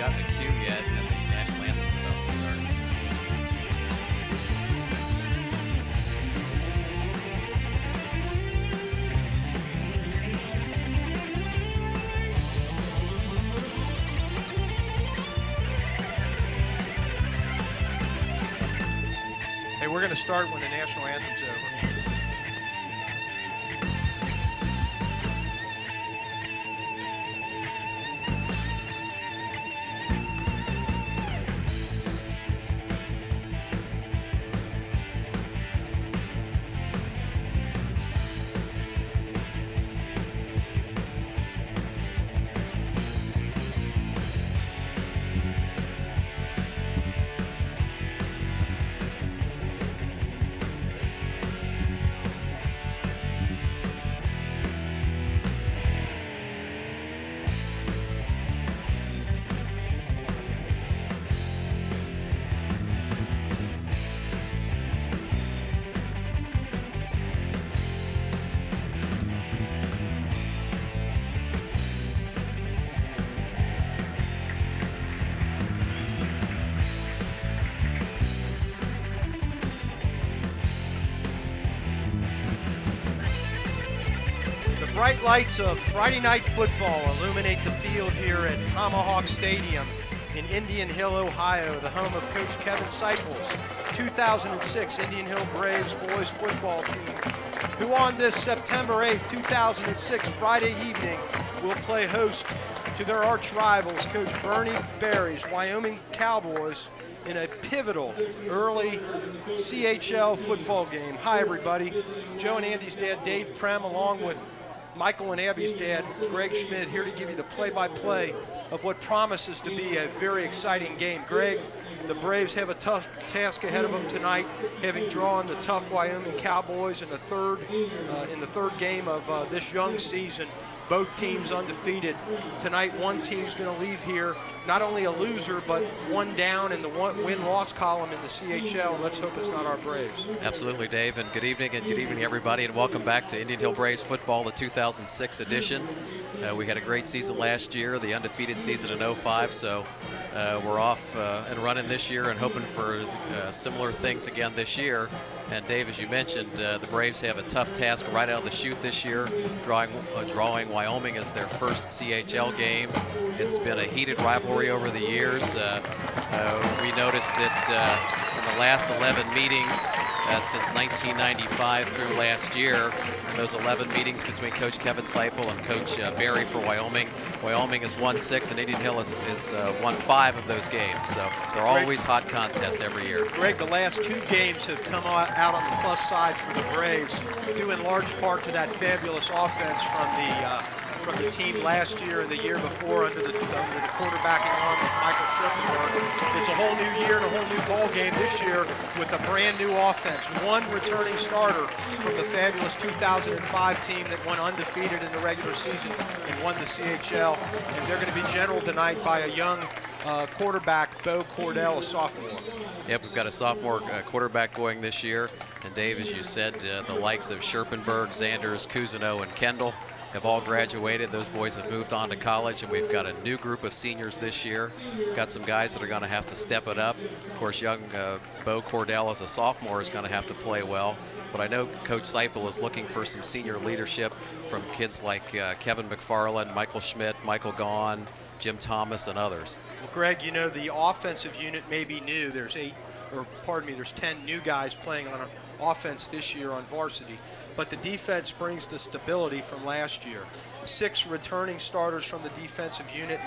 gotten a cue yet, and the national anthem's about to start. Hey, we're going to start when the national anthem's over. Bright lights of Friday night football illuminate the field here at Tomahawk Stadium in Indian Hill, Ohio, the home of Coach Kevin Seipel's 2006 Indian Hill Braves boys football team, who on this September 8, 2006 Friday evening will play host to their arch rivals, Coach Bernie Berry's Wyoming Cowboys, in a pivotal early CHL football game. Hi everybody, Joe and Andy's dad Dave Prem, along with Michael and Abby's dad, Greg Schmidt, here to give you the play-by-play of what promises to be a very exciting game. Greg, the Braves have a tough task ahead of them tonight, having drawn the tough Wyoming Cowboys in the third game of this young season. Both teams undefeated. Tonight, one team's going to leave here not only a loser, but one down in the win-loss column in the CHL. Let's hope it's not our Braves. Absolutely, Dave, and good evening, everybody, and welcome back to Indian Hill Braves football, the 2006 edition. We had a great season last year, the undefeated season in 05, so we're off and running this year and hoping for similar things again this year. And Dave, as you mentioned, the Braves have a tough task right out of the chute this year, drawing Wyoming as their first CHL game. It's been a heated rivalry over the years. We noticed that in the last 11 meetings since 1995 through last year, those 11 meetings between Coach Kevin Seipel and Coach Berry for Wyoming, Wyoming has won 6 and Indian Hill has won 5 of those games. So they're always hot contests every year. Greg, the last 2 games have come out on the plus side for the Braves, due in large part to that fabulous offense from the team last year and the year before under the quarterbacking arm of Michael Schifferberg. It's a whole new year and a whole new ball game this year with a brand new offense. One returning starter from the fabulous 2005 team that went undefeated in the regular season and won the CHL. And they're going to be generaled tonight by a young quarterback, Bo Cordell, a sophomore. Yep, we've got a sophomore quarterback going this year. And Dave, as you said, the likes of Scherpenberg, Zanders, Cousineau, and Kendall have all graduated. Those boys have moved on to college, and we've got a new group of seniors this year. Got some guys that are going to have to step it up. Of course, young Bo Cordell as a sophomore is going to have to play well. But I know Coach Seipel is looking for some senior leadership from kids like Kevin McFarland, Michael Schmidt, Michael Gaughan, Jim Thomas, and others. Well, Greg, you know, the offensive unit may be new. There's 10 new guys playing on offense this year on varsity. But the defense brings the stability from last year. 6 returning starters from the defensive unit,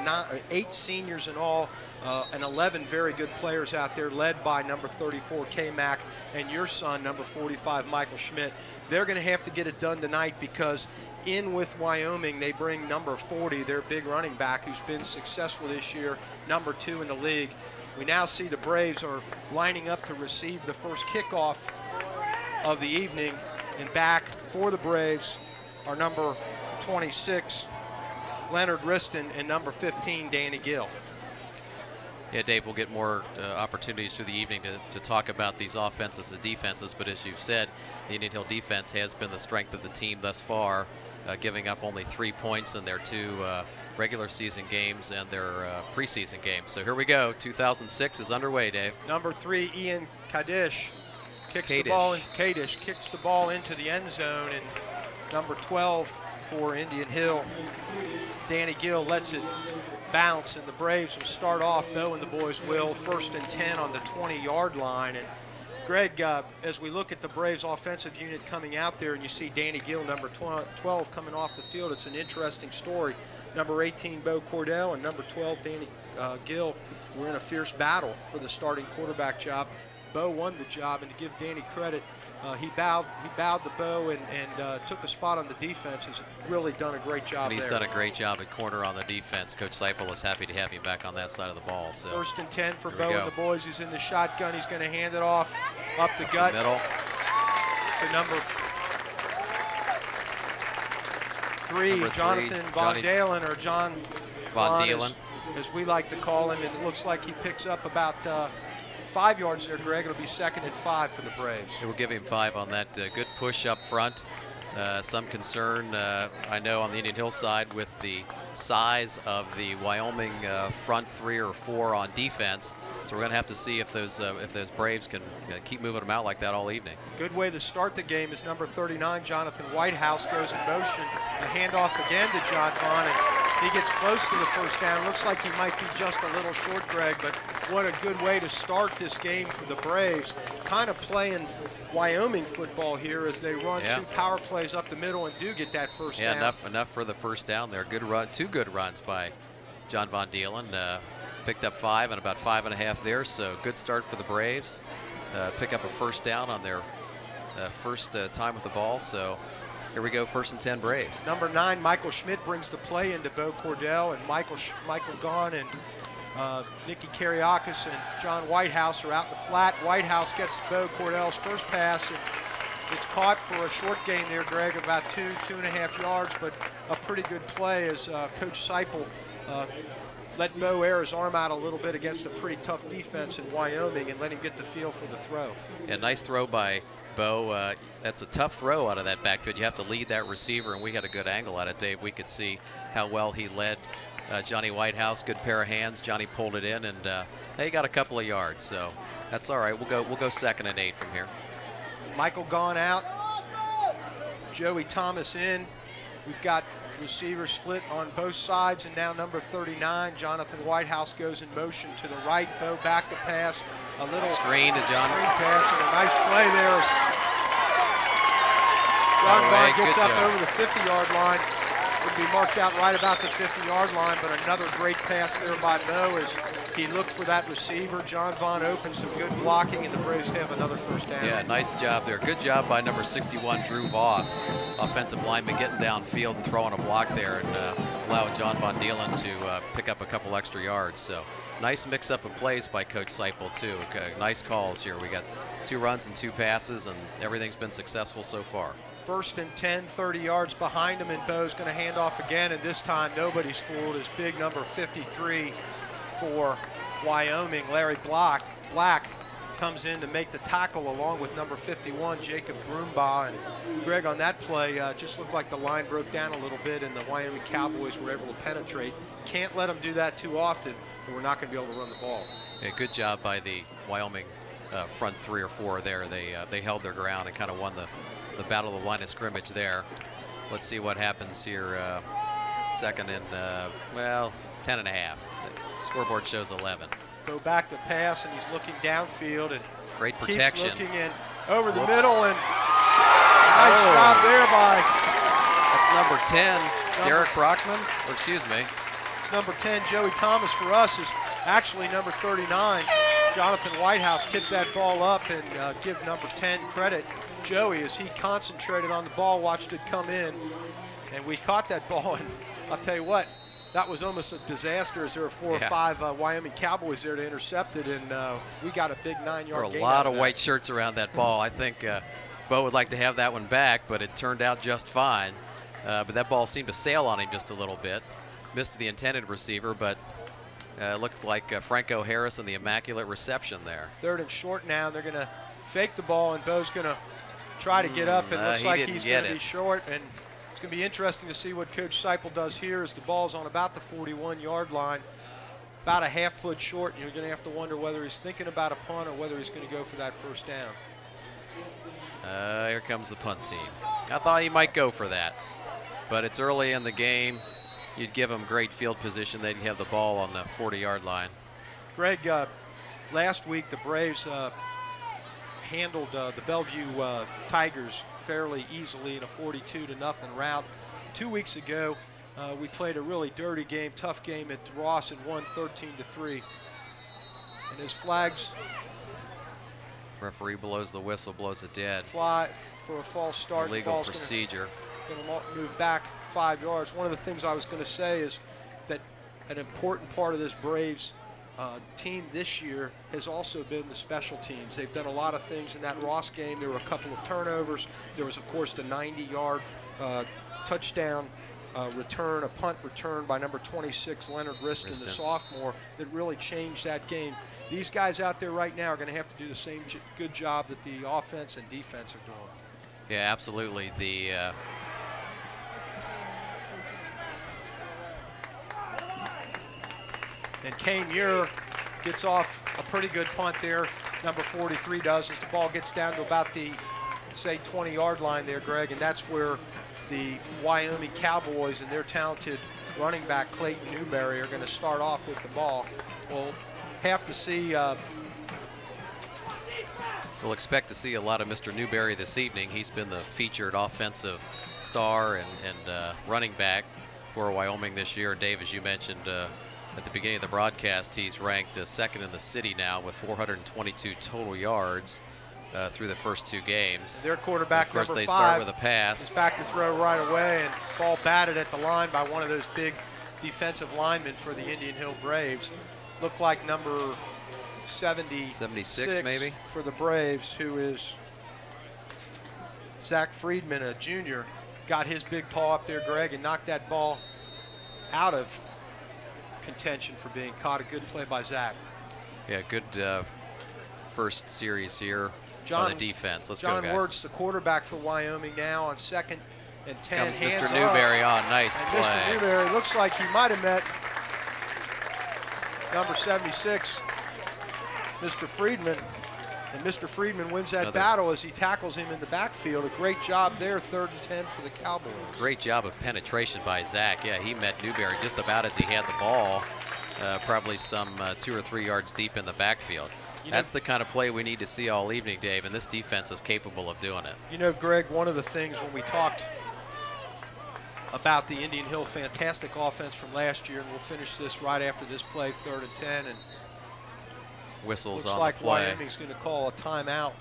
8 seniors in all, and 11 very good players out there, led by number 34, K-Mac, and your son, number 45, Michael Schmidt. They're going to have to get it done tonight because in with Wyoming, they bring number 40, their big running back, who's been successful this year, number 2 in the league. We now see the Braves are lining up to receive the first kickoff of the evening. And back for the Braves are number 26, Leonard Riston, and number 15, Danny Gill. Yeah, Dave, we'll get more opportunities through the evening to talk about these offenses and defenses, but as you've said, the Indian Hill defense has been the strength of the team thus far, giving up only 3 points in their 2 regular season games and their preseason games. So here we go. 2006 is underway, Dave. Number 3, Ian Kadish kicks the ball into the end zone, and number 12 for Indian Hill, Danny Gill, lets it bounce, and the Braves will start off. Bo and the boys will 1st and 10 on the 20-yard line. And Greg, as we look at the Braves offensive unit coming out there, and you see Danny Gill, number 12, coming off the field, it's an interesting story. Number 18, Bo Cordell, and number 12, Danny Gill, were in a fierce battle for the starting quarterback job. Bo won the job, and to give Danny credit, he bowed to Bo and took a spot on the defense. Has really done a great job. And he's done a great job at corner on the defense. Coach Seipel is happy to have him back on that side of the ball. So 1st and 10 for Bo and the boys. He's in the shotgun. He's going to hand it off up the gut middle to number 3, Jonathan Von Dalen, or John Von Dalen, as we like to call him. It looks like he picks up about 5 yards there, Greg. It'll be 2nd and 5 for the Braves. It will give him 5 on that good push up front. Some concern, I know, on the Indian Hill side with the size of the Wyoming front 3 or 4 on defense. So we're going to have to see if those Braves can keep moving them out like that all evening. Good way to start the game is number 39, Jonathan Whitehouse, goes in motion. The handoff again to John Vaughn, and he gets close to the 1st down. Looks like he might be just a little short, Greg, but what a good way to start this game for the Braves. Kind of playing Wyoming football here as they run 2 power plays up the middle and do get that 1st down. Yeah, enough for the 1st down there. Good run, 2 good runs by John Von Dalen. Picked up 5 and about 5.5 there, so good start for the Braves. Pick up a 1st down on their first time with the ball. So here we go, 1st and 10 Braves. Number 9, Michael Schmidt, brings the play into Bo Cordell, and Michael Gahn and Nicky Kariakis and John Whitehouse are out in the flat. Whitehouse gets Bo Cordell's 1st pass, and it's caught for a short gain there, Greg, about 2.5 yards, but a pretty good play as Coach Seipel let Bo air his arm out a little bit against a pretty tough defense in Wyoming and let him get the feel for the throw. Yeah, nice throw by Bo. That's a tough throw out of that backfield. You have to lead that receiver, and we got a good angle at it, Dave. We could see how well he led Johnny Whitehouse. Good pair of hands. Johnny pulled it in, and he got a couple of yards, so that's all right. We'll go 2nd and 8 from here. Michael Gahn out. Joey Thomas in. We've got receivers split on both sides, and now number 39, Jonathan Whitehouse, goes in motion to the right. Bo back to pass. A little screen to John. Screen pass, and a nice play there. John Vaughn gets up over the 50-yard line. Would be marked out right about the 50-yard line, but another great pass there by Bo as he looked for that receiver. John Vaughn opens, some good blocking, and the Braves have another 1st down. Yeah, nice job there. Good job by number 61, Drew Voss, offensive lineman, getting downfield and throwing a block there and allowing John Von Dalen to pick up a couple extra yards. So nice mix-up of plays by Coach Seipel, too. Okay, nice calls here. We got 2 runs and 2 passes, and everything's been successful so far. 1st and 10, 30 yards behind him, and Bo's going to hand off again, and this time nobody's fooled as big number 53 for Wyoming, Larry Black, comes in to make the tackle along with number 51, Jacob Broombaugh. And Greg, on that play, just looked like the line broke down a little bit, and the Wyoming Cowboys were able to penetrate. Can't let them do that too often, or we're not going to be able to run the ball. Yeah, good job by the Wyoming front 3 or 4 there. They held their ground and kind of won the battle of the line of scrimmage there. Let's see what happens here. 2nd and, 10.5. The scoreboard shows 11. Go back to pass, and he's looking downfield, and great protection. Keeps looking in over the middle, and nice job there by. That's number 10, Derek Brockman, or excuse me. It's number 10, Joey Thomas for us, is actually number 39. Jonathan Whitehouse tipped that ball up, and give number 10 credit. Joey, as he concentrated on the ball, watched it come in, and we caught that ball, and I'll tell you what, that was almost a disaster as there were 4 or 5 Wyoming Cowboys there to intercept it, and we got a big 9-yard gain. There were a lot of white shirts around that ball. I think Bo would like to have that one back, but it turned out just fine. But that ball seemed to sail on him just a little bit. Missed the intended receiver, but looked like Franco Harris and the immaculate reception there. 3rd and short now. They're going to fake the ball, and Bo's going to try to get up, and looks like he's going to be short, and It's going to be interesting to see what Coach Seipel does here as the ball's on about the 41-yard line, about a half foot short, and you're going to have to wonder whether he's thinking about a punt or whether he's going to go for that first down. Here comes the punt team. I thought he might go for that, but it's early in the game. You'd give him great field position. They'd have the ball on the 40-yard line. Greg, last week the Braves handled the Bellevue Tigers fairly easily in a 42-0 rout. 2 weeks ago, we played a really dirty game, tough game at Ross and won 13-3. And his flags. Referee blows the whistle, blows it dead. Fly for a false start. Illegal procedure. Going to move back 5 yards. One of the things I was going to say is that an important part of this Braves team this year has also been the special teams. They've done a lot of things in that Ross game. There were a couple of turnovers. There was, of course, the 90-yard touchdown return, a punt return by number 26, Leonard Riston, the sophomore, that really changed that game. These guys out there right now are going to have to do the same good job that the offense and defense are doing. Yeah, absolutely. And Kane Muir gets off a pretty good punt there. Number 43 does, as the ball gets down to about the, say, 20-yard line there, Greg, and that's where the Wyoming Cowboys and their talented running back Clayton Newberry are going to start off with the ball. We'll have to see. We'll expect to see a lot of Mr. Newberry this evening. He's been the featured offensive star and running back for Wyoming this year. Dave, as you mentioned at the beginning of the broadcast, he's ranked second in the city now with 422 total yards through the first 2 games. Their quarterback, of course, number they 5, start with a pass. Is back to throw right away, and ball batted at the line by one of those big defensive linemen for the Indian Hill Braves. Looked like number 76 maybe for the Braves, who is Zach Friedman, a junior, got his big paw up there, Greg, and knocked that ball out of contention for being caught. A good play by Zach. Yeah, good first series here on the defense. Let's go, guys. John Wirtz, the quarterback for Wyoming, now on 2nd and 10. Comes Mr. Newberry on. Nice play. Mr. Newberry looks like he might have met number 76, Mr. Friedman. And Mr. Friedman wins that battle as he tackles him in the backfield. A great job there, 3rd and 10 for the Cowboys. Great job of penetration by Zach. Yeah, he met Newberry just about as he had the ball, probably some 2 or 3 yards deep in the backfield. That's the kind of play we need to see all evening, Dave, and this defense is capable of doing it. You know, Greg, one of the things when we talked about the Indian Hill fantastic offense from last year, and we'll finish this right after this play, 3rd and 10, and whistles looks on like the play. Wyoming's going to call a timeout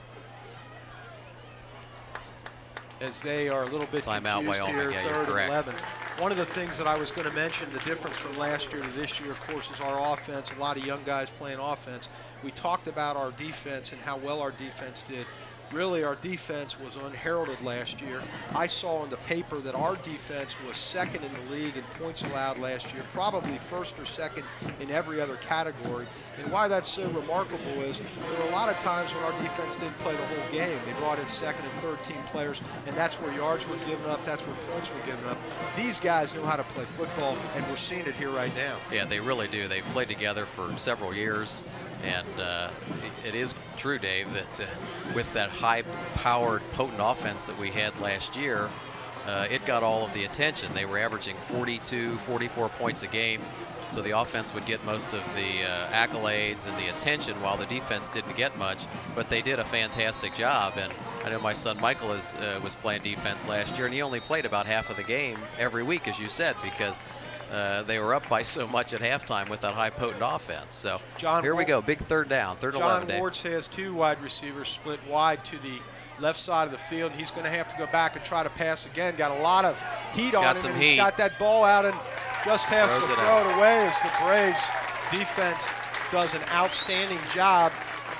as they are a little bit timeout, confused Wyoming. here, Yeah, 3rd you're correct. and 11. One of the things that I was going to mention, the difference from last year to this year, of course, is our offense. A lot of young guys playing offense. We talked about our defense and how well our defense did. Really, our defense was unheralded last year. I saw in the paper that our defense was 2nd in the league in points allowed last year, probably 1st or 2nd in every other category. And why that's so remarkable is there were a lot of times when our defense didn't play the whole game. They brought in 2nd and 3rd team players, and that's where yards were given up, that's where points were given up. These guys know how to play football, and we're seeing it here right now. Yeah, they really do. They've played together for several years, and it is true, Dave, that with that high-powered, potent offense that we had last year, it got all of the attention. They were averaging 42, 44 points a game, so the offense would get most of the accolades and the attention while the defense didn't get much, but they did a fantastic job. And I know my son Michael was playing defense last year, and he only played about half of the game every week, as you said, because they were up by so much at halftime with that high potent offense. So here we go, big 3rd down, 3rd and 11. John Wirtz has 2 wide receivers split wide to the left side of the field. He's going to have to go back and try to pass again. Got a lot of heat on him. He's got that ball out and just has to throw it away as the Braves defense does an outstanding job.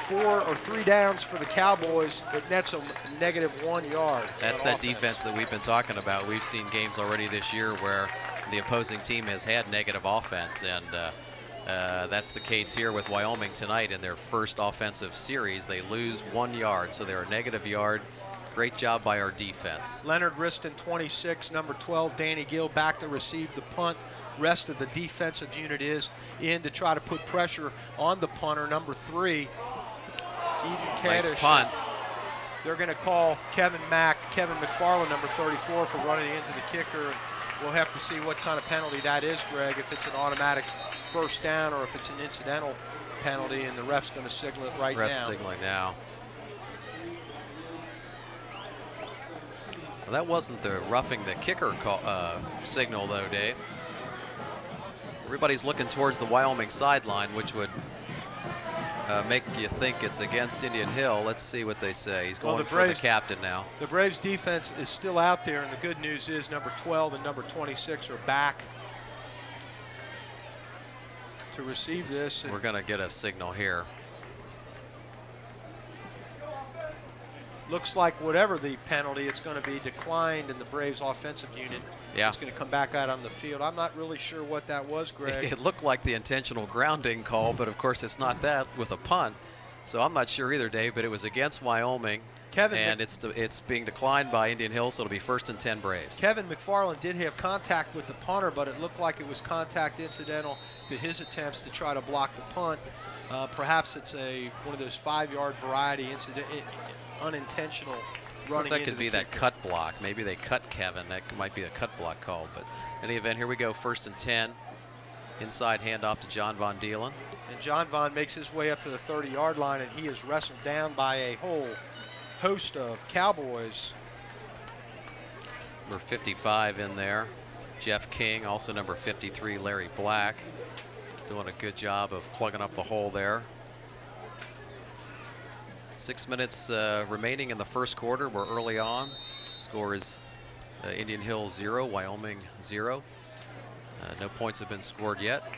4 or 3 downs for the Cowboys. It nets them -1 yard. That's that defense that we've been talking about. We've seen games already this year where the opposing team has had negative offense, and that's the case here with Wyoming tonight in their first offensive series. They lose 1 yard, so they're a -1 yard Great job by our defense. Leonard Riston, 26, number 12, Danny Gill back to receive the punt. Rest of the defensive unit is in to try to put pressure on the punter, number 3, Eden Nice Kaddish. punt. They're going to call Kevin McFarland, number 34, for running into the kicker. And we'll have to see what kind of penalty that is, Greg, if it's an automatic first down or if it's an incidental penalty, and the ref's going to signal it right now. Ref's signaling now. Well, that wasn't the roughing the kicker signal, though, Dave. Everybody's looking towards the Wyoming sideline, which would make you think it's against Indian Hill. Let's see what they say. He's going for the captain now. The Braves defense is still out there, and the good news is number 12 and number 26 are back to receive this. We're going to get a signal here. Looks like whatever the penalty, it's going to be declined, and the Braves offensive unit is going to come back out on the field. I'm not really sure what that was, Greg. It looked like the intentional grounding call, but of course it's not that with a punt. So I'm not sure either, Dave, but it was against Wyoming. And it's being declined by Indian Hill, so it'll be 1st and 10 Braves. Kevin McFarland did have contact with the punter, but it looked like it was contact incidental to his attempts to try to block the punt. Perhaps it's one of those 5-yard variety unintentional running. That could be that cut block. Maybe they cut Kevin. That might be a cut block call. But in any event, here we go, 1st and 10. Inside handoff to John Von Dielen. And John Von makes his way up to the 30-yard line, and he is wrestled down by a whole host of Cowboys. Number 55 in there. Jeff King, also number 53, Larry Black. Doing a good job of plugging up the hole there. 6 minutes remaining in the first quarter. We're early on. Score is Indian Hill 0, Wyoming 0. No points have been scored yet.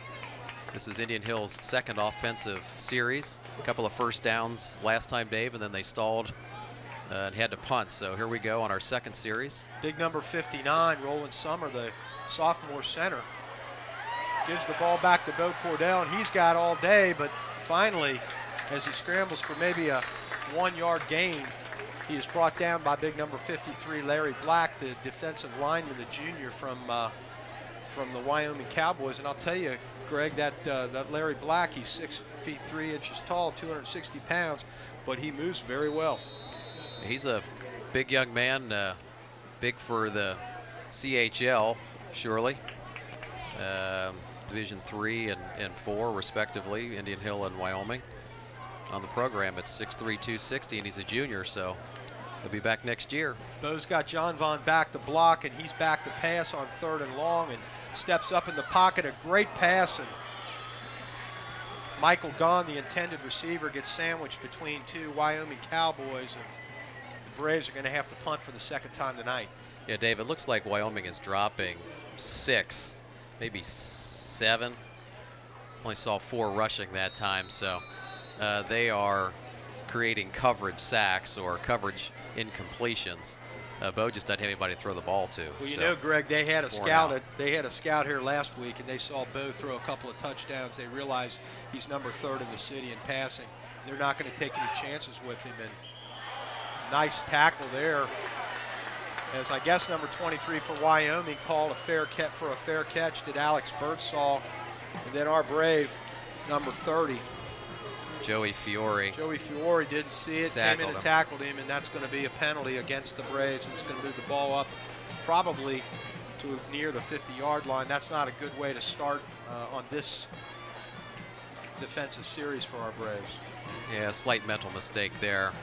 This is Indian Hill's second offensive series. A couple of first downs last time, Dave, and then they stalled and had to punt. So here we go on our second series. Big number 59, Roland Summer, the sophomore center, gives the ball back to Bo Cordell, and he's got all day, but finally, as he scrambles for maybe a 1-yard gain, he is brought down by big number 53, Larry Black, the defensive lineman, the junior from the Wyoming Cowboys. And I'll tell you, Greg, that Larry Black, he's 6 feet 3 inches tall, 260 pounds, but he moves very well. He's a big young man, big for the CHL, surely. Division 3 and 4, respectively, Indian Hill and Wyoming. On the program, it's 6'3", 260, and he's a junior, so he'll be back next year. Bo's got John Von back to block, and he's back to pass on 3rd and long, and steps up in the pocket. A great pass, and Michael Gahn, the intended receiver, gets sandwiched between 2 Wyoming Cowboys, and the Braves are going to have to punt for the second time tonight. Yeah, Dave, it looks like Wyoming is dropping 6, maybe 7. Only saw 4 rushing that time, so they are creating coverage sacks or coverage incompletions. Bo just doesn't have anybody to throw the ball to. Well, you know, Greg, they had a scout here last week, and they saw Bo throw a couple of touchdowns. They realized he's number 3rd in the city in passing. They're not going to take any chances with him. And nice tackle there, as I guess number 23 for Wyoming called a fair catch. Did Alex Birdsall, and then our Brave, number 30. Joey Fiore didn't see it, came in and tackled him, and that's going to be a penalty against the Braves, and it's going to move the ball up probably to near the 50-yard line. That's not a good way to start on this defensive series for our Braves. Yeah, slight mental mistake there.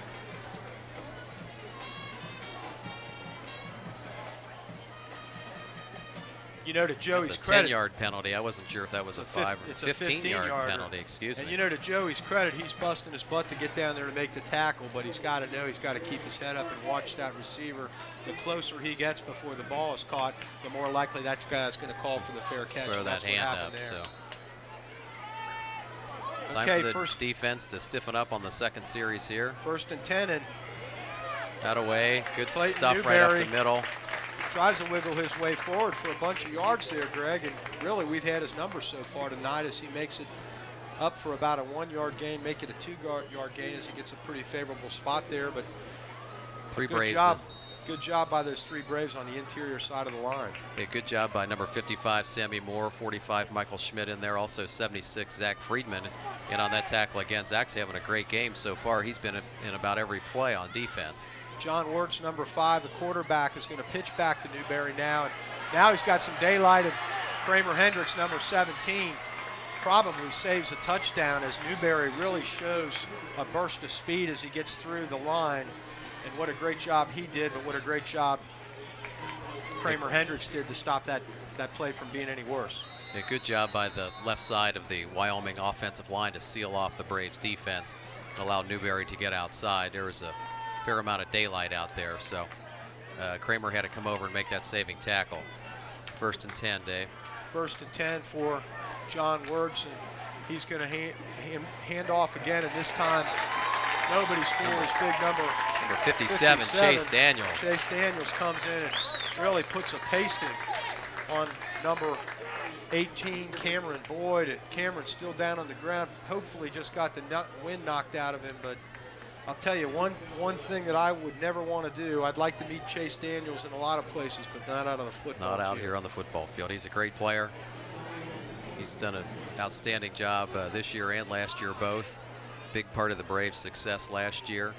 You know, to Joey's it's a credit, 10-yard penalty. I wasn't sure if that was a 15-yard penalty. Excuse me. And you know, to Joey's credit, he's busting his butt to get down there to make the tackle, but he's got to know he's got to keep his head up and watch that receiver. The closer he gets before the ball is caught, the more likely that guy's going to call for the fair catch. Throw that hand up. So time for the defense to stiffen up on the second series here. 1st and 10, and that away. Good Clayton stuff Newberry right up the middle. Tries to wiggle his way forward for a bunch of yards there, Greg, and really we've had his number so far tonight as he makes it up for about a 1-yard gain, make it a 2-yard gain as he gets a pretty favorable spot there. But Three Good Braves. job. Good job by those 3 Braves on the interior side of the line. Yeah, good job by number 55, Sammy Moore, 45, Michael Schmidt in there, also 76, Zach Friedman. And on that tackle again, Zach's having a great game so far. He's been in about every play on defense. John Wirtz, number 5, the quarterback, is going to pitch back to Newberry now. And now he's got some daylight, and Kramer Hendricks, number 17, probably saves a touchdown as Newberry really shows a burst of speed as he gets through the line. And what a great job he did, but what a great job Kramer Hendricks did to stop that play from being any worse. A good job by the left side of the Wyoming offensive line to seal off the Braves defense and allow Newberry to get outside. There was a fair amount of daylight out there, so Kramer had to come over and make that saving tackle. 1st and 10, Dave. 1st and 10 for John Wirtz, and he's going to hand off again, and this time nobody's fool is big number 57, Chase Daniels. Chase Daniels comes in and really puts a pasting on number 18, Cameron Boyd, and Cameron's still down on the ground. Hopefully just got the wind knocked out of him, but I'll tell you one thing that I would never want to do. I'd like to meet Chase Daniels in a lot of places, but not out on the football field. Not out here on the football field. He's a great player. He's done an outstanding job this year and last year both. Big part of the Braves' success last year.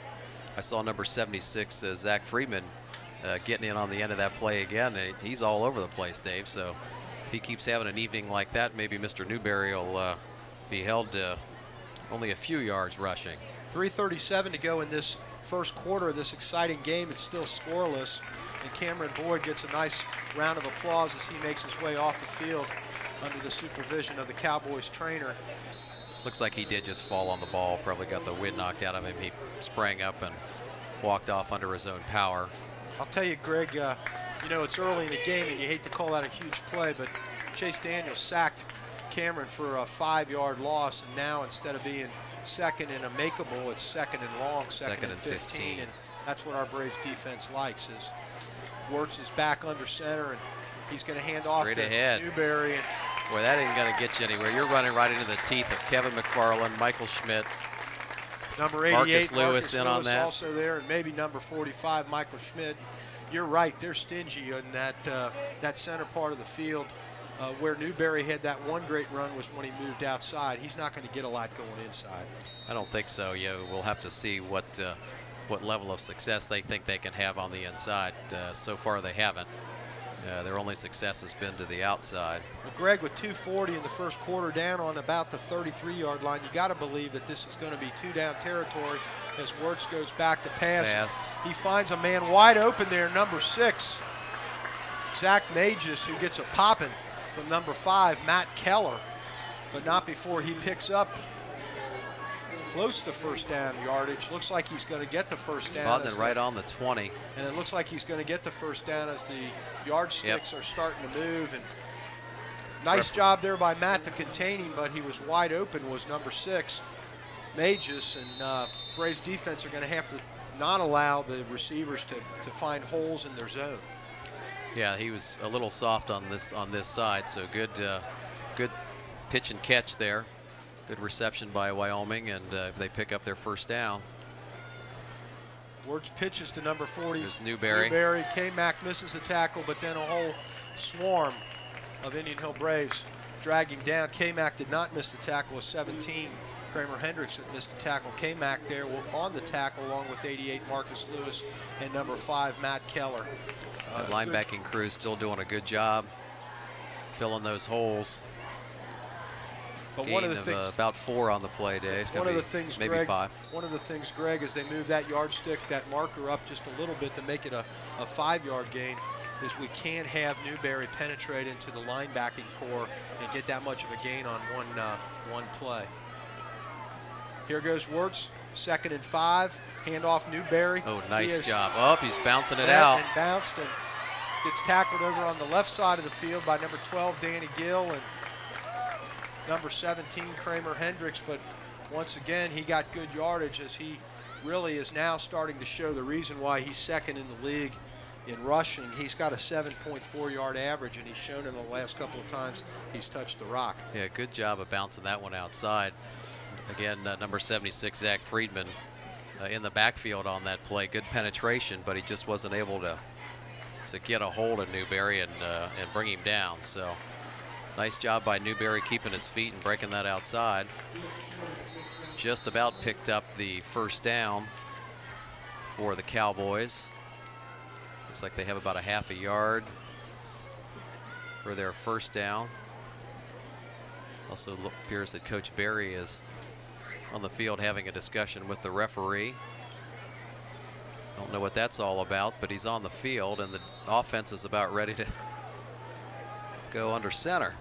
I saw number 76, Zach Friedman, getting in on the end of that play again. He's all over the place, Dave. So if he keeps having an evening like that, maybe Mr. Newberry will be held to only a few yards rushing. 3:37 to go in this first quarter of this exciting game. It's still scoreless, and Cameron Boyd gets a nice round of applause as he makes his way off the field under the supervision of the Cowboys trainer. Looks like he did just fall on the ball, probably got the wind knocked out of him. He sprang up and walked off under his own power. I'll tell you, Greg, you know, it's early in the game and you hate to call that a huge play, but Chase Daniels sacked Cameron for a 5-yard loss, and now instead of being second and a makeable, it's second and long, second and 15. And that's what our Braves defense likes, is Wirtz is back under center, and he's going to hand off to Newberry. And boy, that ain't going to get you anywhere. You're running right into the teeth of Kevin McFarland, Michael Schmidt, number 88, Marcus Lewis in on that. Also there, and maybe number 45, Michael Schmidt. You're right, they're stingy in that center part of the field. Where Newberry had that one great run was when he moved outside. He's not going to get a lot going inside. I don't think so. Yeah, we'll have to see what level of success they think they can have on the inside. So far, they haven't. Their only success has been to the outside. Well, Greg, with 2:40 in the first quarter, down on about the 33-yard line, you got to believe that this is going to be 2-down territory as Wirtz goes back to pass. He finds a man wide open there, number 6, Zach Mages, who gets a popping from number 5, Matt Keller, but not before he picks up close to first down yardage. Looks like he's going to get the first down. Spotting it right on the 20. And it looks like he's going to get the first down as the yardsticks are starting to move. And nice job there by Matt to contain him, but he was wide open, was number 6, Mages. And Braves defense are going to have to not allow the receivers to find holes in their zone. Yeah, he was a little soft on this side, so good pitch and catch there. Good reception by Wyoming, and they pick up their first down. Wirtz pitches to number 40. There's Newberry. K-Mac misses a tackle, but then a whole swarm of Indian Hill Braves drag him down. K-Mac did not miss the tackle with 17. Kramer Hendricks missed the tackle. K-Mac there on the tackle along with 88 Marcus Lewis and number 5 Matt Keller. The linebacking crew still doing a good job filling those holes. But one of the things, about 4 on the play, Dave. One of the things, maybe Greg, 5. One of the things, Greg, is they move that yardstick, that marker up just a little bit to make it a 5-yard gain, is we can't have Newberry penetrate into the linebacking core and get that much of a gain on one play. Here goes Wirtz, 2nd and 5, handoff Newberry. Oh, nice job. Oh, he's bouncing it out. And bounced and gets tackled over on the left side of the field by number 12, Danny Gill, and number 17, Kramer Hendricks. But once again, he got good yardage as he really is now starting to show the reason why he's 2nd in the league in rushing. He's got a 7.4-yard average, and he's shown in the last couple of times he's touched the rock. Yeah, good job of bouncing that one outside. Again, number 76, Zach Friedman, in the backfield on that play. Good penetration, but he just wasn't able to get a hold of Newberry and bring him down. So nice job by Newberry keeping his feet and breaking that outside. Just about picked up the first down for the Cowboys. Looks like they have about a half a yard for their first down. Also appears that Coach Berry is on the field having a discussion with the referee. Don't know what that's all about, but he's on the field, and the offense is about ready to go under center.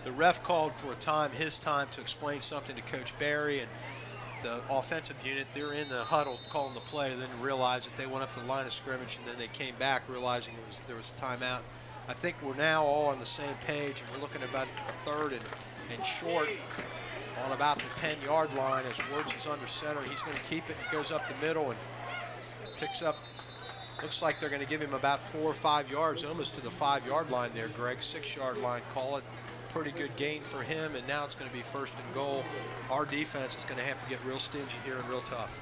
The ref called for a time, his time, to explain something to Coach Berry, and the offensive unit, they're in the huddle calling the play, and then realized that they went up to the line of scrimmage, and then they came back realizing there was a timeout. I think we're now all on the same page, and we're looking at about a third and short on about the 10-yard line as Wirtz is under center. He's going to keep it. He goes up the middle and picks up, looks like they're going to give him about 4 or 5 yards, almost to the 5-yard line there, Greg. 6-yard line, call it. Pretty good gain for him, and now it's going to be 1st and goal. Our defense is going to have to get real stingy here and real tough.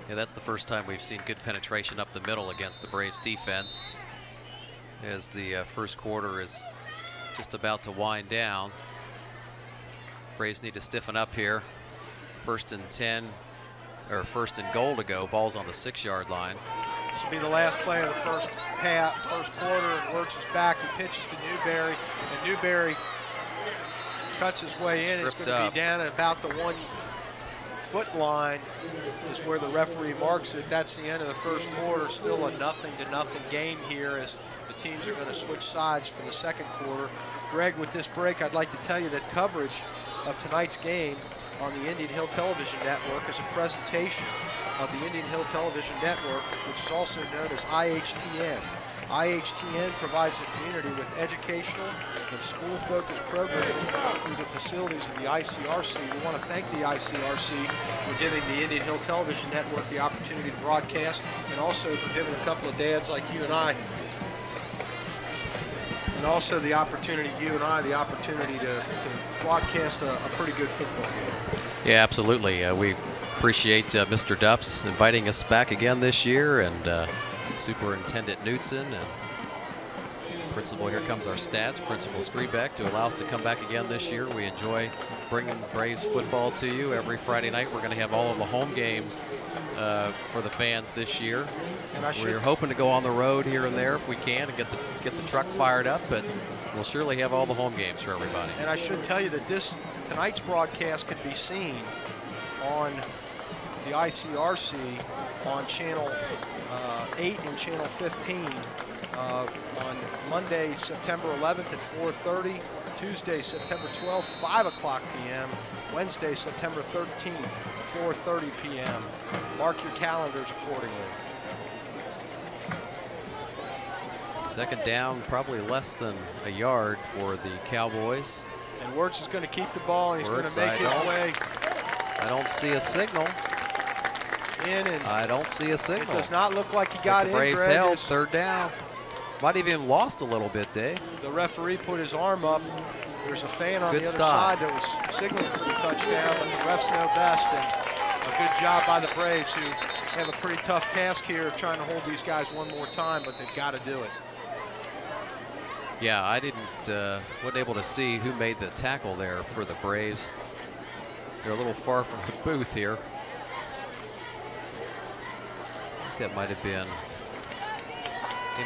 Yeah, that's the first time we've seen good penetration up the middle against the Braves defense, as the first quarter is just about to wind down. Braves need to stiffen up here. 1st and 10, or 1st and goal to go. Ball's on the 6-yard line. This will be the last play of the first quarter, and Wirtz is back. He pitches to Newberry, and Newberry cuts his way in. It's going to be down at about the 1-foot line is where the referee marks it. That's the end of the first quarter. Still a 0-0 game here as the teams are going to switch sides for the second quarter. Greg, with this break, I'd like to tell you that coverage of tonight's game on the Indian Hill Television Network is a presentation of the Indian Hill Television Network, which is also known as IHTN. IHTN provides the community with educational and school-focused programming through the facilities of the ICRC. We want to thank the ICRC for giving the Indian Hill Television Network the opportunity to broadcast, and also for giving a couple of dads like you and I, the opportunity to broadcast a pretty good football game. Yeah, absolutely. We appreciate Mr. Dupps inviting us back again this year, and Superintendent Knutson and Principal, here comes our stats, Principal Strebeck, to allow us to come back again this year. We enjoy bringing Braves football to you every Friday night. We're going to have all of the home games for the fans this year. And we're hoping to go on the road here and there if we can and get the truck fired up, but we'll surely have all the home games for everybody. And I should tell you that tonight's broadcast could be seen on the ICRC on channel 8 and channel 15 on Monday, September 11th at 4:30, Tuesday, September 12th, 5 o'clock p.m., Wednesday, September 13th, 4:30 p.m. Mark your calendars accordingly. Second down, probably less than a yard for the Cowboys. And Wirtz is going to keep the ball, and he's going to make his way. I don't see a signal. I don't see a signal. It does not look like he got in. The Braves held 3rd down. Might have even lost a little bit, Dave. The referee put his arm up. There's a fan on the other side that was signaling for the touchdown, but the refs know best, and a good job by the Braves, who have a pretty tough task here of trying to hold these guys one more time, but they've got to do it. Yeah, I wasn't able to see who made the tackle there for the Braves. They're a little far from the booth here. That might have came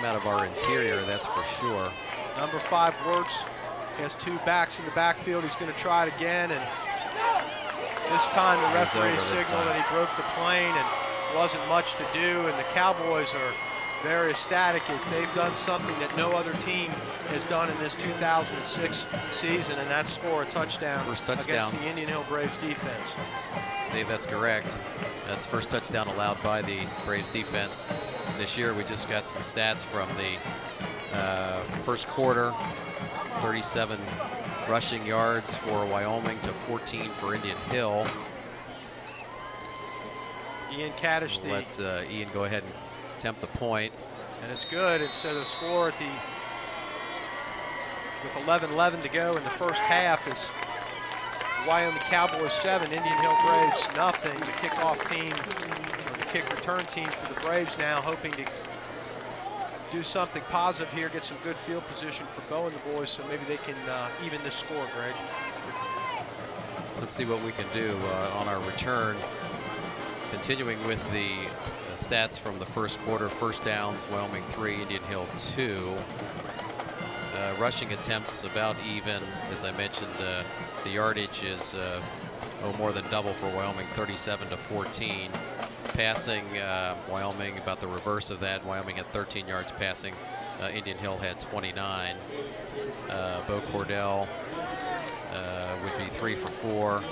out of our interior, that's for sure. Number 5, Wirtz, has 2 backs in the backfield. He's going to try it again, and this time the referee signaled that he broke the plane and wasn't much to do, and the Cowboys are very ecstatic as they've done something that no other team has done in this 2006 season, and that's score a touchdown, first touchdown against the Indian Hill Braves defense. Dave, that's correct. That's first touchdown allowed by the Braves defense. This year we just got some stats from the first quarter. 37 rushing yards for Wyoming to 14 for Indian Hill. Ian Kaddish, we'll let Ian go ahead and attempt the point. And it's good. Instead of score at with 11:11 to go in the first half, is Wyoming Cowboys 7, Indian Hill Braves nothing. The kickoff team are kick return team for the Braves now, hoping to do something positive here, get some good field position for Bo and the boys, so maybe they can even this score, Greg. Let's see what we can do on our return. Continuing with the stats from the first quarter: first downs, Wyoming 3, Indian Hill 2. Rushing attempts about even. As I mentioned, the yardage is more than double for Wyoming, 37 to 14. Passing, Wyoming about the reverse of that. Wyoming had 13 yards passing. Indian Hill had 29. Bo Cordell would be 3 for 4.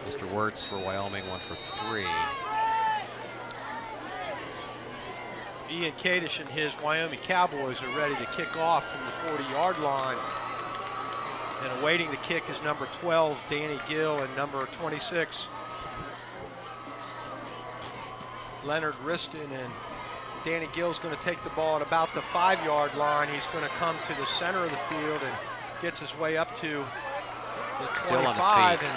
Mr. Wirtz for Wyoming, 1 for 3. Ian Kadish and his Wyoming Cowboys are ready to kick off from the 40-yard line. And awaiting the kick is number 12, Danny Gill, and number 26, Leonard Riston. And Danny Gill's going to take the ball at about the 5-yard line. He's going to come to the center of the field and gets his way up to the 25 Still on his feet.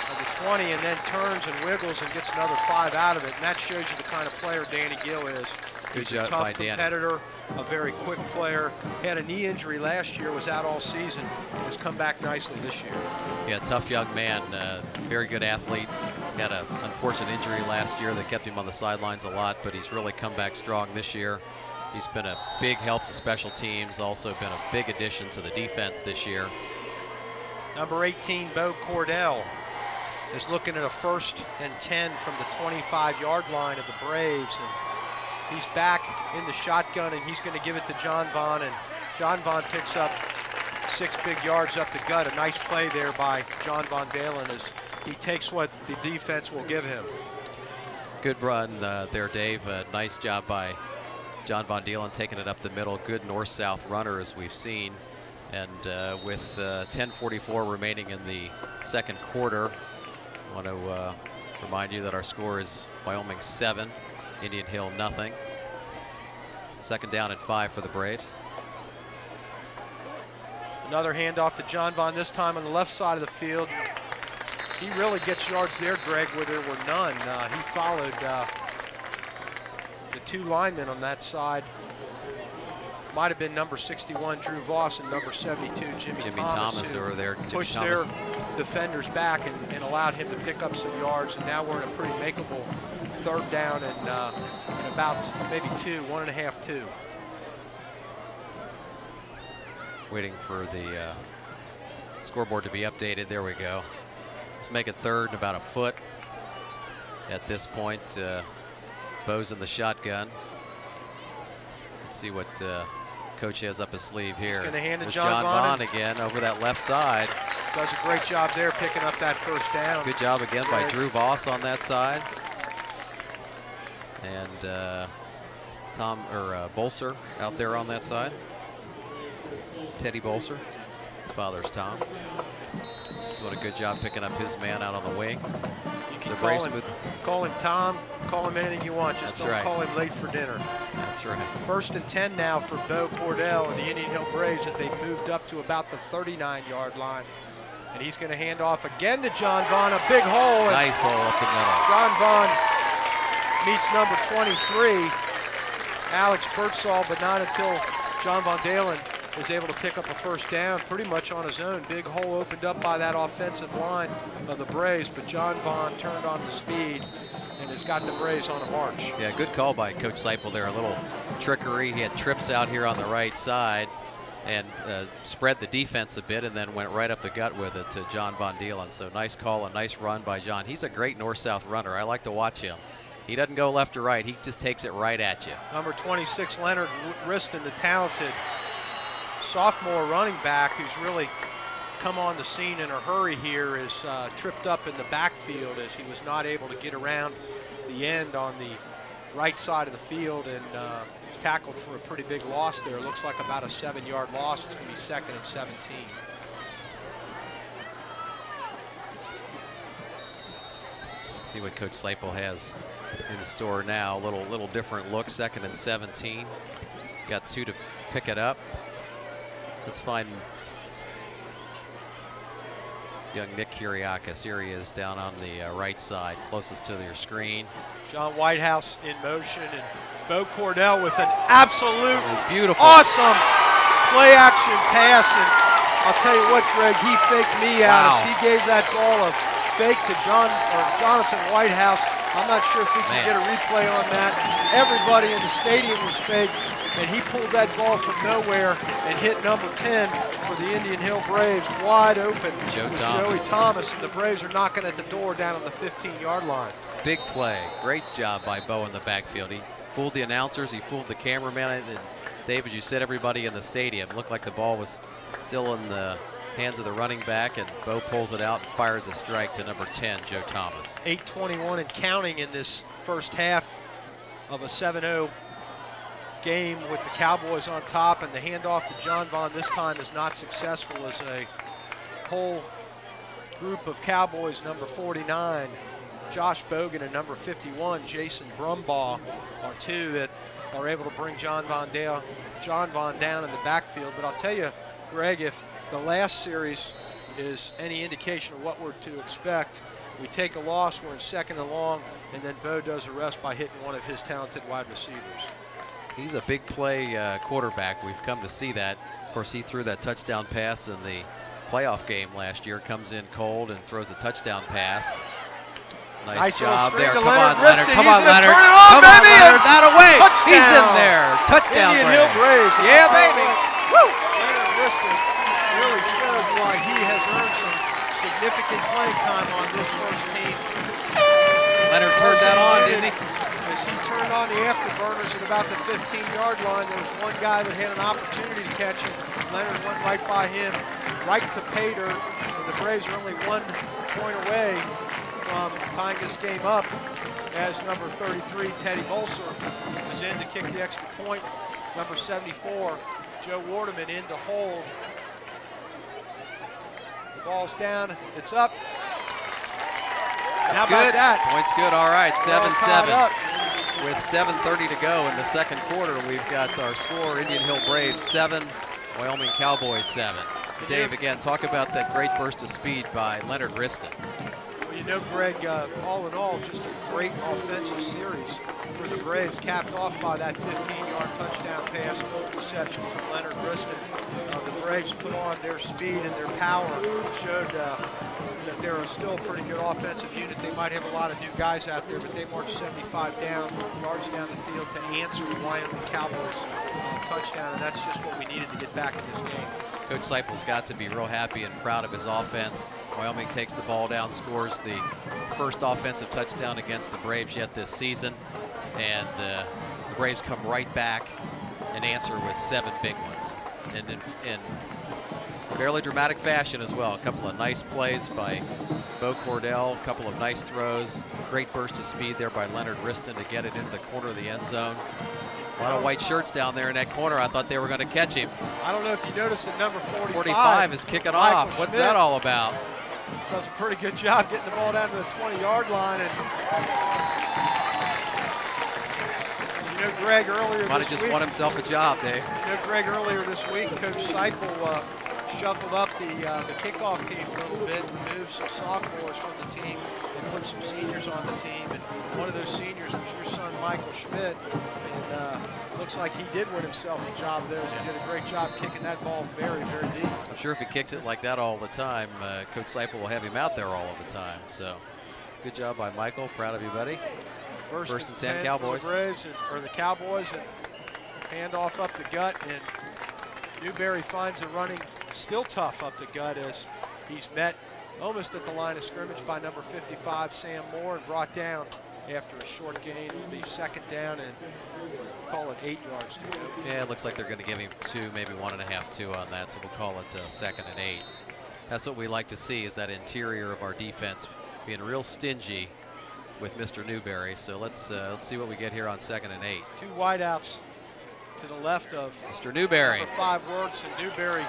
and the 20, and then turns and wiggles and gets another 5 out of it. And that shows you the kind of player Danny Gill is. Good He's job a tough by Danny. competitor, a very quick player. Had a knee injury last year, was out all season, has come back nicely this year. Yeah, tough young man, very good athlete. Had an unfortunate injury last year that kept him on the sidelines a lot, but he's really come back strong this year. He's been a big help to special teams, also been a big addition to the defense this year. Number 18, Bo Cordell, is looking at a 1st and 10 from the 25-yard line of the Braves. And he's back in the shotgun, and he's going to give it to John Vaughn, and John Vaughn picks up 6 big yards up the gut. A nice play there by John Von Dalen as he takes what the defense will give him. Good run there, Dave. Nice job by John Von Dalen taking it up the middle. Good north-south runner, as we've seen. And with 10:44 remaining in the second quarter, I want to remind you that our score is Wyoming 7, Indian Hill nothing. Second down and 5 for the Braves. Another handoff to John Vaughn, this time on the left side of the field. He really gets yards there, Greg, where there were none. He followed the 2 linemen on that side. Might have been number 61, Drew Voss, and number 72, Jimmy Thomas, who are there. Pushed their defenders back and allowed him to pick up some yards. And now we're in a pretty makeable 3rd down and about maybe 1.5, 2. Waiting for the scoreboard to be updated. There we go. Let's make it 3rd and about a foot. At this point, Bo's in the shotgun. Let's see what coach has up his sleeve here. He's going to hand it to John Vaughn again over that left side. Does a great job there picking up that 1st down. Good job again by Drew Voss on that side. And Bolser out there on that side. Teddy Bolser, his father's Tom. Doing a good job picking up his man out on the wing. You can call him Tom, call him anything you want. Just don't call him late for dinner. That's right. 1st and 10 now for Bo Cordell and the Indian Hill Braves as they've moved up to about the 39-yard line. And he's going to hand off again to John Vaughn, a big hole. Nice hole up the middle. John Vaughn meets number 23, Alex Birdsall, but not until John Von Dalen was able to pick up a 1st down pretty much on his own. Big hole opened up by that offensive line of the Braves, but John Vaughn turned on the speed and has got the Braves on a march. Yeah, good call by Coach Seipel there. A little trickery. He had trips out here on the right side and spread the defense a bit and then went right up the gut with it to John Von Dalen. So nice call, a nice run by John. He's a great north-south runner. I like to watch him. He doesn't go left or right. He just takes it right at you. Number 26, Leonard Riston, the talented sophomore running back who's really come on the scene in a hurry here, is tripped up in the backfield as he was not able to get around the end on the right side of the field, and he's tackled for a pretty big loss there. It looks like about a 7-yard loss. It's going to be 2nd and 17. Let's see what Coach Seipel has in store now. A little different look. 2nd and 17. Got 2 to pick it up. Let's find young Nick Kiriakis. Here he is down on the right side, closest to your screen. John Whitehouse in motion, and Bo Cordell with an absolute beautiful, awesome play-action pass. And I'll tell you what, Greg, he faked me out as he gave that ball a fake to Jonathan Whitehouse. I'm not sure if we can get a replay on that. Everybody in the stadium was faked, and he pulled that ball from nowhere and hit number 10 for the Indian Hill Braves wide open. Joey Thomas, and the Braves are knocking at the door down on the 15-yard line. Big play. Great job by Bo in the backfield. He fooled the announcers, he fooled the cameraman, and Dave, as you said, everybody in the stadium. Looked like the ball was still in the hands of the running back, and Bo pulls it out and fires a strike to number 10, Joe Thomas. 8:21 and counting in this first half of a 7-0 game with the Cowboys on top, and the handoff to John Vaughn this time is not successful as a whole group of Cowboys, number 49, Josh Bogan, and number 51, Jason Brumbaugh, are two that are able to bring John Vaughn down in the backfield. But I'll tell you, Greg, if the last series is any indication of what we're to expect, we take a loss, we're in second and long, and then Bo does a rest by hitting one of his talented wide receivers. He's a big play quarterback. We've come to see that. Of course, he threw that touchdown pass in the playoff game last year, comes in cold and throws a touchdown pass. Nice job there. Come on, Leonard. Come on, Leonard. Come on, Leonard. That away. Touchdown. He's in there. Touchdown. Indian Hill Braves. Yeah, baby. Woo. Leonard Riston really shows why he has earned some significant playing time on this first team. Leonard turned that on, didn't he? As he turned on the afterburners at about the 15-yard line, there was one guy that had an opportunity to catch him. Leonard went right by him, right to Pater, and the Braves are only 1 point away from tying this game up as number 33, Teddy Bolser, is in to kick the extra point. Number 74, Joe Wardeman, in to hold. The ball's down, it's up. How about that? Point's good, all right, 7-7. With 7:30 to go in the second quarter, we've got our score, Indian Hill Braves 7, Wyoming Cowboys 7. Dave, again, talk about that great burst of speed by Leonard Riston. Well, you know, Greg, all in all, just a great offensive series for the Braves, capped off by that 15-yard touchdown pass reception from Leonard Riston. The Braves put on their speed and their power, showed that they're still a pretty good offensive unit. They might have a lot of new guys out there, but they marched 75 yards down the field to answer the Wyoming Cowboys touchdown, and that's just what we needed to get back in this game. Coach Seipel's got to be real happy and proud of his offense. Wyoming takes the ball down, scores the first offensive touchdown against the Braves yet this season, and the Braves come right back and answer with 7 big ones. And in fairly dramatic fashion as well. A couple of nice plays by Bo Cordell, a couple of nice throws, great burst of speed there by Leonard Riston to get it into the corner of the end zone. A lot of white shirts down there in that corner. I thought they were going to catch him. I don't know if you noticed that number 45 is kicking off. What's that all about? Does a pretty good job getting the ball down to the 20-yard line. And you know, Greg, earlier might have just won himself a job, Dave. You know, Greg, earlier this week, Coach Seipel shuffled up the kickoff team a little bit, removed some sophomores from the team, and put some seniors on the team. And one of those seniors was your son, Michael Schmidt. And looks like he did win himself a job there. He did a great job kicking that ball very, very deep. I'm sure if he kicks it like that all the time, Coach Seipel will have him out there all of the time. So good job by Michael. Proud of you, buddy. First and 10 Cowboys. For the Braves, or the Cowboys, and handoff up the gut, and Newberry finds a running still tough up the gut as he's met almost at the line of scrimmage by number 55, Sam Moore, and brought down after a short gain. It'll be second down and call it 8 yards to go. Yeah, it looks like they're going to give him 2, maybe 1.5, 2 on that, so we'll call it second and 8. That's what we like to see, is that interior of our defense being real stingy with Mr. Newberry. So let's see what we get here on second and 8. 2 wideouts to the left of Mr. Newberry. Number 5 works, and Newberry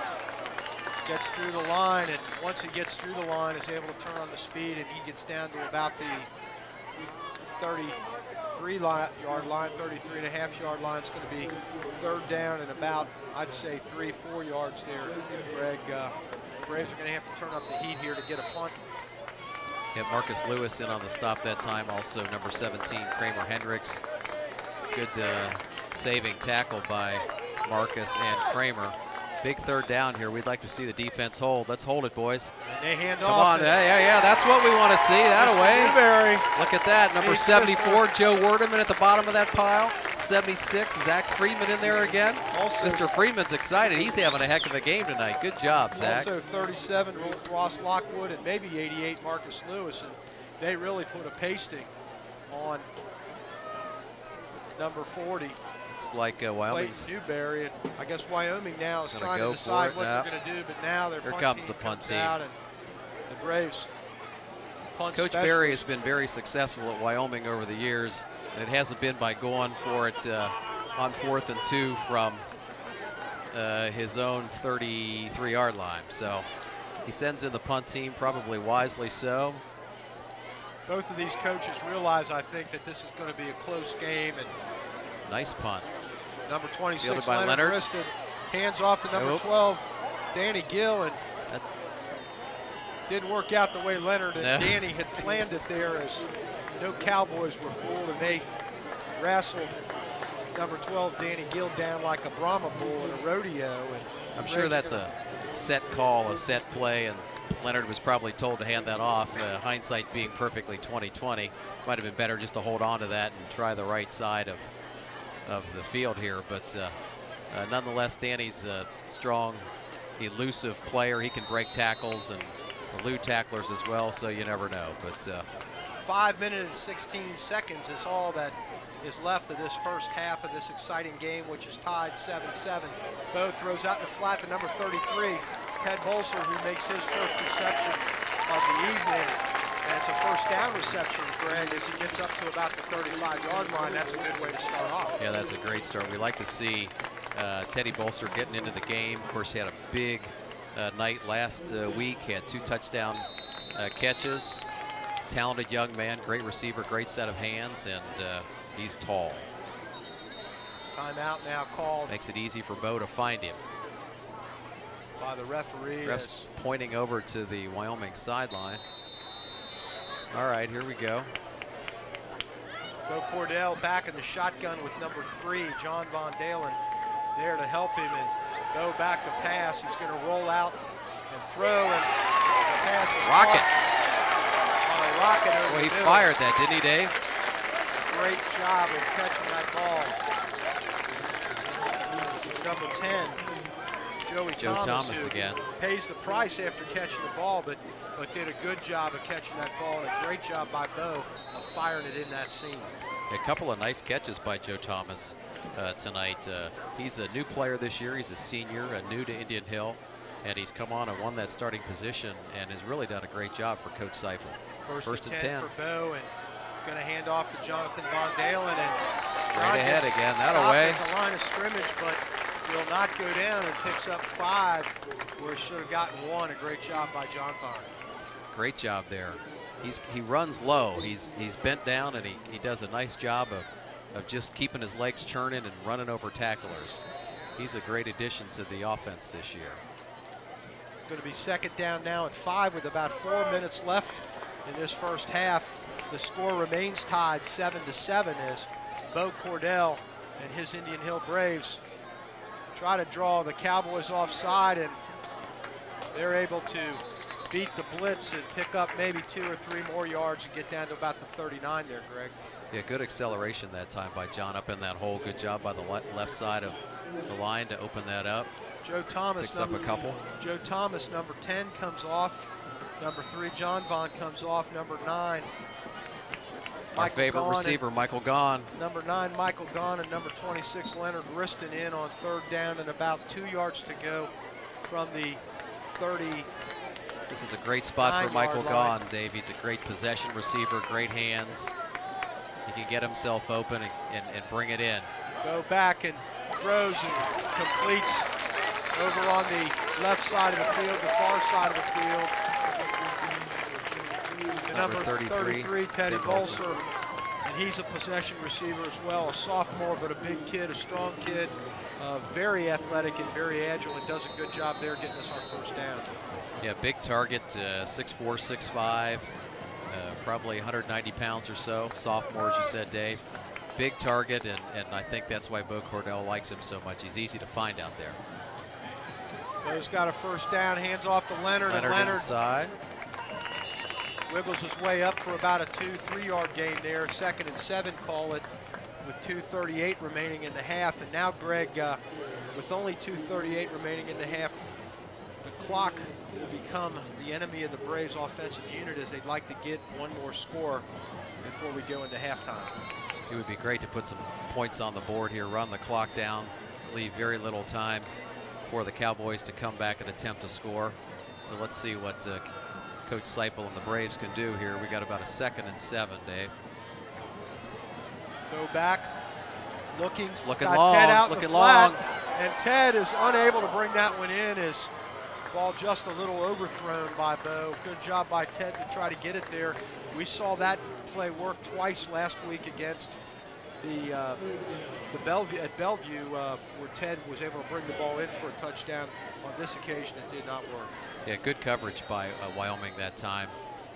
gets through the line, and once he gets through the line, is able to turn on the speed, and he gets down to about the 33-yard line, 33.5-yard line. It's going to be third down and about, I'd say, 3-4 yards there, Greg. Braves are going to have to turn up the heat here to get a punt. Get Marcus Lewis in on the stop that time. Also number 17, Kramer Hendricks. Good saving tackle by Marcus and Kramer. Big third down here. We'd like to see the defense hold. Let's hold it, boys. And they hand Come off. on, yeah, that's what we want to see. That away. Newberry. Look at that, number 74, Joe Werdeman at the bottom of that pile. 76, Zach Freeman in there again. Also, Mr. Freeman's excited. He's having a heck of a game tonight. Good job, Zach. Also 37, Ross Lockwood, and maybe 88, Marcus Lewis. And they really put a pasting on number 40. Looks like Wyoming's Newberry, and I guess Wyoming now is gonna trying go to decide for it. what they're going to do, but now their Here punt comes team the punt comes team. out, and the Braves punt Coach specialist. Berry has been very successful at Wyoming over the years, and it hasn't been by going for it on 4th and 2 from his own 33-yard line. So he sends in the punt team, probably wisely so. Both of these coaches realize, I think, that this is going to be a close game. And nice punt. number 26, Fielded by Leonard. Griston, hands off to number 12, Danny Gill, and That didn't work out the way Leonard and No. Danny had planned it there, as no Cowboys were fooled, and they wrestled number 12, Danny Gill, down like a Brahma bull in a rodeo. And I'm sure that's a set call, a set play, and Leonard was probably told to hand that off. Hindsight being perfectly 20/20, might have been better just to hold on to that and try the right side of the field here. But nonetheless, Danny's a strong, elusive player. He can break tackles and elude tacklers as well, so you never know. But 5 minutes and 16 seconds is all that is left of this first half of this exciting game, which is tied 7-7. Bo throws out in the flat to number 33, Ted Bolser, who makes his first reception of the evening. And it's a first down reception, Greg, as he gets up to about the 35-yard line. That's a good way to start off. yeah, that's a great start. We like to see Teddy Bolster getting into the game. Of course, he had a big night last week. He had 2 touchdown catches. Talented young man, great receiver, great set of hands, and he's tall. Timeout now called Makes it easy for Bo to find him. by the referee. Ref's pointing over to the Wyoming sideline. All right, here we go. Bo Cordell back in the shotgun with number 3, John Von Dalen, there to help him, and Bo back to pass. He's going to roll out and throw, and the pass is Rocket. caught on a rocket over Well, he the middle. fired that, didn't he, Dave? Great job of catching that ball. Number 10, Joe Thomas who again. pays the price after catching the ball, but did a good job of catching that ball, and a great job by Bo of firing it in that seam. A couple of nice catches by Joe Thomas tonight. He's a new player this year. He's a senior, new to Indian Hill, and he's come on and won that starting position and has really done a great job for Coach Seipel. First and 10 10. for Bo, and going to hand off to Jonathan Von Dalen, and Straight ahead again, that stopped away. at the line of scrimmage, but will not go down, and picks up 5 where he should have gotten 1. A great job by John Von. Great job there. He runs low. He's bent down, and he does a nice job of just keeping his legs churning and running over tacklers. He's a great addition to the offense this year. It's going to be second down now at 5 with about 4 minutes left in this first half. The score remains tied 7-7 as Bo Cordell and his Indian Hill Braves try to draw the Cowboys offside, and they're able to beat the blitz and pick up maybe 2 or 3 more yards and get down to about the 39 there, Greg. Yeah, good acceleration that time by John up in that hole. Good job by the left side of the line to open that up. Joe Thomas Picks up a couple. Joe Thomas, number 10, comes off. Number 3, John Von, comes off. Number 9, Our Michael favorite Gaughan, receiver, Michael Gaughan. Number 9, Michael Gaughan, and number 26, Leonard Griston, in on third down and about 2 yards to go from the 30. This is a great spot for Michael 9-yard line. Gaughan, Dave. He's a great possession receiver, great hands. He can get himself open and bring it in. Go back and throws and completes over on the left side of the field, the far side of the field. The number 33, Teddy Bolser, and he's a possession receiver as well, a sophomore, but a big kid, a strong kid, very athletic and very agile, and does a good job there getting us our first down. Yeah, big target, 6'4", 6'5", probably 190 pounds or so. Sophomore, as you said, Dave. Big target, and I think that's why Bo Cordell likes him so much. He's easy to find out there. Bo's got a first down, hands off to Leonard, and Leonard inside. Wiggles his way up for about a 2-3 yard gain there. 2nd and 7, call it, with 2:38 remaining in the half. And now Greg, with only 2:38 remaining in the half, the clock will become the enemy of the Braves offensive unit, as they'd like to get one more score before we go into halftime. It would be great to put some points on the board here, run the clock down, leave very little time for the Cowboys to come back and attempt to score. So let's see what Coach Seipel and the Braves can do here. We got about a 2nd and 7, Dave. Go back, looking long, Ted out looking in the flat, long. and Ted is unable to bring that one in. His ball just a little overthrown by Bo. Good job by Ted to try to get it there. We saw that play work twice last week against the Bellevue, where Ted was able to bring the ball in for a touchdown. On this occasion, it did not work. Yeah, good coverage by Wyoming that time.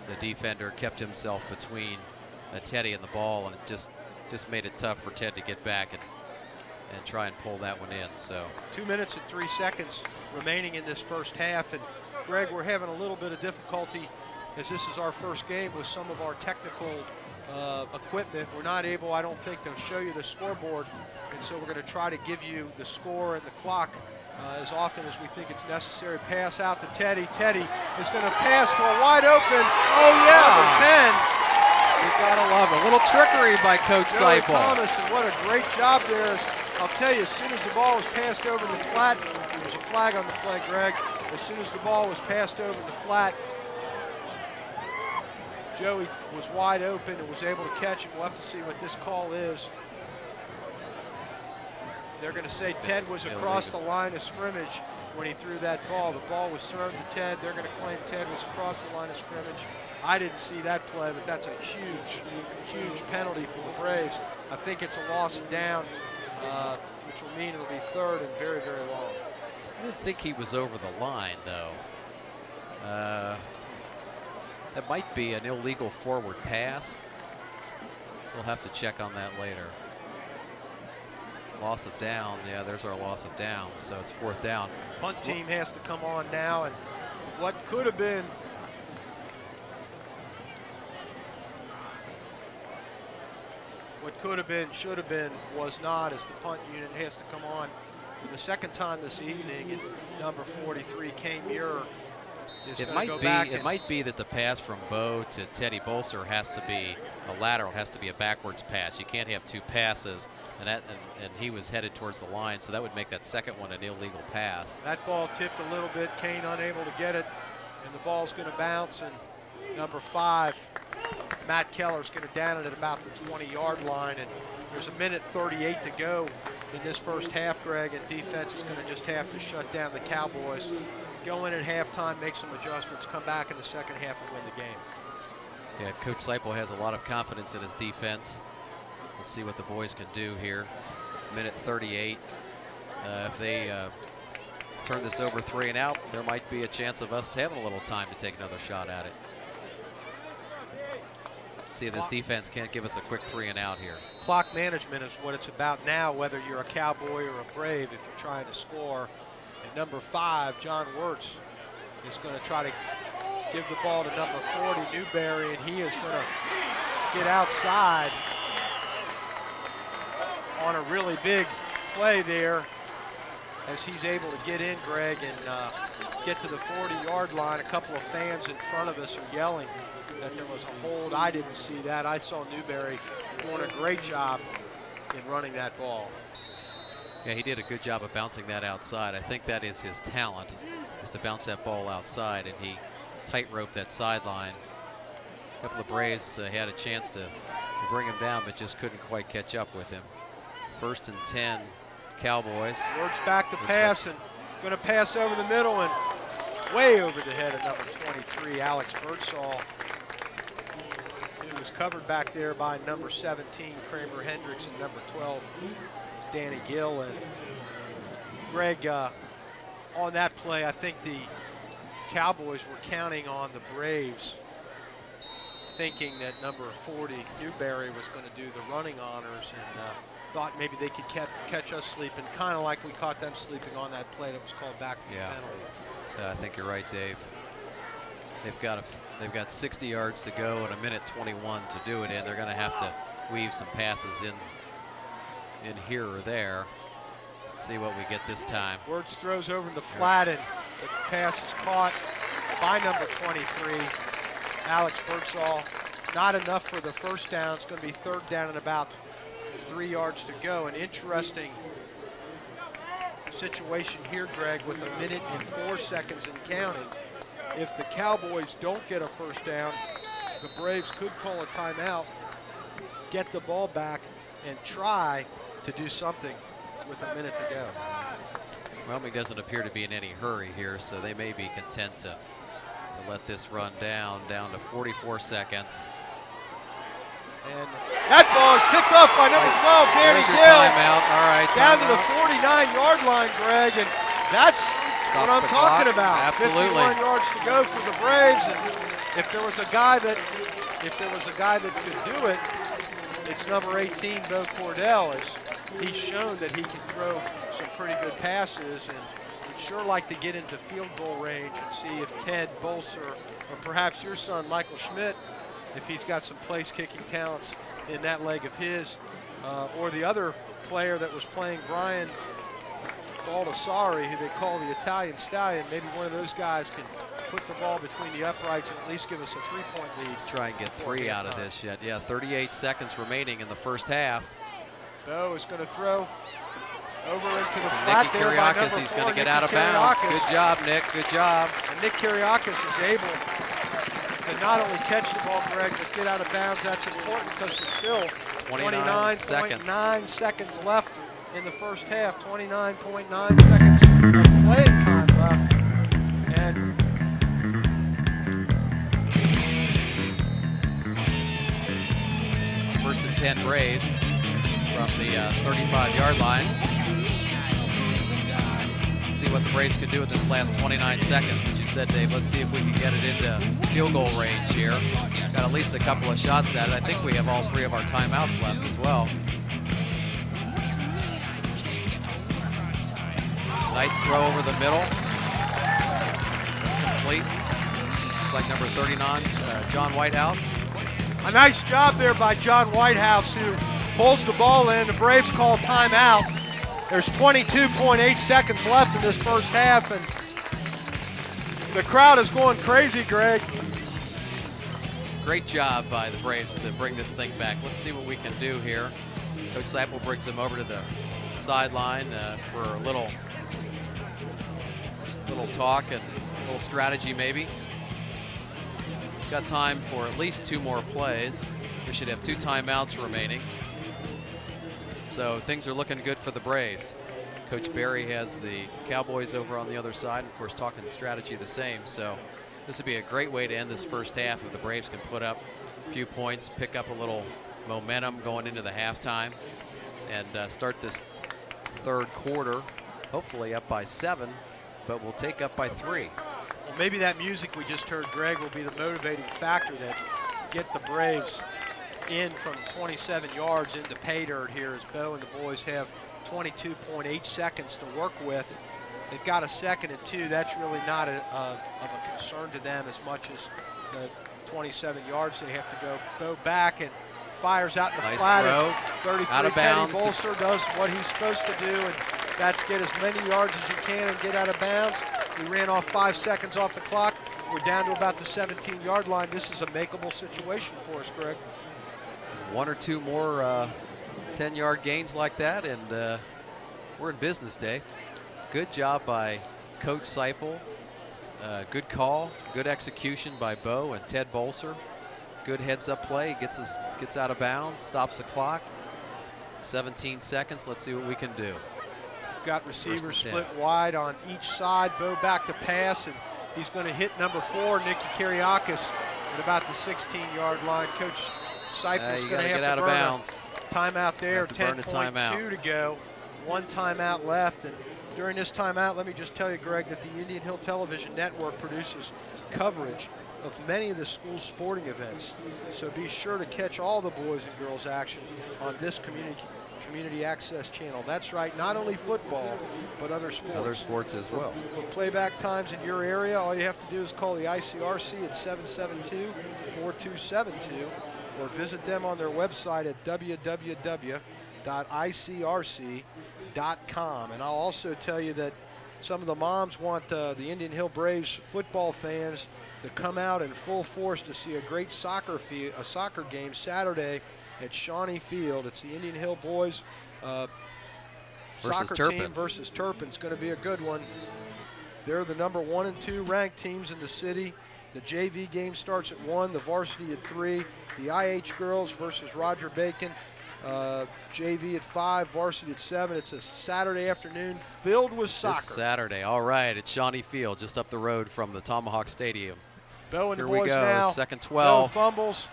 The defender kept himself between Teddy and the ball, and it just made it tough for Ted to get back and try and pull that one in. So 2 minutes and 3 seconds remaining in this first half, and Greg, we're having a little bit of difficulty, as this is our first game, with some of our technical equipment. We're not able, I don't think, to show you the scoreboard, and so we're going to try to give you the score and the clock as often as we think it's necessary. Pass out to Teddy. Teddy is going to pass to a wide open. Oh yeah, 10. You gotta love it. A little trickery by Coach Seipel. Thomas, and what a great job there. I'll tell you, as soon as the ball was passed over the flat, there was a flag on the play, Greg. As soon as the ball was passed over the flat, Joey was wide open and was able to catch it. We'll have to see what this call is. They're going to say Ted was across the line of scrimmage when he threw that ball. The ball was thrown to Ted. They're going to claim Ted was across the line of scrimmage. I didn't see that play, but that's a huge, huge penalty for the Braves. I think it's a loss of down, which will mean it'll be 3rd and very, very long. I didn't think he was over the line, though. That might be an illegal forward pass. We'll have to check on that later. Loss of down. Yeah, there's our loss of down. So it's 4th down. Punt team has to come on now, and what could have been should have been, was not, as the punt unit has to come on for the 2nd time this evening, and number 43, Kane Muir, is going to go back. It might be that the pass from Bo to Teddy Bolser has to be a lateral, has to be a backwards pass. You can't have 2 passes, and he was headed towards the line, so that would make that 2nd one an illegal pass. That ball tipped a little bit, Kane unable to get it, and the ball's going to bounce, and number 5, Matt Keller's going to down it at about the 20-yard line, and there's 1:38 to go in this first half, Greg, and defense is going to just have to shut down the Cowboys. Go in at halftime, make some adjustments, come back in the second half and win the game. Yeah, Coach Seipel has a lot of confidence in his defense. Let's see what the boys can do here. 1:38. If they turn this over 3 and out, there might be a chance of us having a little time to take another shot at it. See if this defense can't give us a quick 3 and out here. Clock management is what it's about now, whether you're a Cowboy or a Brave, if you're trying to score. And number 5, John Wirtz, is going to try to give the ball to number 40, Newberry, and he is going to get outside on a really big play there, as he's able to get in, Greg, and get to the 40-yard line. A couple of fans in front of us are yelling that there was a hold. I didn't see that. I saw Newberry doing a great job in running that ball. Yeah, he did a good job of bouncing that outside. I think that is his talent, is to bounce that ball outside, and he tight-roped that sideline. A couple of Braves had a chance to bring him down, but just couldn't quite catch up with him. 1st and 10, Cowboys. Wirtz back to pass, and going to pass over the middle and way over the head of number 23, Alex Birdsall, who was covered back there by number 17, Kramer Hendricks, and number 12, Danny Gill. And Greg, on that play, I think the Cowboys were counting on the Braves, thinking that number 40, Newberry, was going to do the running honors, and thought maybe they could catch us sleeping, kind of like we caught them sleeping on that play that was called back from the penalty. I think you're right, Dave. They've got 60 yards to go and 1:21 to do it in. They're going to have to weave some passes in here or there. See what we get this time. Wirtz throws over in the flat, and the pass is caught by number 23, Alex Birdsall. Not enough for the first down. It's going to be third down and about 3 yards to go. An interesting situation here, Greg, with 1:04 and counting. If the Cowboys don't get a first down, the Braves could call a timeout, get the ball back, and try to do something with a minute to go. Wyoming doesn't appear to be in any hurry here, so they may be content to let this run down to 44 seconds. And that ball is picked up by number 12, Danny Gill. Timeout. All right, down to the 49-yard line, Greg, and that's what I'm talking about. Absolutely. 51 yards to go for the Braves, and if there was a guy that could do it, it's number 18, Bo Cordell. He's shown that he can throw some pretty good passes, and would sure like to get into field goal range and see if Ted Bolser, or perhaps your son Michael Schmidt, if he's got some place-kicking talents in that leg of his, or the other player that was playing, Brian Baldessari, who they call the Italian Stallion. Maybe one of those guys can put the ball between the uprights and at least give us a 3-point lead. Let's try and get 3 out of this yet. Yeah, 38 seconds remaining in the first half. Bo is going to throw over into the flat there by number 4. He's going to get out of bounds. Good job, Nick. Good job. And Nick Kiriakis is able to not only catch the ball, Greg, but get out of bounds. That's important because there's still 29.9 seconds left in the first half. 29.9 seconds of playing time left. And first and 10 Braves from the 35-yard line. See what the Braves can do with this last 29 seconds. As you said, Dave, let's see if we can get it into field goal range here. Got at least a couple of shots at it. I think we have all 3 of our timeouts left as well. Nice throw over the middle. That's complete. Looks like number 39, John Whitehouse. A nice job there by John Whitehouse, who pulls the ball in. The Braves call timeout. There's 22.8 seconds left in this first half, and the crowd is going crazy, Greg. Great job by the Braves to bring this thing back. Let's see what we can do here. Coach Seipel brings him over to the sideline for a little talk and a little strategy maybe. Got time for at least 2 more plays. We should have 2 timeouts remaining. So things are looking good for the Braves. Coach Barry has the Cowboys over on the other side, of course talking strategy the same. So this would be a great way to end this first half if the Braves can put up a few points, pick up a little momentum going into the halftime, and start this third quarter, hopefully up by 7, but we'll take up by 3. Well, maybe that music we just heard, Greg, will be the motivating factor that get the Braves in from 27 yards into pay dirt here, as Bo and the boys have 22.8 seconds to work with. They've got a 2nd and 2. That's really not of a concern to them as much as the 27 yards they have to go back and fires out in the flat. Throw. 33 Out of bounds. Teddy Bolser does what he's supposed to do, and that's get as many yards as you can and get out of bounds. We ran off 5 seconds off the clock. We're down to about the 17-yard line. This is a makeable situation for us, Greg. 1 or 2 more 10-yard gains like that, and we're in business, Dave. Good job by Coach Seipel. Good call, good execution by Bo and Ted Bolser. Good heads-up play, gets out of bounds, stops the clock. 17 seconds. Let's see what we can do. We've got receivers split wide on each side. Bo back to pass, and he's going to hit number 4, Nicky Kiriakis, at about the 16-yard line. Coach Cypress You going got to to have get out to of burn bounds. a timeout there. Have to burn a 10.2 to go. 1 timeout left. And during this timeout, let me just tell you, Greg, that the Indian Hill Television Network produces coverage of many of the school sporting events. So be sure to catch all the boys and girls action on this community access channel. That's right, not only football, but other sports. Other sports as well. For playback times in your area, all you have to do is call the ICRC at 772-4272 or visit them on their website at www.icrc.com. And I'll also tell you that some of the moms want the Indian Hill Braves football fans to come out in full force to see a great soccer game Saturday at Shawnee Field. It's the Indian Hill boys Versus soccer Turpin. team versus Turpin. It's going to be a good one. They're the number 1 and 2 ranked teams in the city. The JV game starts at 1, the varsity at 3. The IH girls versus Roger Bacon. JV at 5, varsity at 7. It's a Saturday afternoon filled with soccer. This Saturday, all right, at Shawnee Field, just up the road from the Tomahawk Stadium. Bo and Here the we boys go, now. second Bo 12. fumbles,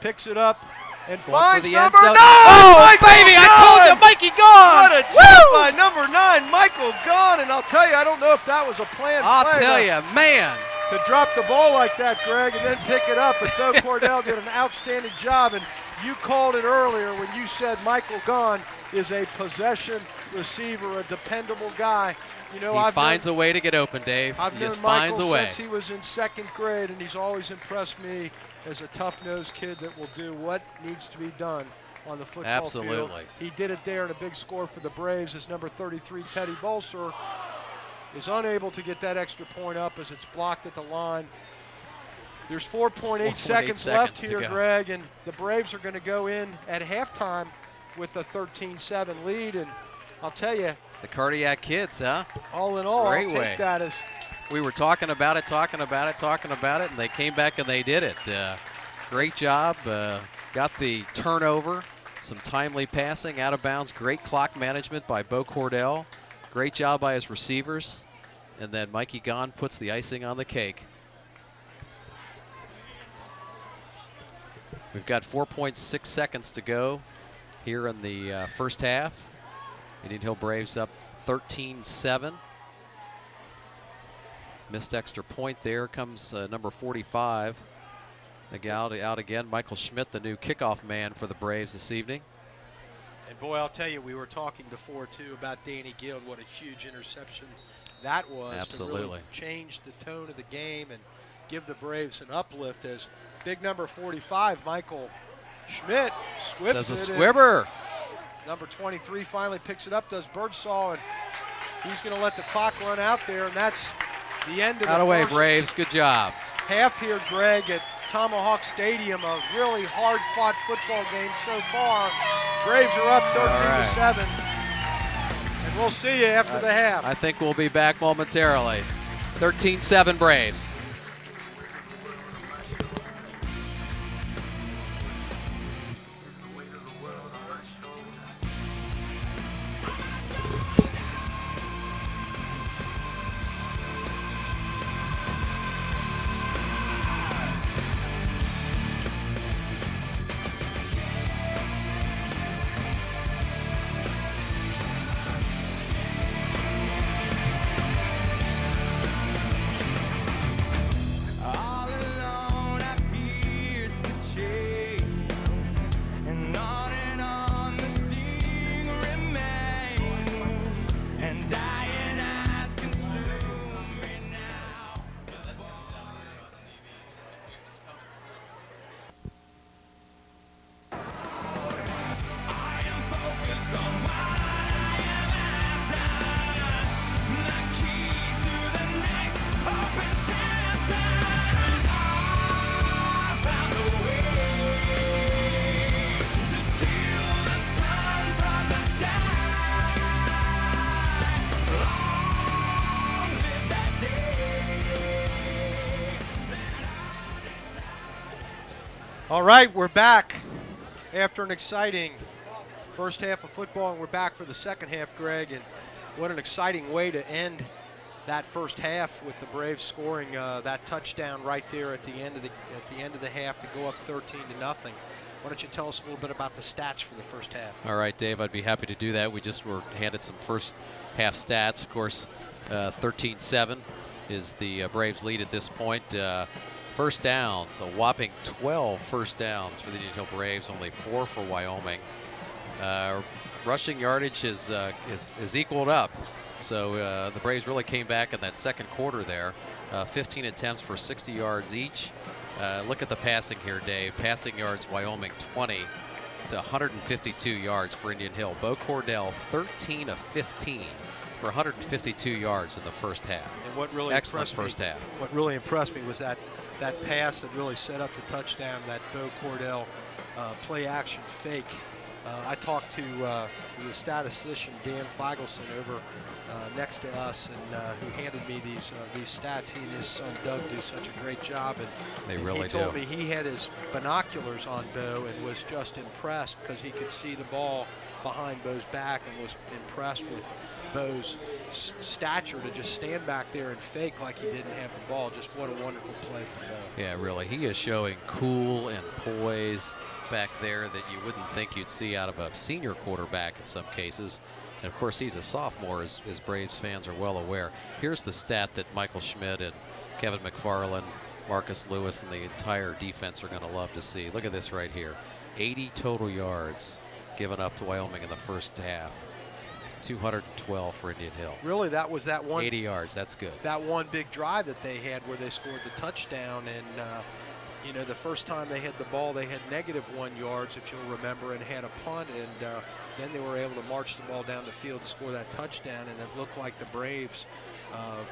picks it up, and Going finds for the number end 9. zone. Oh, Michael baby, I Gunn! told you, Mikey gone. What a chip by number 9, Michael Gunn. And I'll tell you, I don't know if that was a planned I'll play tell you, man. to drop the ball like that, Greg, and then pick it up. But Bo Cordell did an outstanding job. And you called it earlier when you said Michael Gunn is a possession receiver, a dependable guy. You know, He finds a way to get open, Dave. I've He known just finds Michael a way. since he was in 2nd grade, and he's always impressed me as a tough-nosed kid that will do what needs to be done on the football field. Absolutely. He did it there in a big score for the Braves as number 33, Teddy Bolser, is unable to get that extra point up as it's blocked at the line. There's 4.8 seconds left here, Greg, and the Braves are going to go in at halftime with a 13-7 lead. And I'll tell you, The Cardiac Kids, huh? all in all, Great I'll take way. that as We were talking about it, and they came back and they did it. Great job. Got the turnover, some timely passing, out of bounds. Great clock management by Bo Cordell. Great job by his receivers. And then Mikey Gunn puts the icing on the cake. We've got 4.6 seconds to go here in the first half. Indian Hill Braves up 13-7. Missed extra point there. Comes number 45. Out again, Michael Schmidt, the new kickoff man for the Braves this evening. And boy, I'll tell you, we were talking before too about Danny Guild, what a huge interception that was. Absolutely. To really change the tone of the game and give the Braves an uplift as big number 45, Michael Schmidt, squips Does a it. squibber. Number 23 finally picks it up, does Birdsall, and he's going to let the clock run out there, and that's the end of Out the away, first Braves. Good job. half here, Greg, at Tomahawk Stadium. A really hard-fought football game so far. Braves are up 13-7, and we'll see you after the half. I think we'll be back momentarily. 13-7 Braves. All right, we're back after an exciting first half of football, and we're back for the second half, Greg. And what an exciting way to end that first half with the Braves scoring that touchdown right there at the end of the half to go up 13-0. Why don't you tell us a little bit about the stats for the first half? All right, Dave, I'd be happy to do that. We just were handed some first half stats. Of course, 13-7 is the Braves lead at this point. First downs, a whopping 12 first downs for the Indian Hill Braves, only 4 for Wyoming. Rushing yardage is equaled up. So the Braves really came back in that second quarter there. 15 attempts for 60 yards each. Look at the passing here, Dave. Passing yards, Wyoming 20 to 152 yards for Indian Hill. Bo Cordell 13 of 15 for 152 yards in the first half. And what really excellent first half. What really impressed me was that pass that really set up the touchdown, that Bo Cordell play action fake. I talked to the statistician Dan Feigelson over next to us, and who handed me these stats. He and his son Doug do such a great job, and they really do. He told me he had his binoculars on Bo and was just impressed because he could see the ball behind Bo's back, and was impressed with Bo's stature to just stand back there and fake like he didn't have the ball. Just what a wonderful play from Bo. Yeah, really. He is showing cool and poise back there that you wouldn't think you'd see out of a senior quarterback in some cases. And of course, he's a sophomore, as Braves fans are well aware. Here's the stat that Michael Schmidt and Kevin McFarland, Marcus Lewis, and the entire defense are going to love to see. Look at this right here. 80 total yards given up to Wyoming in the first half. 212 for Indian Hill. Really, that was that one. 80 yards, that's good. That one big drive that they had where they scored the touchdown, and you know, the first time they had the ball, they had -1 yards, if you'll remember, and had a punt, and then they were able to march the ball down the field to score that touchdown, and it looked like the Braves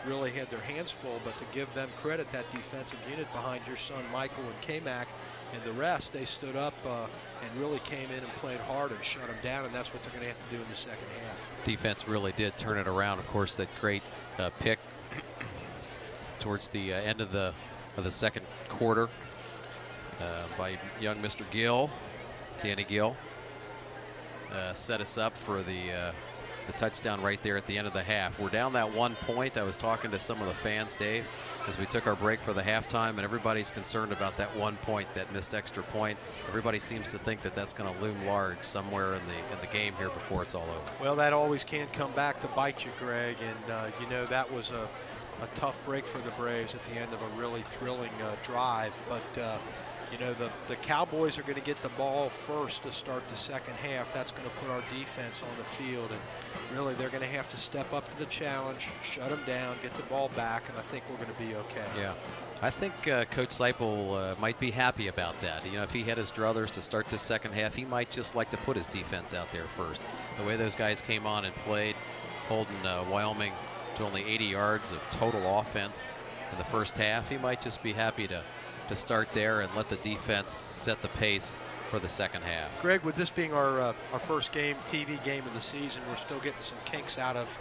really had their hands full. But to give them credit, that defensive unit behind your son Michael and K-Mac and the rest, they stood up and really came in and played hard and shut them down, and that's what they're going to have to do in the second half. Defense really did turn it around. Of course, that great pick towards the end of the second quarter by young Mr. Gill, Danny Gill, set us up for the touchdown right there at the end of the half. We're down that 1 point. I was talking to some of the fans, Dave, as we took our break for the halftime, and everybody's concerned about that 1 point, that missed extra point. Everybody seems to think that that's going to loom large somewhere in the game here before it's all over. Well, that always can come back to bite you, Greg, and you know, that was a tough break for the Braves at the end of a really thrilling drive, but you know, the Cowboys are going to get the ball first to start the second half. That's going to put our defense on the field, and really they're going to have to step up to the challenge, shut them down, get the ball back, and I think we're going to be okay. Yeah, I think Coach Seipel might be happy about that. You know, if he had his druthers to start this second half, he might just like to put his defense out there first. The way those guys came on and played, holding Wyoming to only 80 yards of total offense in the first half, he might just be happy to start there and let the defense set the pace for the second half. Greg, with this being our first TV game of the season, we're still getting some kinks out of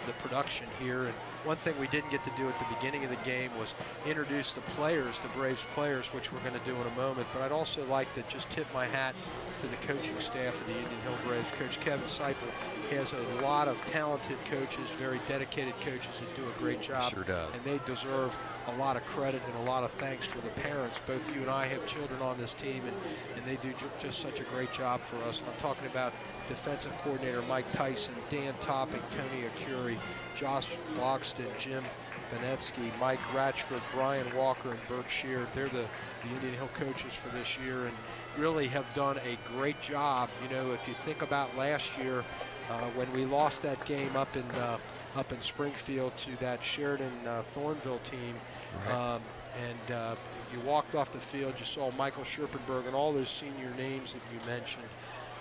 the production here. And one thing we didn't get to do at the beginning of the game was introduce the players, the Braves players, which we're going to do in a moment. But I'd also like to just tip my hat to the coaching staff of the Indian Hill Braves. Coach Kevin Seipel has a lot of talented coaches, very dedicated coaches that do a great job. Sure does. And they deserve a lot of credit and a lot of thanks for the parents. Both you and I have children on this team, and they do just such a great job for us. And I'm talking about defensive coordinator Mike Tyson, Dan Topping, Tony Acuri, Josh Logston, Jim Vanetsky, Mike Ratchford, Brian Walker, and Bert Sheard. They're the Indian Hill coaches for this year, and really have done a great job. You know, if you think about last year when we lost that game up in Springfield to that Sheridan Thornville team, right. And you walked off the field, you saw Michael Scherpenberg and all those senior names that you mentioned.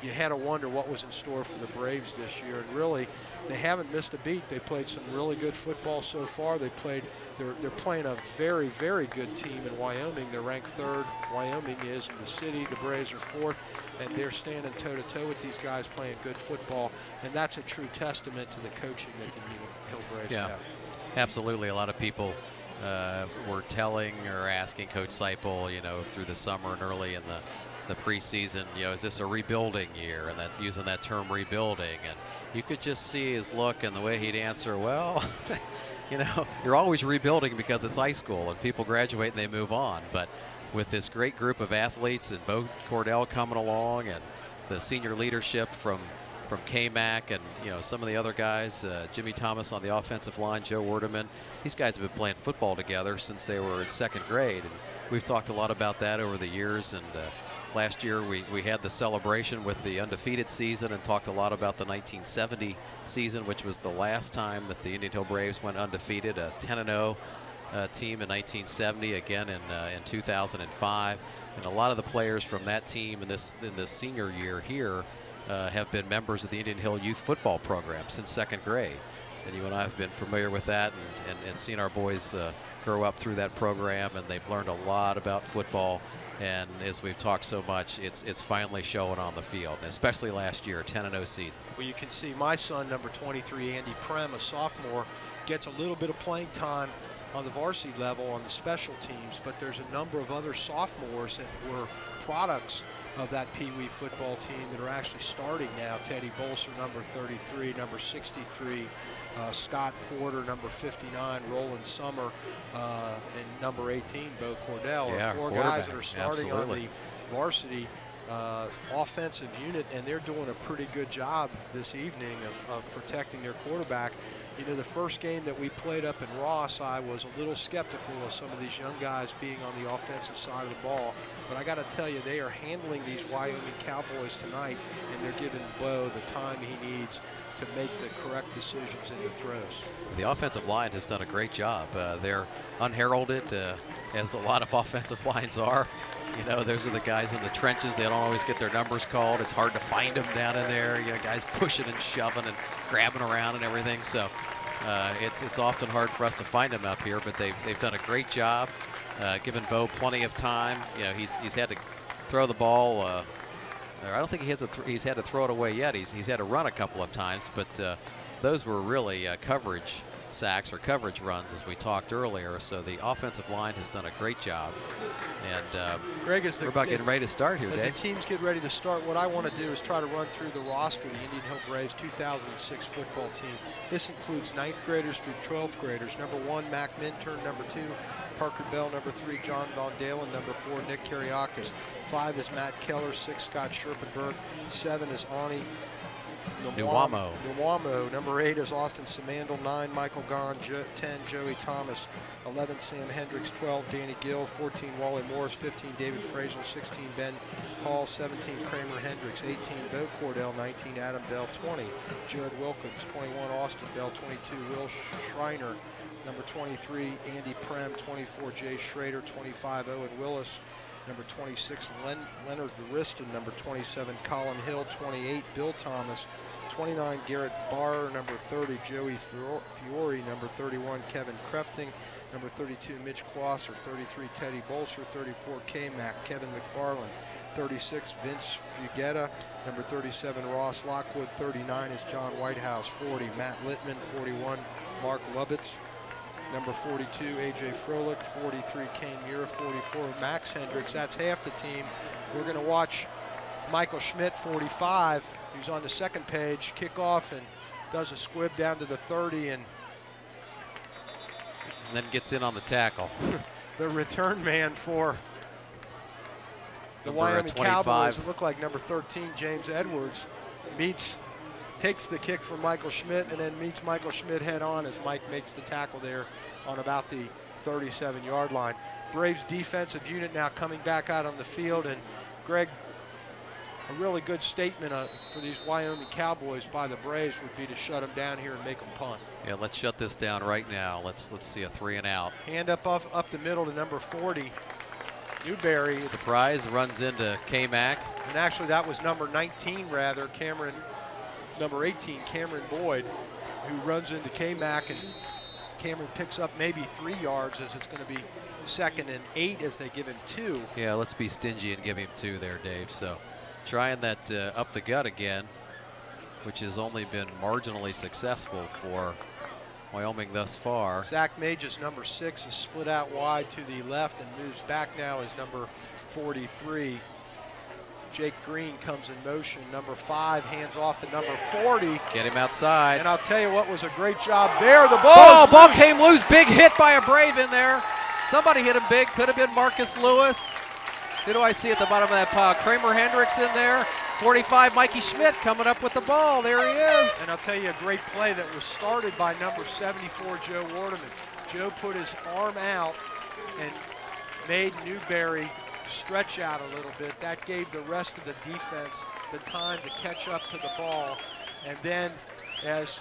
You had to wonder what was in store for the Braves this year, and really, they haven't missed a beat. They played some really good football so far. They're playing a very, very good team in Wyoming. They're ranked 3rd. Wyoming is in the city. The Braves are 4th, and they're standing toe-to-toe with these guys playing good football, and that's a true testament to the coaching that the Indian Hill Braves have. Absolutely. A lot of people were telling or asking Coach Seipel, you know, through the summer and early in the preseason, you know, is this a rebuilding year? And that, using that term rebuilding, and you could just see his look and the way he'd answer, well, you know, you're always rebuilding because it's high school and people graduate and they move on. But with this great group of athletes and Bo Cordell coming along and the senior leadership from K-Mac and some of the other guys, Jimmy Thomas on the offensive line, Joe Werdeman. These guys have been playing football together since they were in second grade, and we've talked a lot about that over the years. And last year we had the celebration with the undefeated season and talked a lot about the 1970 season, which was the last time that the Indian Hill Braves went undefeated, a 10-0 team in 1970, again in 2005. And a lot of the players from that team in this senior year here have been members of the Indian Hill Youth Football Program since second grade. And you and I have been familiar with that and seen our boys grow up through that program, and they've learned a lot about football. And as we've talked so much, it's finally showing on the field, and especially last year, 10-0 season. Well, you can see my son, number 23, Andy Prem, a sophomore, gets a little bit of playing time on the varsity level on the special teams, but there's a number of other sophomores that were products of that Pee Wee football team that are actually starting now. Teddy Bolser, number 33, number 63, Scott Porter, number 59, Roland Summer, and number 18, Bo Cordell. Yeah, four guys that are starting absolutely. on the varsity offensive unit, and they're doing a pretty good job this evening of protecting their quarterback. You know, the first game that we played up in Ross, I was a little skeptical of some of these young guys being on the offensive side of the ball, but I got to tell you, they are handling these Wyoming Cowboys tonight, and they're giving Bo the time he needs to make the correct decisions in the throws. The offensive line has done a great job. They're unheralded, as a lot of offensive lines are. You know, those are the guys in the trenches. They don't always get their numbers called. It's hard to find them down in there. You know, guys pushing and shoving and grabbing around and everything. So it's often hard for us to find them up here, but they've done a great job, giving Bo plenty of time. You know, he's had to throw the ball. I don't think he's had to throw it away yet. He's had to run a couple of times, but those were really coverage sacks or coverage runs, as we talked earlier. So the offensive line has done a great job. And Greg, we're about getting ready to start here, As Dave. the teams get ready to start, what I want to do is try to run through the roster of the Indian Hill Braves 2006 football team. This includes 9th graders through 12th graders. Number 1, Mac Minturn. Number 2, Parker Bell. Number 3, John Von Dalen. Number 4, Nick Kariakis. 5 is Matt Keller. 6, Scott Scherpenberg. 7 is Ani Nuwamo. Number 8 is Austin Samandel. 9, Michael Gahn. 10, Joey Thomas. 11, Sam Hendricks. 12, Danny Gill. 14, Wally Morris. 15, David Frazel. 16, Ben Hall. 17, Kramer Hendricks. 18, Bo Cordell. 19, Adam Bell. 20, Jared Wilkins. 21, Austin Bell. 22, Will Schreiner. Number 23, Andy Prem. 24, Jay Schrader. 25, Owen Willis. Number 26, Leonard Riston. Number 27, Colin Hill. 28, Bill Thomas. 29, Garrett Barr. Number 30, Joey Fiore. Number 31, Kevin Crefting. Number 32, Mitch Klosser. 33, Teddy Bolser. 34, K-Mac, Kevin McFarland. 36, Vince Fugetta. Number 37, Ross Lockwood. 39 is John Whitehouse. 40, Matt Littman. 41, Mark Lubitz. Number 42, A.J. Froelich. 43, Kane Muir. 44, Max Hendricks. That's half the team. We're going to watch Michael Schmidt, 45, who's on the second page, kick off and does a squib down to the 30 and then gets in on the tackle. The return man for the Number Wyoming 25. Cowboys. It looked like number 13, James Edwards, takes the kick from Michael Schmidt and then meets Michael Schmidt head on as Mike makes the tackle there on about the 37-yard line. Braves defensive unit now coming back out on the field, and Greg, a really good statement for these Wyoming Cowboys by the Braves would be to shut them down here and make them punt. Yeah, let's shut this down right now. Let's see a 3 and out. Hand up the middle to number 40, Newberry. Surprise, runs into K-Mac. And actually that was number 19 rather, number 18, Cameron Boyd, who runs into K-Mac, and Cameron picks up maybe 3 yards as it's going to be 2nd and 8 as they give him 2. Yeah, let's be stingy and give him 2 there, Dave. So trying that up the gut again, which has only been marginally successful for Wyoming thus far. Zach Mages, number 6, is split out wide to the left and moves back now as number 43. Jake Green comes in motion. Number 5 hands off to number 40. Get him outside. And I'll tell you what was a great job there. The ball came loose. Big hit by a Brave in there. Somebody hit him big. Could have been Marcus Lewis. Who do I see at the bottom of that pile? Kramer Hendricks in there. 45, Mikey Schmidt coming up with the ball. There he is. And I'll tell you a great play that was started by number 74, Joe Wardeman. Joe put his arm out and made Newberry stretch out a little bit. That gave the rest of the defense the time to catch up to the ball. And then as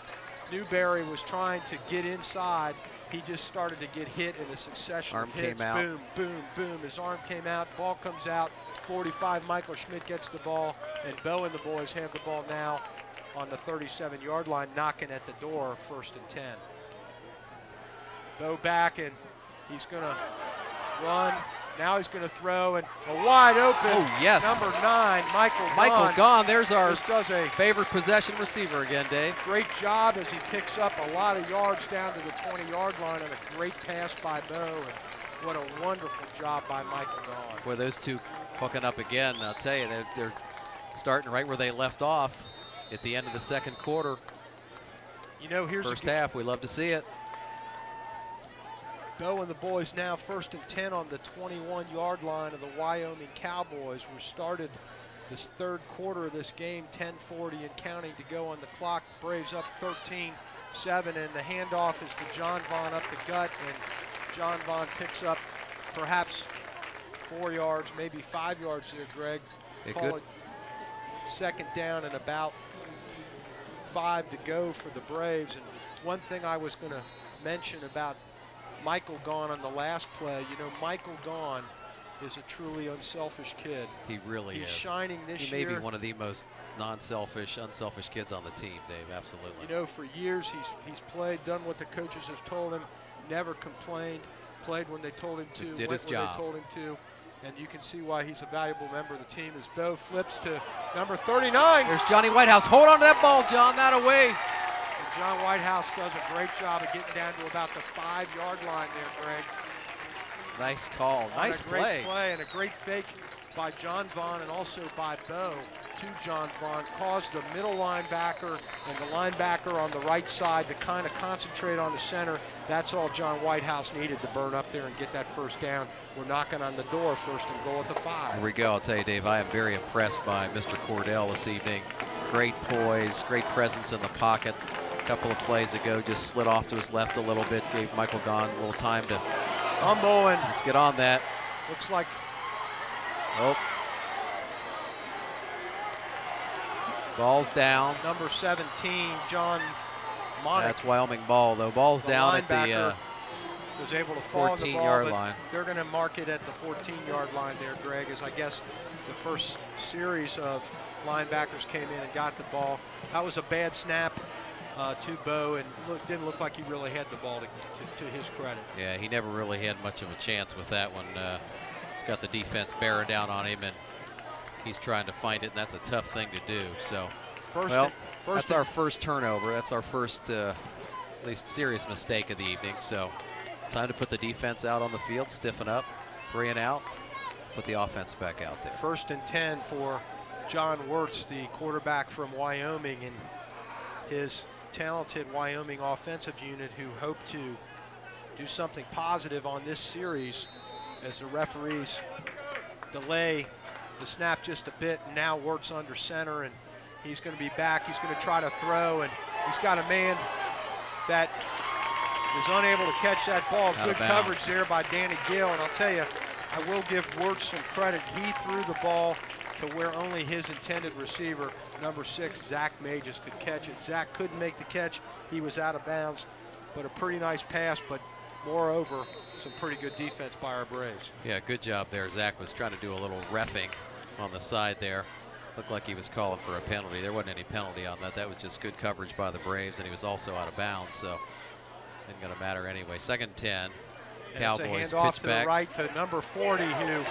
Newberry was trying to get inside, he just started to get hit in a succession of hits. Came out. Boom, boom, boom. His arm came out, ball comes out. 45, Michael Schmidt gets the ball, and Bo and the boys have the ball now on the 37-yard line, knocking at the door, 1st and 10. Bo back, and he's going to run. Now he's going to throw, and a wide open. Oh, yes. Number 9, Michael Gahn. Michael Gahn, there's our does a favorite possession receiver again, Dave. Great job as he picks up a lot of yards down to the 20-yard line, and a great pass by Bo, and what a wonderful job by Michael Gahn. Boy, those two hooking up again. I'll tell you, they're starting right where they left off at the end of the second quarter. You know, here's first half. We love to see it. Bo and the boys now 1st and 10 on the 21-yard line of the Wyoming Cowboys. We started this third quarter of this game, 10:40 and counting to go on the clock. Braves up 13-7, and the handoff is to John Vaughn up the gut, and John Vaughn picks up perhaps 4 yards, maybe 5 yards there, Greg. Call it second down and about 5 to go for the Braves. And one thing I was going to mention about Michael Gahn on the last play, you know, Michael Gahn is a truly unselfish kid. He really is. He's shining this year. He may be one of the most non-selfish, unselfish kids on the team, Dave, absolutely. You know, for years he's played, done what the coaches have told him, never complained, played when they told him to, just did went his when job. they told him to. And you can see why he's a valuable member of the team as Bo flips to number 39. There's Johnny Whitehouse. Hold on to that ball, John, that away. And John Whitehouse does a great job of getting down to about the 5-yard line there, Greg. Nice call, nice play. Great play and a great fake by John Vaughn and also by Bo to John Vaughn. Caused the middle linebacker and the linebacker on the right side to kind of concentrate on the center. That's all John Whitehouse needed to burn up there and get that first down. We're knocking on the door, 1st and goal at the 5. Here we go. I'll tell you, Dave, I am very impressed by Mr. Cordell this evening. Great poise, great presence in the pocket. A couple of plays ago, just slid off to his left a little bit, gave Michael Gahn a little time to fumble, and let's get on that. Looks like ball's down. Number 17, John Monick. That's Wyoming ball, though. Ball's down at the was able to fall on the ball, 14-yard line. They're going to mark it at the 14-yard line there, Greg, as I guess the first series of linebackers came in and got the ball. That was a bad snap to Bo, and didn't look like he really had the ball to his credit. Yeah, he never really had much of a chance with that one. He's got the defense bearing down on him, and he's trying to find it, and that's a tough thing to do. So, that's our first turnover. That's our first, at least serious mistake of the evening. So, time to put the defense out on the field, stiffen up, 3 and out, put the offense back out there. 1st and 10 for John Wirtz, the quarterback from Wyoming, and his talented Wyoming offensive unit, who hope to do something positive on this series as the referees delay the snap just a bit. And now Wirtz under center, and he's going to be back. He's going to try to throw, and he's got a man that is unable to catch that ball. Good coverage there by Danny Gill, and I'll tell you, I will give Wirtz some credit. He threw the ball to where only his intended receiver, number 6, Zach Mages, could catch it. Zach couldn't make the catch. He was out of bounds, but a pretty nice pass, but moreover, some pretty good defense by our Braves. Yeah, good job there. Zach was trying to do a little reffing on the side there. Looked like he was calling for a penalty. There wasn't any penalty on that. That was just good coverage by the Braves, and he was also out of bounds, so isn't going to matter anyway. 2nd and 10. And Cowboys it's a handoff pitch to back. the right to number 40, who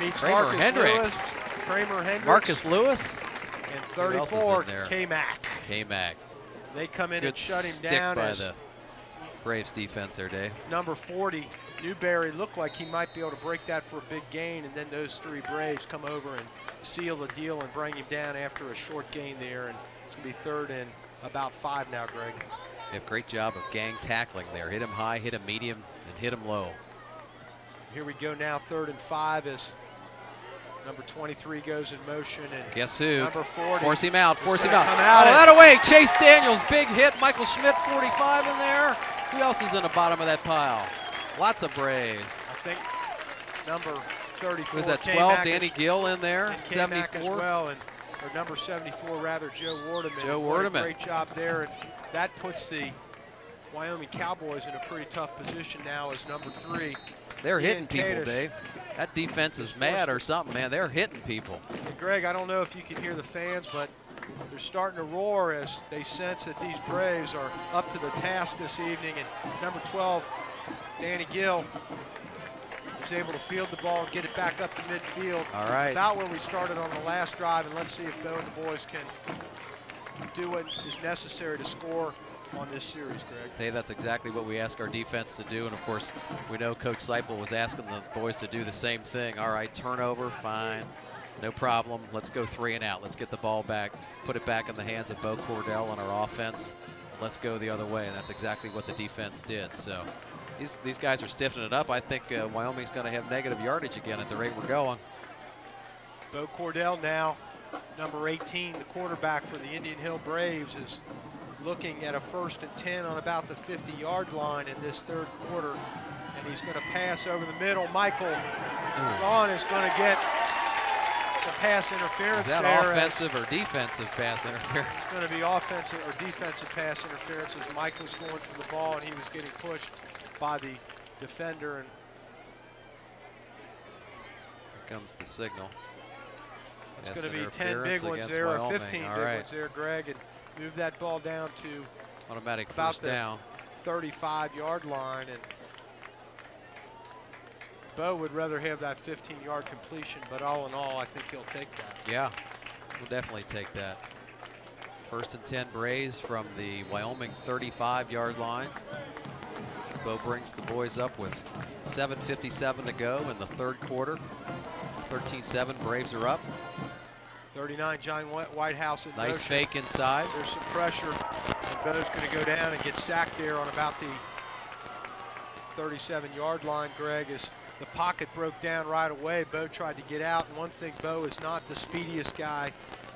meets Kramer Marcus Hendricks. Lewis. Kramer Hendricks. Marcus Lewis. And 34, there? K-Mac. K-Mac. They come in Good and shut him stick down. by the Braves defense there, Dave. Number 40, Newberry, looked like he might be able to break that for a big gain, and then those 3 Braves come over and seal the deal and bring him down after a short gain there, and it's going to be 3rd and about 5 now, Greg. They have great job of gang tackling there. Hit him high, hit him medium, and hit him low. Here we go now, 3rd and 5 as number 23 goes in motion, and guess who? number 40. Force him out, force him out. Oh, that away. Chase Daniels, big hit. Michael Schmidt, 45 in there. Who else is in the bottom of that pile? Lots of Braves. I think number 34. Was that 12? Danny Gill in there, 74 74. as well, and or number 74 rather, Joe Wardeman. Joe What a Wardeman. great job there, and that puts the Wyoming Cowboys in a pretty tough position now as number 3. They're Ian hitting people, Kadish. Dave. That defense is mad or something, man. They're hitting people. And Greg, I don't know if you can hear the fans, but they're starting to roar as they sense that these Braves are up to the task this evening. And number 12, Danny Gill, was able to field the ball and get it back up to midfield. All right. About where we started on the last drive, and let's see if Bo and the boys can do what is necessary to score on this series, Greg. Hey, that's exactly what we ask our defense to do, and of course, we know Coach Seipel was asking the boys to do the same thing. All right, turnover, fine, no problem. Let's go 3 and out. Let's get the ball back, put it back in the hands of Bo Cordell on our offense. Let's go the other way, and that's exactly what the defense did. So these guys are stiffening it up. I think Wyoming's going to have negative yardage again at the rate we're going. Bo Cordell now, number 18, the quarterback for the Indian Hill Braves, is looking at a 1st and 10 on about the 50-yard line in this 3rd quarter, and he's going to pass over the middle. Michael Vaughn is going to get the pass interference. Is that there offensive or defensive pass interference? It's going to be offensive or defensive pass interference as Mike was going for the ball and he was getting pushed by the defender. And here comes the signal. it's going to be 10 big ones there, or 15 big ones there, Greg, and move that ball down to automatic about first down. 35-yard line. And Bo would rather have that 15-yard completion, but all in all, I think he'll take that. Yeah, we'll definitely take that. 1st and 10 Braves from the Wyoming 35-yard line. Bo brings the boys up with 7:57 to go in the 3rd quarter. 13-7, Braves are up. 39, John Whitehouse in Nice motion. fake inside. There's some pressure, and Bo's going to go down and get sacked there on about the 37-yard line, Greg, as the pocket broke down right away. Bo tried to get out, and one thing, Bo is not the speediest guy,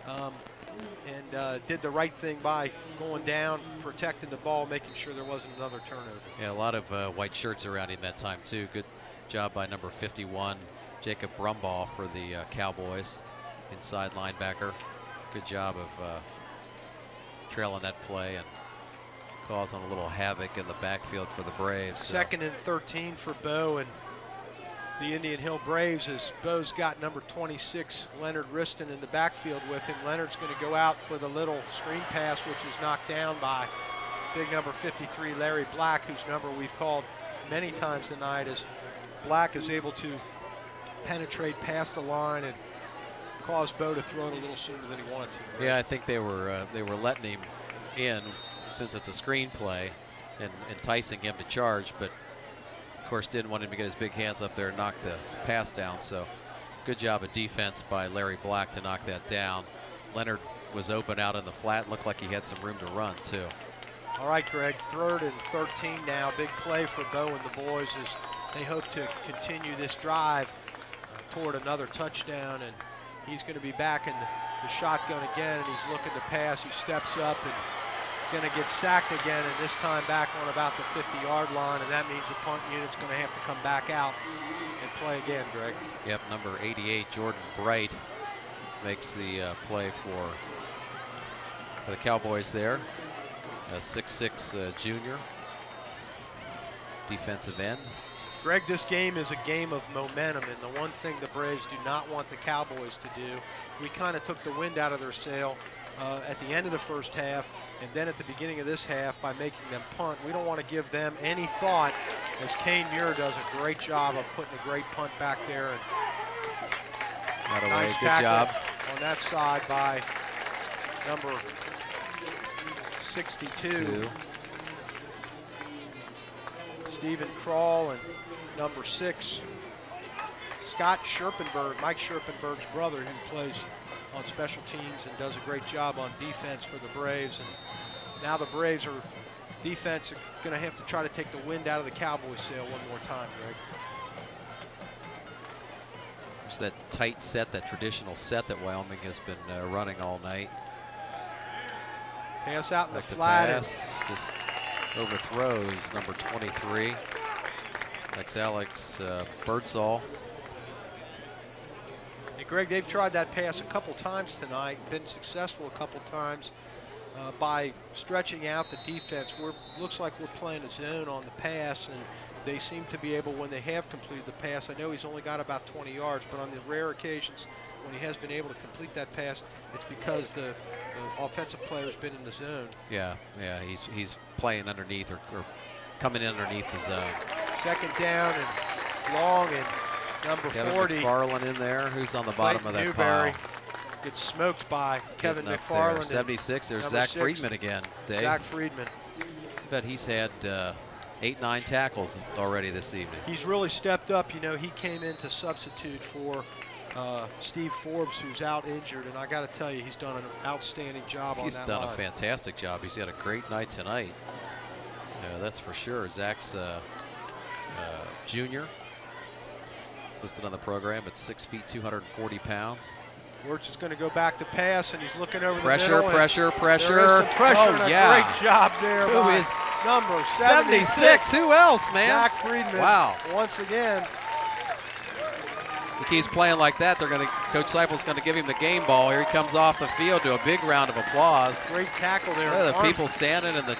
and did the right thing by going down, protecting the ball, making sure there wasn't another turnover. Yeah, a lot of white shirts around him that time, too. Good job by number 51, Jacob Brumbaugh for the Cowboys. Inside linebacker. Good job of trailing that play and causing a little havoc in the backfield for the Braves. So. 2nd and 13 for Bo and the Indian Hill Braves, as Bo's got number 26, Leonard Riston, in the backfield with him. Leonard's going to go out for the little screen pass, which is knocked down by big number 53, Larry Black, whose number we've called many times tonight, as Black is able to penetrate past the line and caused Bo to throw it a little sooner than he wanted to. Right? Yeah, I think they were letting him in since it's a screen play and enticing him to charge, but of course didn't want him to get his big hands up there and knock the pass down. So good job of defense by Larry Black to knock that down. Leonard was open out in the flat, looked like he had some room to run too. All right, Greg, 3rd and 13 now. Big play for Bo and the boys as they hope to continue this drive toward another touchdown, and he's going to be back in the shotgun again, and he's looking to pass. He steps up and going to get sacked again, and this time back on about the 50-yard line, and that means the punt unit's going to have to come back out and play again, Greg. Yep, number 88, Jordan Bright, makes the play for the Cowboys there. A 6'6" junior defensive end. Greg, this game is a game of momentum, and the one thing the Braves do not want the Cowboys to do, we kind of took the wind out of their sail at the end of the 1st half, and then at the beginning of this half by making them punt. We don't want to give them any thought, as Kane Muir does a great job of putting a great punt back there. And That away, nice good job on that side by number 62. Stephen Kroll, and number 6, Scott Scherpenberg, Mike Scherpenberg's brother, who plays on special teams and does a great job on defense for the Braves. And now the Braves are defense are going to have to try to take the wind out of the Cowboys sail one more time, Greg. It's that tight set, that traditional set that Wyoming has been running all night. Pass out in the Back to flat. pass, just overthrows number 23. That's Alex Birdsall. Hey, Greg, they've tried that pass a couple times tonight, been successful a couple times by stretching out the defense. Looks like we're playing a zone on the pass, and they seem to be able, when they have completed the pass, I know he's only got about 20 yards, but on the rare occasions when he has been able to complete that pass, it's because the offensive player's been in the zone. Yeah, he's playing underneath or coming in underneath the zone. Second down and long, and number Kevin 40. McFarland in there, who's on the bottom of that Newberry pile. Gets smoked by Kevin Getting up McFarland. there. 76, there's number Zach 6, Friedman again, Dave. Zach Friedman. I bet he's had 8-9 tackles already this evening. He's really stepped up. You know, he came in to substitute for Steve Forbes, who's out injured, and I got to tell you, he's done an outstanding job on that line. He's done a fantastic job. He's had a great night tonight. That's for sure. Zach's junior, listed on the program at 6 feet, 240 pounds. Wirtz is going to go back to pass, and he's looking over pressure, the middle. Pressure. There is some pressure, Oh, and yeah. a great job there Who by is number 76? Who else, man? Zach Friedman. Wow. Once again. If he keeps playing like that, Coach Seipel's going to give him the game ball. Here he comes off the field to a big round of applause. Great tackle there. The people standing in the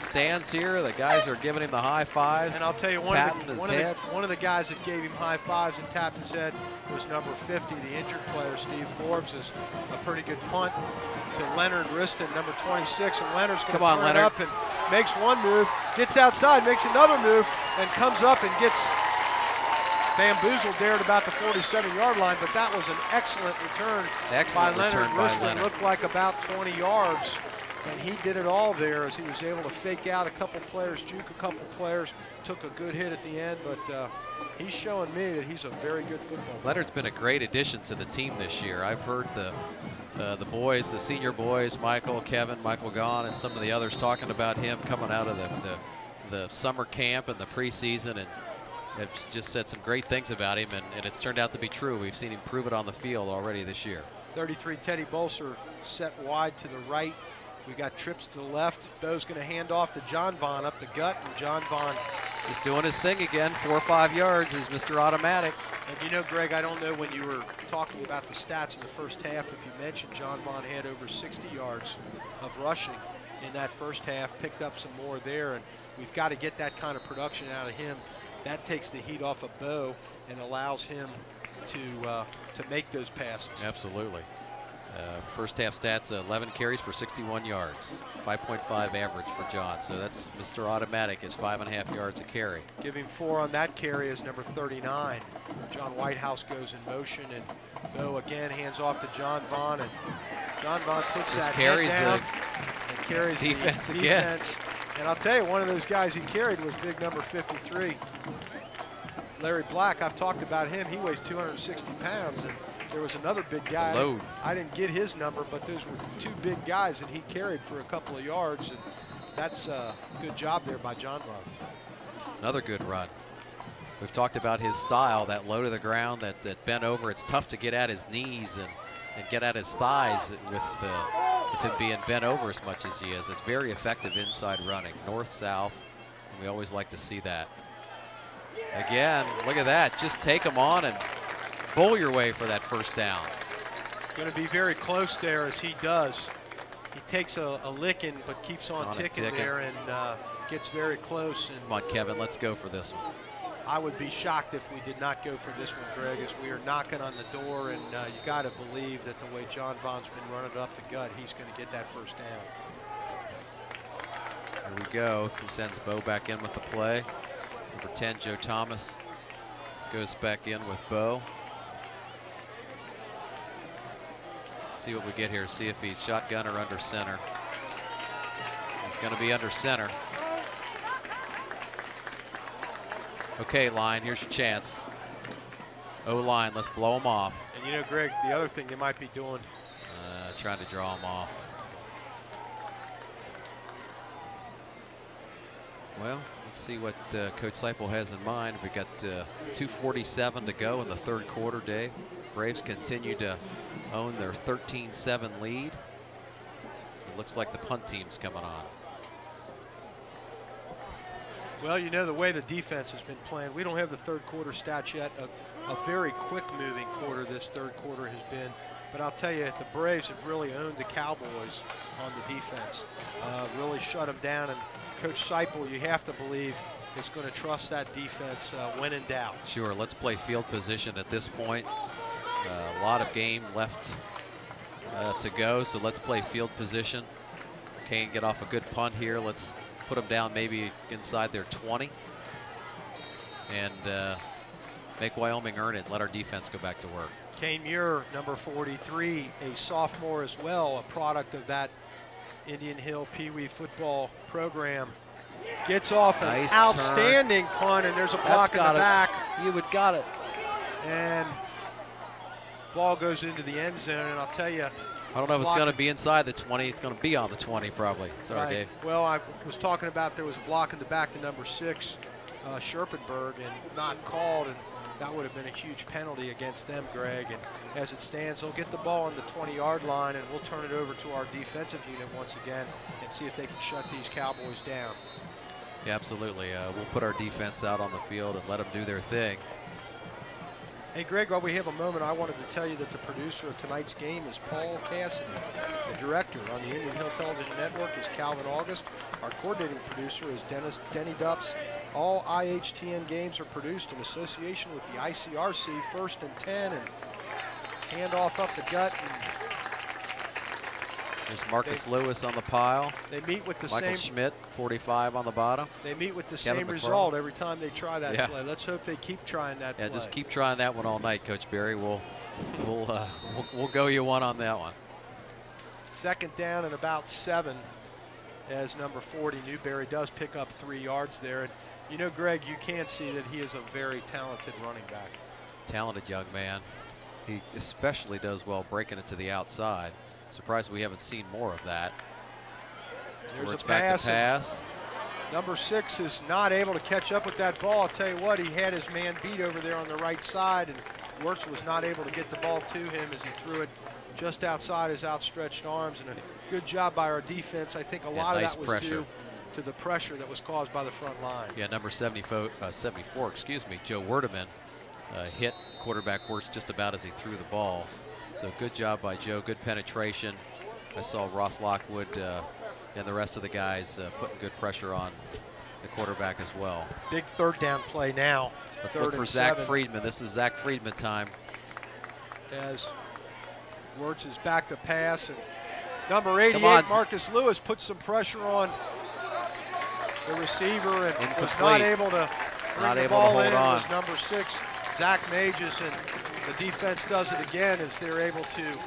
stands here, the guys are giving him the high fives. And I'll tell you, one of the guys that gave him high fives and tapped his head was number 50, the injured player, Steve Forbes. Is a pretty good punt to Leonard Riston, number 26, and Leonard's going to turn up and makes one move, gets outside, makes another move, and comes up and gets bamboozled there at about the 47-yard line, but that was an excellent return by Leonard Riston. Looked like about 20 yards. And he did it all there as he was able to fake out a couple players, juke a couple players, took a good hit at the end, but he's showing me that he's a very good football player. Leonard's been a great addition to the team this year. I've heard the boys, the senior boys, Kevin, Michael Gahn, and some of the others talking about him coming out of the summer camp and the preseason, and have just said some great things about him, and it's turned out to be true. We've seen him prove it on the field already this year. 33, Teddy Bolser set wide to the right. We got trips to the left. Bo's going to hand off to John Vaughn up the gut, and John Vaughn just doing his thing again. 4 or 5 yards is Mr. Automatic. And you know, Greg, I don't know when you were talking about the stats in the first half, if you mentioned John Vaughn had over 60 yards of rushing in that first half, picked up some more there, and we've got to get that kind of production out of him. That takes the heat off of Bo and allows him to make those passes. Absolutely. First half stats, 11 carries for 61 yards, 5.5 average for John. So that's Mr. Automatic is 5.5 yards a carry. Give him 4 on that carry is number 39. John Whitehouse goes in motion, and Bo again hands off to John Vaughn, and John Vaughn puts that head down and carries defense the again. defense. And I'll tell you, one of those guys he carried was big number 53, Larry Black. I've talked about him. He weighs 260 pounds, and there was another big guy. It's a load. I didn't get his number, but those were 2 big guys, and he carried for a couple of yards, and that's a good job there by John Vaughn. Another good run. We've talked about his style, that low to the ground, that bent over. It's tough to get at his knees and get at his thighs with him being bent over as much as he is. It's very effective inside running, north-south, and we always like to see that. Again, look at that. Just take him on and bull your way for that first down. Going to be very close there as he does. He takes a licking but keeps on ticking there and gets very close. And come on, Kevin, let's go for this one. I would be shocked if we did not go for this one, Greg, as we are knocking on the door, and you got to believe that the way John Vaughn's been running it up the gut, he's going to get that first down. Here we go. He sends Bo back in with the play. Number 10, Joe Thomas, goes back in with Bo. See what we get here. See if he's shotgun or under center. He's going to be under center. Okay, line, here's your chance. O-line, let's blow him off. And you know, Greg, the other thing they might be doing, trying to draw him off. Well, Let's see what Coach Seipel has in mind. We got 2:47 to go in the third quarter, Dave. Braves continue to own their 13-7 lead. It looks like the punt team's coming on. Well, you know the way the defense has been playing. We don't have the third quarter stats yet. A very quick moving quarter this third quarter has been. But I'll tell you, the Braves have really owned the Cowboys on the defense. Really shut them down. And Coach Seipel, you have to believe, is going to trust that defense when in doubt. Sure, let's play field position at this point. A lot of game left to go, so let's play field position. Kane get off a good punt here. Let's put them down maybe inside their 20 and make Wyoming earn it and let our defense go back to work. Kane Muir, number 43, a sophomore as well, a product of that Indian Hill Pee Wee football program. Gets off an nice outstanding turn. Punt, and there's a block in the back. You would got it. And ball goes into the end zone, and I'll tell you, I don't know if it's going to be inside the 20. It's going to be on the 20 probably. Sorry, right. Dave. Well, I was talking about there was a block in the back to number 6, Scherpenberg, and not called, and that would have been a huge penalty against them, Greg. And as it stands, they'll get the ball on the 20-yard line, and we'll turn it over to our defensive unit once again and see if they can shut these Cowboys down. Yeah, absolutely. We'll put our defense out on the field and let them do their thing. Hey, Greg, while we have a moment, I wanted to tell you that the producer of tonight's game is Paul Cassidy. The director on the Indian Hill Television Network is Calvin August. Our coordinating producer is Denny Dupps. All IHTN games are produced in association with the ICRC, 1st and 10, and handoff up the gut. And there's Marcus Lewis on the pile. They meet with the Michael same. Schmidt, 45 on the bottom. They meet with the Kevin same McFarland. result every time they try that Yeah. play. Let's hope they keep trying that play. Yeah, just keep trying that one all night, Coach Barry. We'll go you one on that one. Second down and about 7 as number 40, Newberry, does pick up 3 yards there. And you know, Greg, you can see that he is a very talented running back. Talented young man. He especially does well breaking it to the outside. Surprised we haven't seen more of that. There's Wirtz a back pass. to pass. Number 6 is not able to catch up with that ball. I'll tell you what, he had his man beat over there on the right side, and Wirtz was not able to get the ball to him as he threw it just outside his outstretched arms. And a good job by our defense. I think a lot nice of that was pressure. due to the pressure that was caused by the front line. Yeah, number 74, Joe Werdeman hit quarterback Wirtz just about as he threw the ball. So good job by Joe, good penetration. I saw Ross Lockwood and the rest of the guys putting good pressure on the quarterback as well. Big third down play now. Let's Third look for and Zach 7. Friedman. This is Zach Friedman time. As Wirtz is back to pass, and number 88, Marcus Lewis, puts some pressure on the receiver and was not able to bring the ball in. It was number 6, Zach Mages, and the defense does it again as they're able to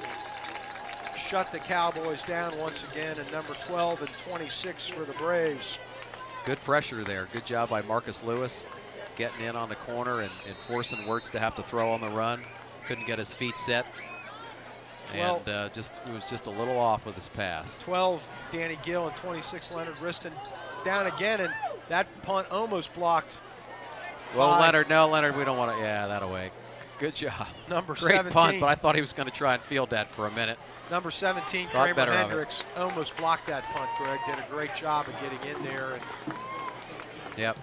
shut the Cowboys down once again. And number 12 and 26 for the Braves. Good pressure there. Good job by Marcus Lewis getting in on the corner and forcing Wirtz to have to throw on the run. Couldn't get his feet set. And it was just a little off with his pass. 12, Danny Gill, and 26, Leonard Riston, down again, and that punt almost blocked. Well, Leonard, we don't want to. Yeah, that away. Good job. Number Great 17. punt, but I thought he was going to try and field that for a minute. Number 17, Kramer Hendricks, almost blocked that punt, Greg. Did a great job of getting in there and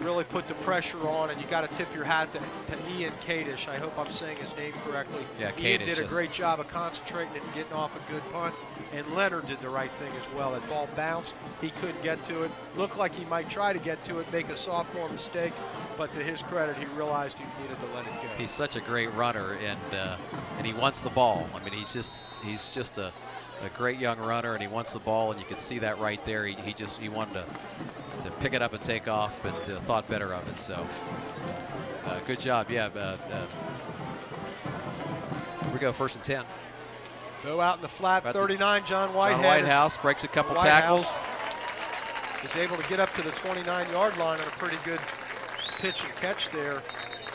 really put the pressure on. And you got to tip your hat to Ian Kadish. I hope I'm saying his name correctly. Yeah, Ian Kadish did a great job of concentrating and getting off a good punt. And Leonard did the right thing as well. That ball bounced. He couldn't get to it. Looked like he might try to get to it, make a sophomore mistake. But to his credit, he realized he needed to let it go. He's such a great runner, and he wants the ball. I mean, he's just a great young runner, and he wants the ball, and you can see that right there. He wanted to pick it up and take off, but thought better of it. So good job. Yeah. Here we go, 1st and 10. Go out in the flat, 39, John Whitehouse. John Whitehouse breaks a couple tackles. Is able to get up to the 29-yard line on a pretty good pitch and catch there.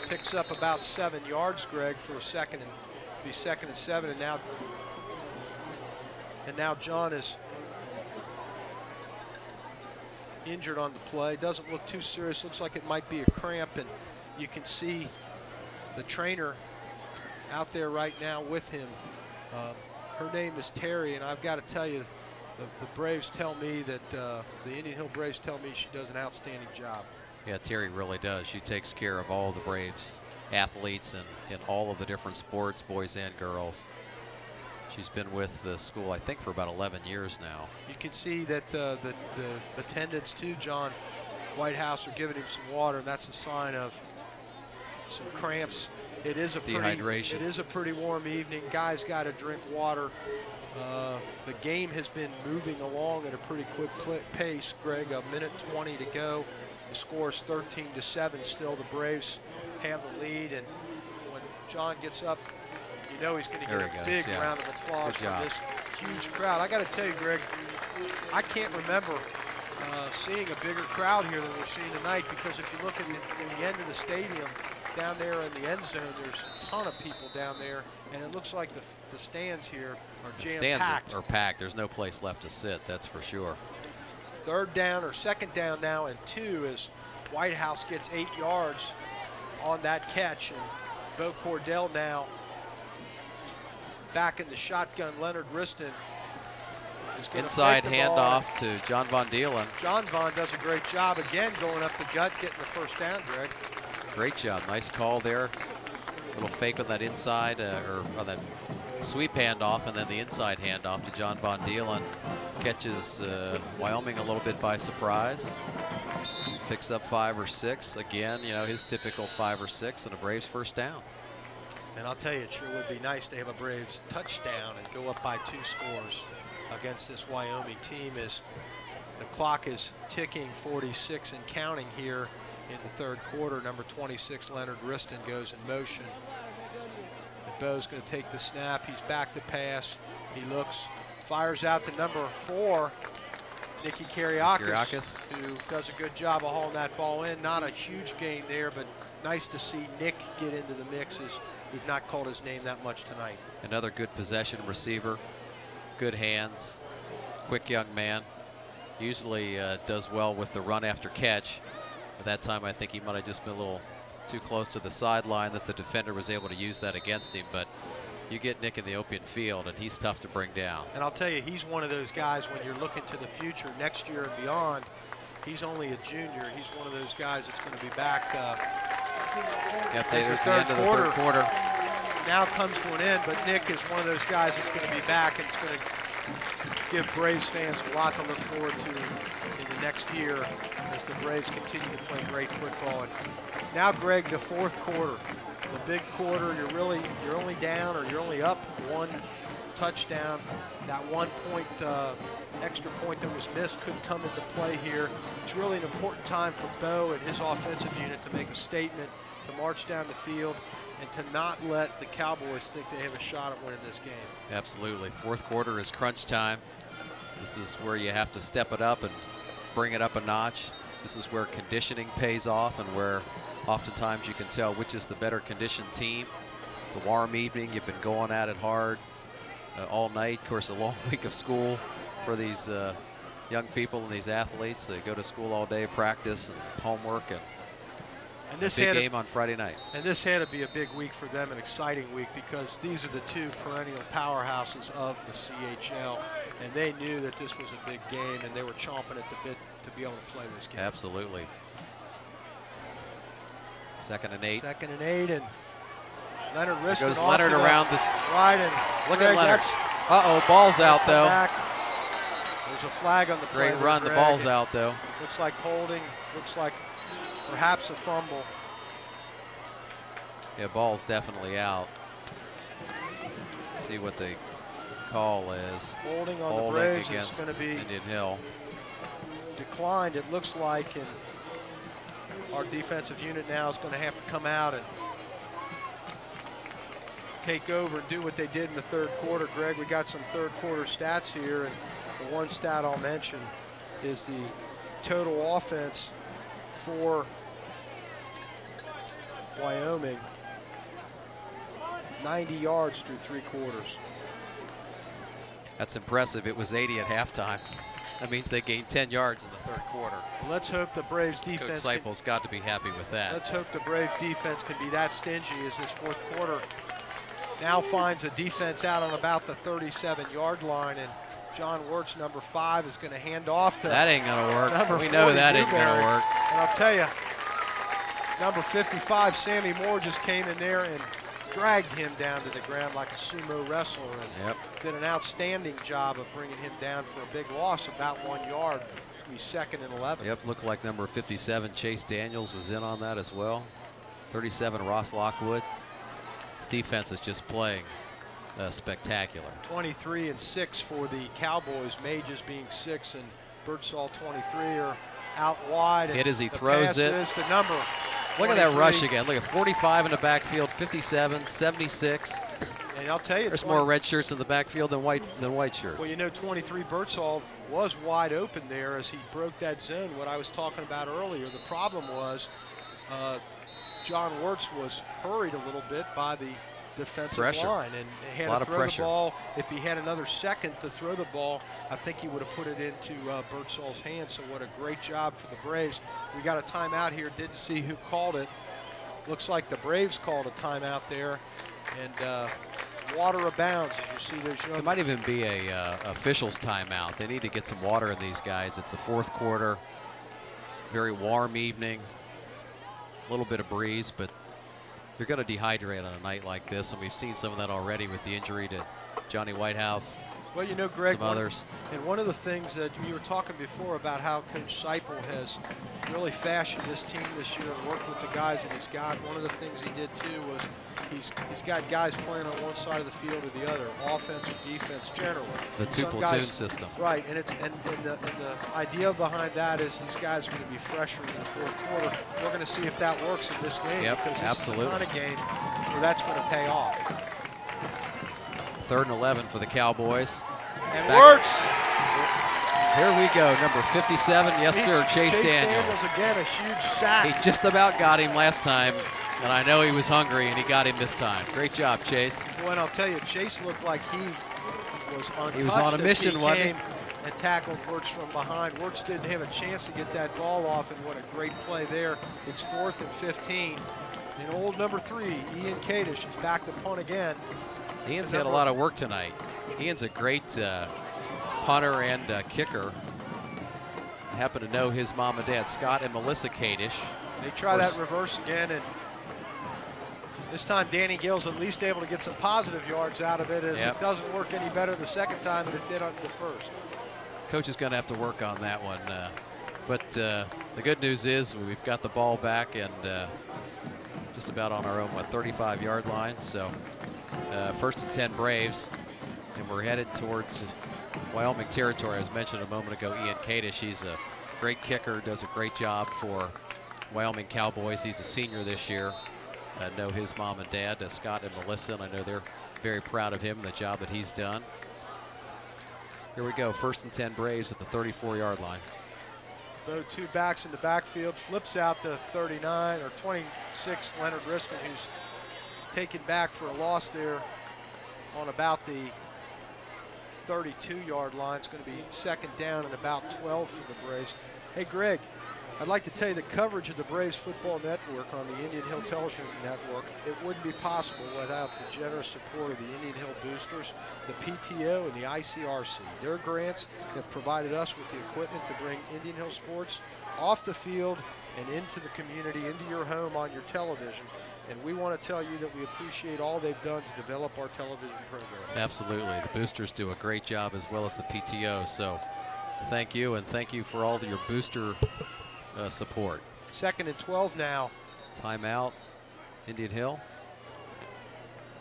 Picks up about 7 yards, Greg, for a second and 7. And now John is injured on the play. Doesn't look too serious. Looks like it might be a cramp, and you can see the trainer out there right now with him. Her name is Terry, and I've got to tell you, the Braves tell me that the Indian Hill Braves tell me she does an outstanding job. Yeah, Terry really does. She takes care of all the Braves athletes and in all of the different sports, boys and girls. She's been with the school, I think, for about 11 years now. You can see that the attendants too, John Whitehouse, are giving him some water, and that's a sign of some cramps. It is a dehydration. It is a pretty warm evening. Guys got to drink water. The game has been moving along at a pretty quick pace, Greg. A minute 20 to go. The score is 13-7. Still, the Braves have the lead, and when John gets up, you know he's going to get a big round of applause from this huge crowd. I got to tell you, Greg, I can't remember seeing a bigger crowd here than we're seeing tonight, because if you look at the end of the stadium, down there in the end zone, there's a ton of people down there, and it looks like the stands here are jam-packed. The stands are packed. There's no place left to sit, that's for sure. Third down, or second down now, and 2, as Whitehouse gets 8 yards on that catch, and Bo Cordell now back in the shotgun. Leonard Riston is going inside handoff to John Von Dielen. John Von does a great job again, going up the gut, getting the first down, Greg. Great job, nice call there. Little fake on that inside, or on that sweep handoff, and then the inside handoff to John Von Dielen. Catches Wyoming a little bit by surprise. Picks up 5 or 6. Again, you know, his typical 5 or 6, and a Braves first down. And I'll tell you, it sure would be nice to have a Braves touchdown and go up by 2 scores against this Wyoming team, as the clock is ticking, 46 and counting here in the third quarter. Number 26, Leonard Riston, goes in motion. And Bo's going to take the snap. He's back to pass. He looks, fires out to number 4, Nicky Kiriakis, who does a good job of hauling that ball in. Not a huge gain there, but nice to see Nick get into the mixes. We've not called his name that much tonight. Another good possession receiver. Good hands. Quick young man. Usually does well with the run after catch. At that time, I think he might have just been a little too close to the sideline, that the defender was able to use that against him. But you get Nick in the open field, and he's tough to bring down. And I'll tell you, he's one of those guys, when you're looking to the future, next year and beyond, he's only a junior. He's one of those guys that's going to be back. Yep, there's the end of the third quarter. Now comes to an end, but Nick is one of those guys that's going to be back, and it's going to give Braves fans a lot to look forward to in the next year as the Braves continue to play great football. And now, Greg, the fourth quarter, the big quarter. You're only down, or you're only up 1 touchdown. That 1 point, extra point that was missed, could come into play here. It's really an important time for Bo and his offensive unit to make a statement, to march down the field, and to not let the Cowboys think they have a shot at winning this game. Absolutely. Fourth quarter is crunch time. This is where you have to step it up and bring it up a notch. This is where conditioning pays off, and where oftentimes you can tell which is the better conditioned team. It's a warm evening. You've been going at it hard all night. Of course, a long week of school for these young people and these athletes. They go to school all day, practice and homework, and this big game on Friday night. And this had to be a big week for them, an exciting week, because these are the 2 perennial powerhouses of the CHL, and they knew that this was a big game, and they were chomping at the bit to be able to play this game. Absolutely. 2nd and 8. 2nd and 8, and Leonard Riston goes Leonard around this. Right, and look at Leonard. Uh-oh, ball's out though. Back. There's a flag on the play. Great run, the ball's out though. Looks like holding, looks like perhaps a fumble. Yeah, ball's definitely out. See what the call is. Holding on the Braves against is going to be Indian Hill. Declined, it looks like, and our defensive unit now is going to have to come out and take over and do what they did in the third quarter. Greg, we got some third quarter stats here, and the one stat I'll mention is the total offense for Wyoming. 90 yards through 3 quarters. That's impressive. It was 80 at halftime. That means they gained 10 yards in the third quarter. Let's hope the Braves Coach defense. Seipel's got to be happy with that. Let's hope the Braves defense can be that stingy as this fourth quarter now finds a defense out on about the 37-yard line, and John Wirtz, number 5, is going to hand off to. That ain't gonna work. We 40, know that ain't Newberry. gonna work. And I'll tell you, number 55, Sammy Moore, just came in there and dragged him down to the ground like a sumo wrestler, and did an outstanding job of bringing him down for a big loss, about 1 yard. It'll be 2nd and 11. Yep, looked like number 57, Chase Daniels, was in on that as well. 37, Ross Lockwood. This defense is just playing spectacular. 23 and 6 for the Cowboys. Mages being 6 and Birdsall 23 are out wide. Hit as he the throws pass it. Is the number. Look at that 23. rush again. Look at 45 in the backfield, 57, 76. And I'll tell you, there's more red shirts in the backfield than white shirts. Well, you know, 23 Birdsall was wide open there as he broke that zone. What I was talking about earlier, the problem was John Wirtz was hurried a little bit by the defensive line, and he had to throw the ball. If he had another second to throw the ball, I think he would have put it into Birdsall's hands. So what a great job for the Braves. We got a timeout here. Didn't see who called it. Looks like the Braves called a timeout there, and water abounds. As you see, there's It might even be a officials timeout. They need to get some water in these guys. It's the fourth quarter. Very warm evening. A little bit of breeze, but you're going to dehydrate on a night like this, and we've seen some of that already with the injury to Johnny Whitehouse. Well, you know, Greg, some others. And one of the things that you were talking before about how Coach Seipel has really fashioned this team this year and worked with the guys that he's got. One of the things he did too was he's got guys playing on one side of the field or the other, offense or defense generally. The two-platoon system. Right, and the idea behind that is these guys are going to be fresher in the fourth quarter. We're going to see if that works in this game. Yep, because this absolutely. is the kind of game where that's going to pay off. 3rd and 11 for the Cowboys. And Wirtz. Here we go, number 57, yes sir, Chase Daniels. Again, a huge sack. He just about got him last time, and I know he was hungry, and he got him this time. Great job, Chase. Well, and I'll tell you, Chase looked like he was untouched. He was on a mission, wasn't he? And tackled Wirtz from behind. Wirtz didn't have a chance to get that ball off, and what a great play there. It's 4th and 15. And old number 3, Ian Kadish, is back to punt again. Ian's had a lot of work tonight. Ian's a great punter and kicker. I happen to know his mom and dad, Scott and Melissa Kadish. They try that reverse again, and this time Danny Gill's at least able to get some positive yards out of it, as it doesn't work any better the second time than it did on the first. Coach is going to have to work on that one. But the good news is we've got the ball back and just about on our own 35-yard line. So 1st and 10 Braves, and we're headed towards Wyoming territory. As mentioned a moment ago, Ian Kadish, he's a great kicker, does a great job for Wyoming Cowboys. He's a senior this year. I know his mom and dad, Scott and Melissa, and I know they're very proud of him and the job that he's done. Here we go, 1st and 10 Braves at the 34-yard line. Though 2 backs in the backfield, flips out to 39 or 26, Leonard Riskin, who's taken back for a loss there on about the 32-yard line. It's going to be 2nd down and about 12 for the Braves. Hey, Greg, I'd like to tell you the coverage of the Braves Football Network on the Indian Hill Television Network, it wouldn't be possible without the generous support of the Indian Hill Boosters, the PTO, and the ICRC. Their grants have provided us with the equipment to bring Indian Hill sports off the field and into the community, into your home on your television. And we want to tell you that we appreciate all they've done to develop our television program. Absolutely. The boosters do a great job, as well as the PTO. So thank you, and thank you for all of your booster support. 2nd and 12 now. Timeout, Indian Hill.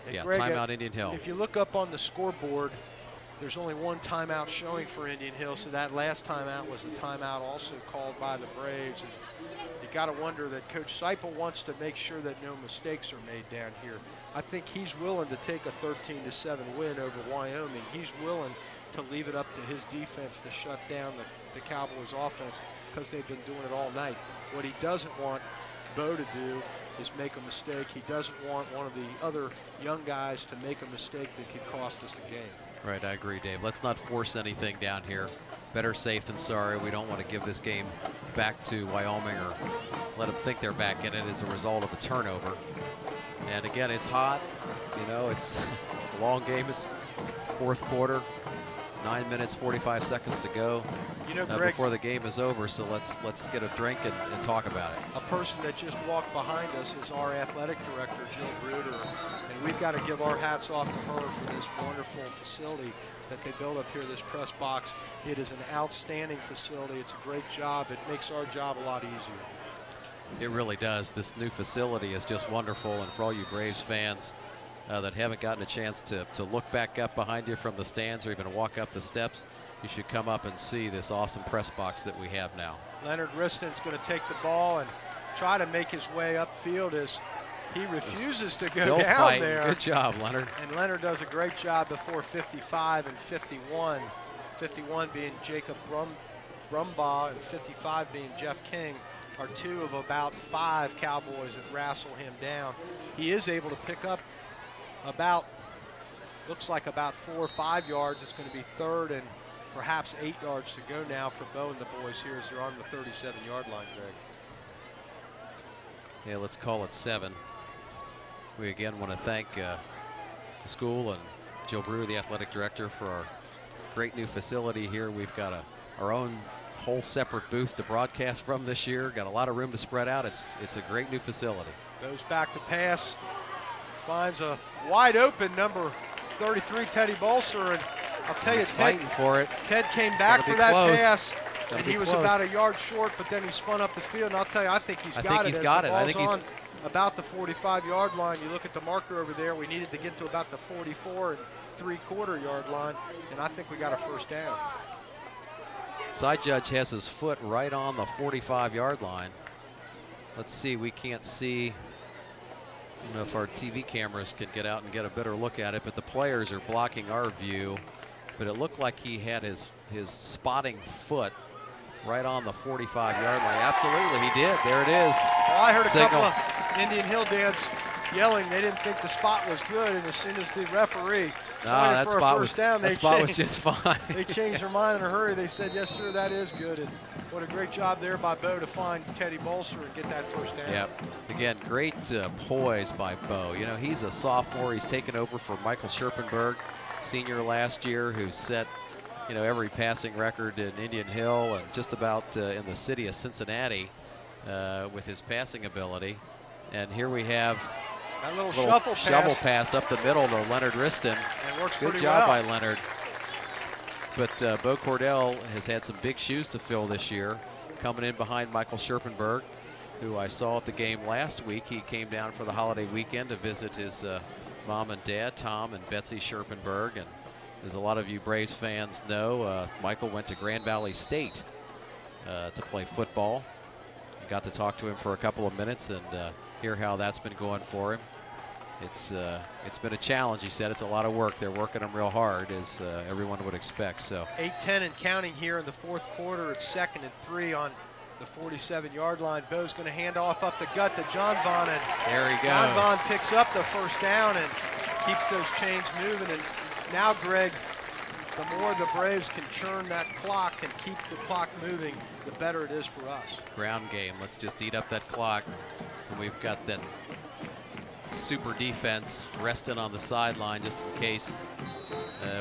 And yeah, Greg, timeout, Indian Hill. If you look up on the scoreboard, there's only 1 timeout showing for Indian Hill, so that last timeout was a timeout also called by the Braves. And you got to wonder that Coach Seipel wants to make sure that no mistakes are made down here. I think he's willing to take a 13-7 win over Wyoming. He's willing to leave it up to his defense to shut down the Cowboys offense, because they've been doing it all night. What he doesn't want Bo to do is make a mistake. He doesn't want one of the other young guys to make a mistake that could cost us the game. Right, I agree, Dave. Let's not force anything down here. Better safe than sorry. We don't want to give this game back to Wyoming or let them think they're back in it as a result of a turnover. And again, it's hot. You know, it's a long game. It's fourth quarter, 9 minutes, 45 seconds to go. You know, Greg, before the game is over, so let's get a drink and talk about it. A person that just walked behind us is our athletic director, Jill Bruder, and we've got to give our hats off to her for this wonderful facility that they built up here, this press box. It is an outstanding facility. It's a great job. It makes our job a lot easier. It really does. This new facility is just wonderful, and for all you Braves fans that haven't gotten a chance to look back up behind you from the stands or even walk up the steps, you should come up and see this awesome press box that we have now. Leonard Riston's going to take the ball and try to make his way upfield as he refuses to go down fighting. there. Good job, Leonard. And Leonard does a great job before 55 and 51. 51 being Jacob Brumbaugh and 55 being Jeff King are two of about 5 Cowboys that wrestle him down. He is able to pick up about, looks like about 4 or 5 yards. It's going to be third and perhaps 8 yards to go now for Bo and the boys here as they're on the 37-yard line, Greg. Yeah, let's call it 7. We again want to thank the school and Jill Brewer, the athletic director, for our great new facility here. We've got our own whole separate booth to broadcast from this year. Got a lot of room to spread out. It's a great new facility. Goes back to pass, finds a wide open number 33, Teddy Bolser, and I'll tell you, fighting for it. Ted came back for that pass, and he was close. about a yard short, but then he spun up the field, and I'll tell you, I think he's got it. I think he's on about the 45-yard line. You look at the marker over there, we needed to get to about the 44 and 3/4 yard line, and I think we got a first down. Side judge has his foot right on the 45-yard line. Let's see, we can't see, I don't know if our TV cameras can get out and get a better look at it, but the players are blocking our view. But it looked like he had his spotting foot right on the 45-yard line. Absolutely, he did. There it is. Well, I heard a couple of Indian Hill dads yelling they didn't think the spot was good, and as soon as the referee that spot was just fine. They changed their mind in a hurry. They said, yes, sir, that is good. And what a great job there by Bo to find Teddy Bolser and get that first down. Yep. Again, great poise by Bo. You know, he's a sophomore. He's taken over for Michael Scherpenberg, senior last year, who set, you know, every passing record in Indian Hill and just about in the city of Cincinnati with his passing ability. And here we have that little shovel pass up the middle to Leonard Riston. Good job by Leonard. But Bo Cordell has had some big shoes to fill this year, coming in behind Michael Scherpenberg, who I saw at the game last week. He came down for the holiday weekend to visit his mom and dad, Tom and Betsy Scherpenberg. And as a lot of you Braves fans know, Michael went to Grand Valley State to play football. Got to talk to him for a couple of minutes and hear how that's been going for him. It's been a challenge, he said. It's a lot of work. They're working him real hard, as everyone would expect. So 8-10 and counting here in the fourth quarter. It's 2nd and 3 on the 47-yard line. Bo's going to hand off up the gut to John Vaughn, and there he goes. John Vaughn picks up the first down and keeps those chains moving. And now, Greg, the more the Braves can churn that clock and keep the clock moving, the better it is for us. Ground game. Let's just eat up that clock. And we've got that super defense resting on the sideline just in case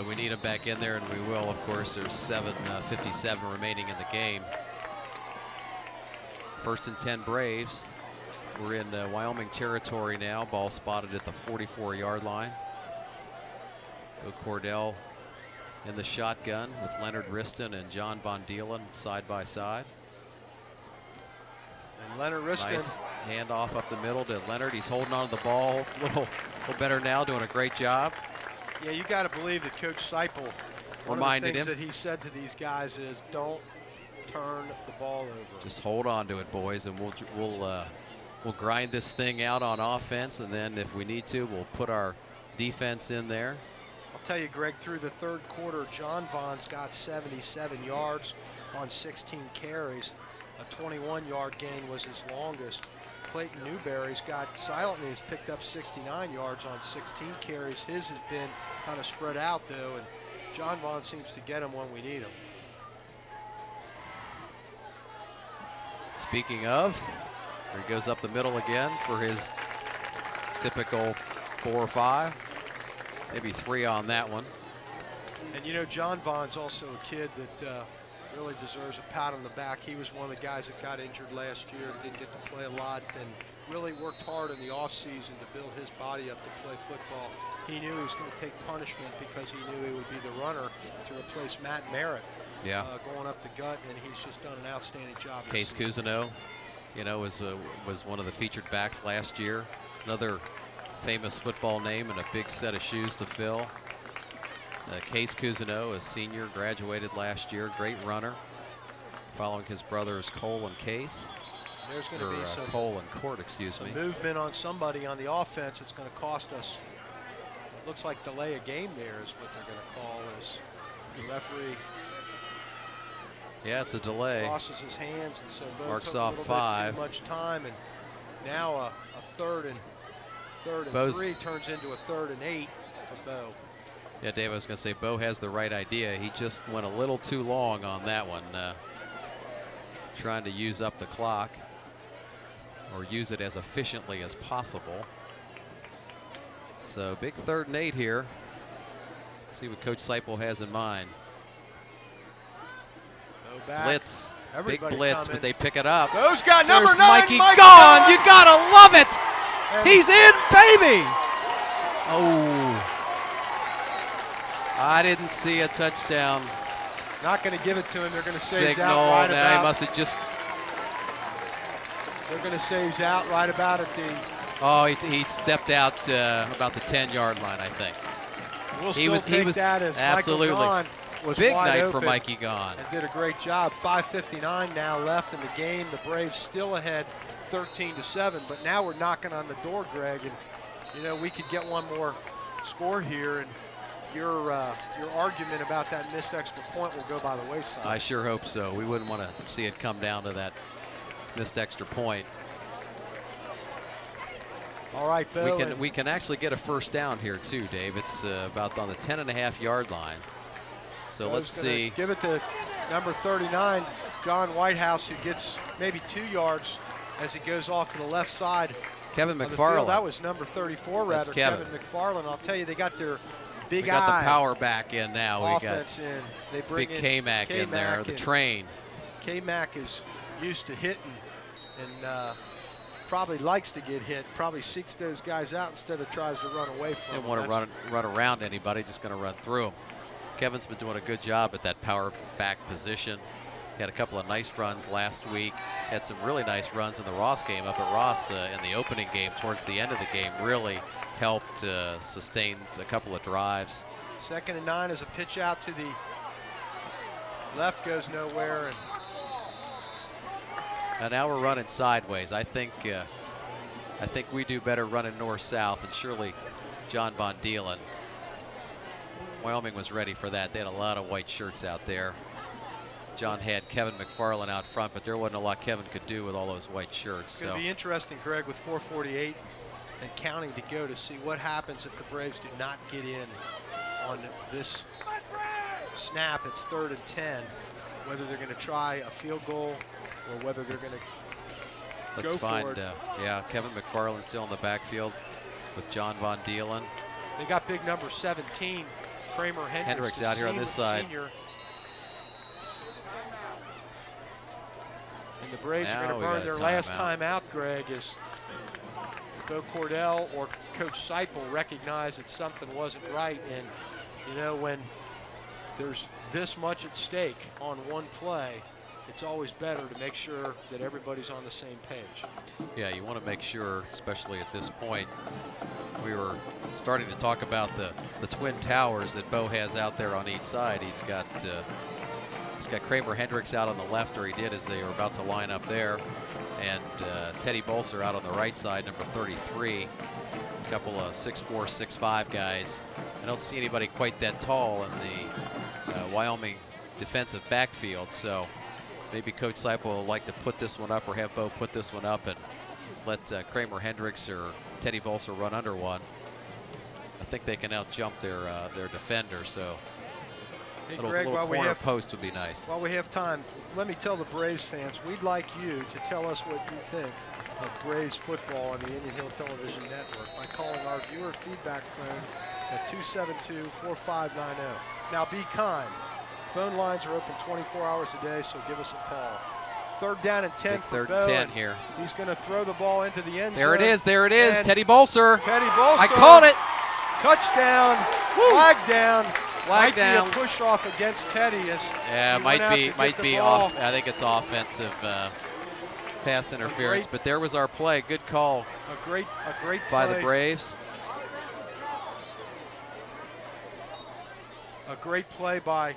we need them back in there, and we will, of course. There's 7:57 remaining in the game. 1st and 10 Braves. We're in Wyoming territory now. Ball spotted at the 44-yard line. Bo Cordell in the shotgun with Leonard Riston and John Von Dielen side by side. And Leonard Riston. Nice handoff up the middle to Leonard. He's holding on to the ball a little better now, doing a great job. Yeah, you got to believe that Coach Seipel, one of the things that he said to these guys is, don't turn the ball over. Just hold on to it, boys, and we'll grind this thing out on offense, and then if we need to, we'll put our defense in there. I'll tell you, Greg, through the third quarter, John Vaughn's got 77 yards on 16 carries. A 21-yard gain was his longest. Clayton Newberry's got silently picked up 69 yards on 16 carries. His has been kind of spread out, though, and John Vaughn seems to get him when we need him. Speaking of, here he goes up the middle again for his typical 4 or 5, maybe 3 on that one. And you know, John Vaughn's also a kid that really deserves a pat on the back. He was one of the guys that got injured last year, didn't get to play a lot, and really worked hard in the offseason to build his body up to play football. He knew he was going to take punishment because he knew he would be the runner to replace Matt Merritt. Yeah. Going up the gut, and he's just done an outstanding job. Case Cousineau, you know, was one of the featured backs last year. Another famous football name and a big set of shoes to fill. Case Cousineau, a senior, graduated last year. Great runner. Following his brothers Cole and Case. There's going to be some Cole and Court, excuse me. Movement on somebody on the offense. It's going to cost us. It looks like delay a game there is what they're going to call as the referee. Yeah, it's a delay. Crosses his hands, and so Bo marks took off a little 5. bit too much time, and now a third and Bo's 3 turns into a 3rd and 8 for Bo. Yeah, Dave, I was going to say Bo has the right idea. He just went a little too long on that one, trying to use up the clock or use it as efficiently as possible. So big 3rd and 8 here. Let's see what Coach Seipel has in mind. Blitz, Everybody big blitz, coming. but they pick it up. Bo's got number There's 9, Mikey Mike gone. You gotta love it. And He's in, baby. Oh, I didn't see a touchdown not going to give it to him. They're going to say he's signal. out right Now he about. must have just. They're going to say he's out right about at the. Oh, he stepped out about the 10-yard line, I think. We'll He still take that as absolutely. Michael Gahn was Big wide night open for Mikey Gahn. and did a great job. 5:59 now left in the game. The Braves still ahead, 13-7. But now we're knocking on the door, Greg, and you know we could get one more score here, and your argument about that missed extra point will go by the wayside. I sure hope so. We wouldn't want to see it come down to that missed extra point. All right, Bo. We can actually get a first down here too, Dave. It's about on the 10.5-yard line. So Bo's let's gonna see. Give it to number 39, John Whitehouse, who gets maybe 2 yards as he goes off to the left side. Kevin of the field. McFarland. That was number 34, That's rather. Kevin. McFarland. I'll tell you, they got their big We got eye the power back in now. We got offense in. They bring big in K-Mac in there, the and train. K-Mac is used to hitting and probably likes to get hit. Probably seeks those guys out instead of tries to run away from them. Didn't want to run around anybody, just going to run through them. Kevin's been doing a good job at that power back position. He had a couple of nice runs last week. Had some really nice runs in the Ross game up at Ross in the opening game. Towards the end of the game, really helped sustain a couple of drives. 2nd and 9 as a pitch out to the left goes nowhere. And now we're running sideways. I think we do better running north-south, and surely John Von Dielen. Wyoming was ready for that. They had a lot of white shirts out there. John had Kevin McFarland out front, but there wasn't a lot Kevin could do with all those white shirts. It's going to be interesting, Greg, with 4:48 and counting to go to see what happens if the Braves do not get in on this snap. It's 3rd and 10. Whether they're going to try a field goal or whether they're going to go for it. Yeah, Kevin McFarland still in the backfield with John Von Dielen. They got big number 17, Kramer Hendricks out here on this side. Senior. And the Braves Now are going to we burn got a their last timeout. time out, Greg, as Bo Cordell or Coach Seipel recognize that something wasn't right. And, you know, when there's this much at stake on one play, it's always better to make sure that everybody's on the same page. Yeah, you want to make sure, especially at this point. We were starting to talk about the twin towers that Bo has out there on each side. He's got Kramer Hendricks out on the left, or he did as they were about to line up there, and Teddy Bolser out on the right side, number 33. A couple of 6'4", 6'5" guys. I don't see anybody quite that tall in the Wyoming defensive backfield, so maybe Coach Seipel will like to put this one up, or have Bo put this one up and let Kramer Hendricks or Teddy Bolser run under one. I think they can out-jump their defender, so Hey, Little, Greg, little corner post would be nice. While we have time, let me tell the Braves fans, we'd like you to tell us what you think of Braves football on the Indian Hill Television Network by calling our viewer feedback phone at 272-4590. Now be kind. Phone lines are open 24 hours a day, so give us a call. 3rd down and 10 for Bo. 3rd and 10 here. He's going to throw the ball into the end zone. There it is. There it is. Teddy Bolser. Teddy Bolser. I called it. Touchdown. Flag down. Flag down. Be a push off against Teddy. Yeah, might be off. I think it's offensive pass interference. But there was our play. Good call. A great by play the Braves. A great play by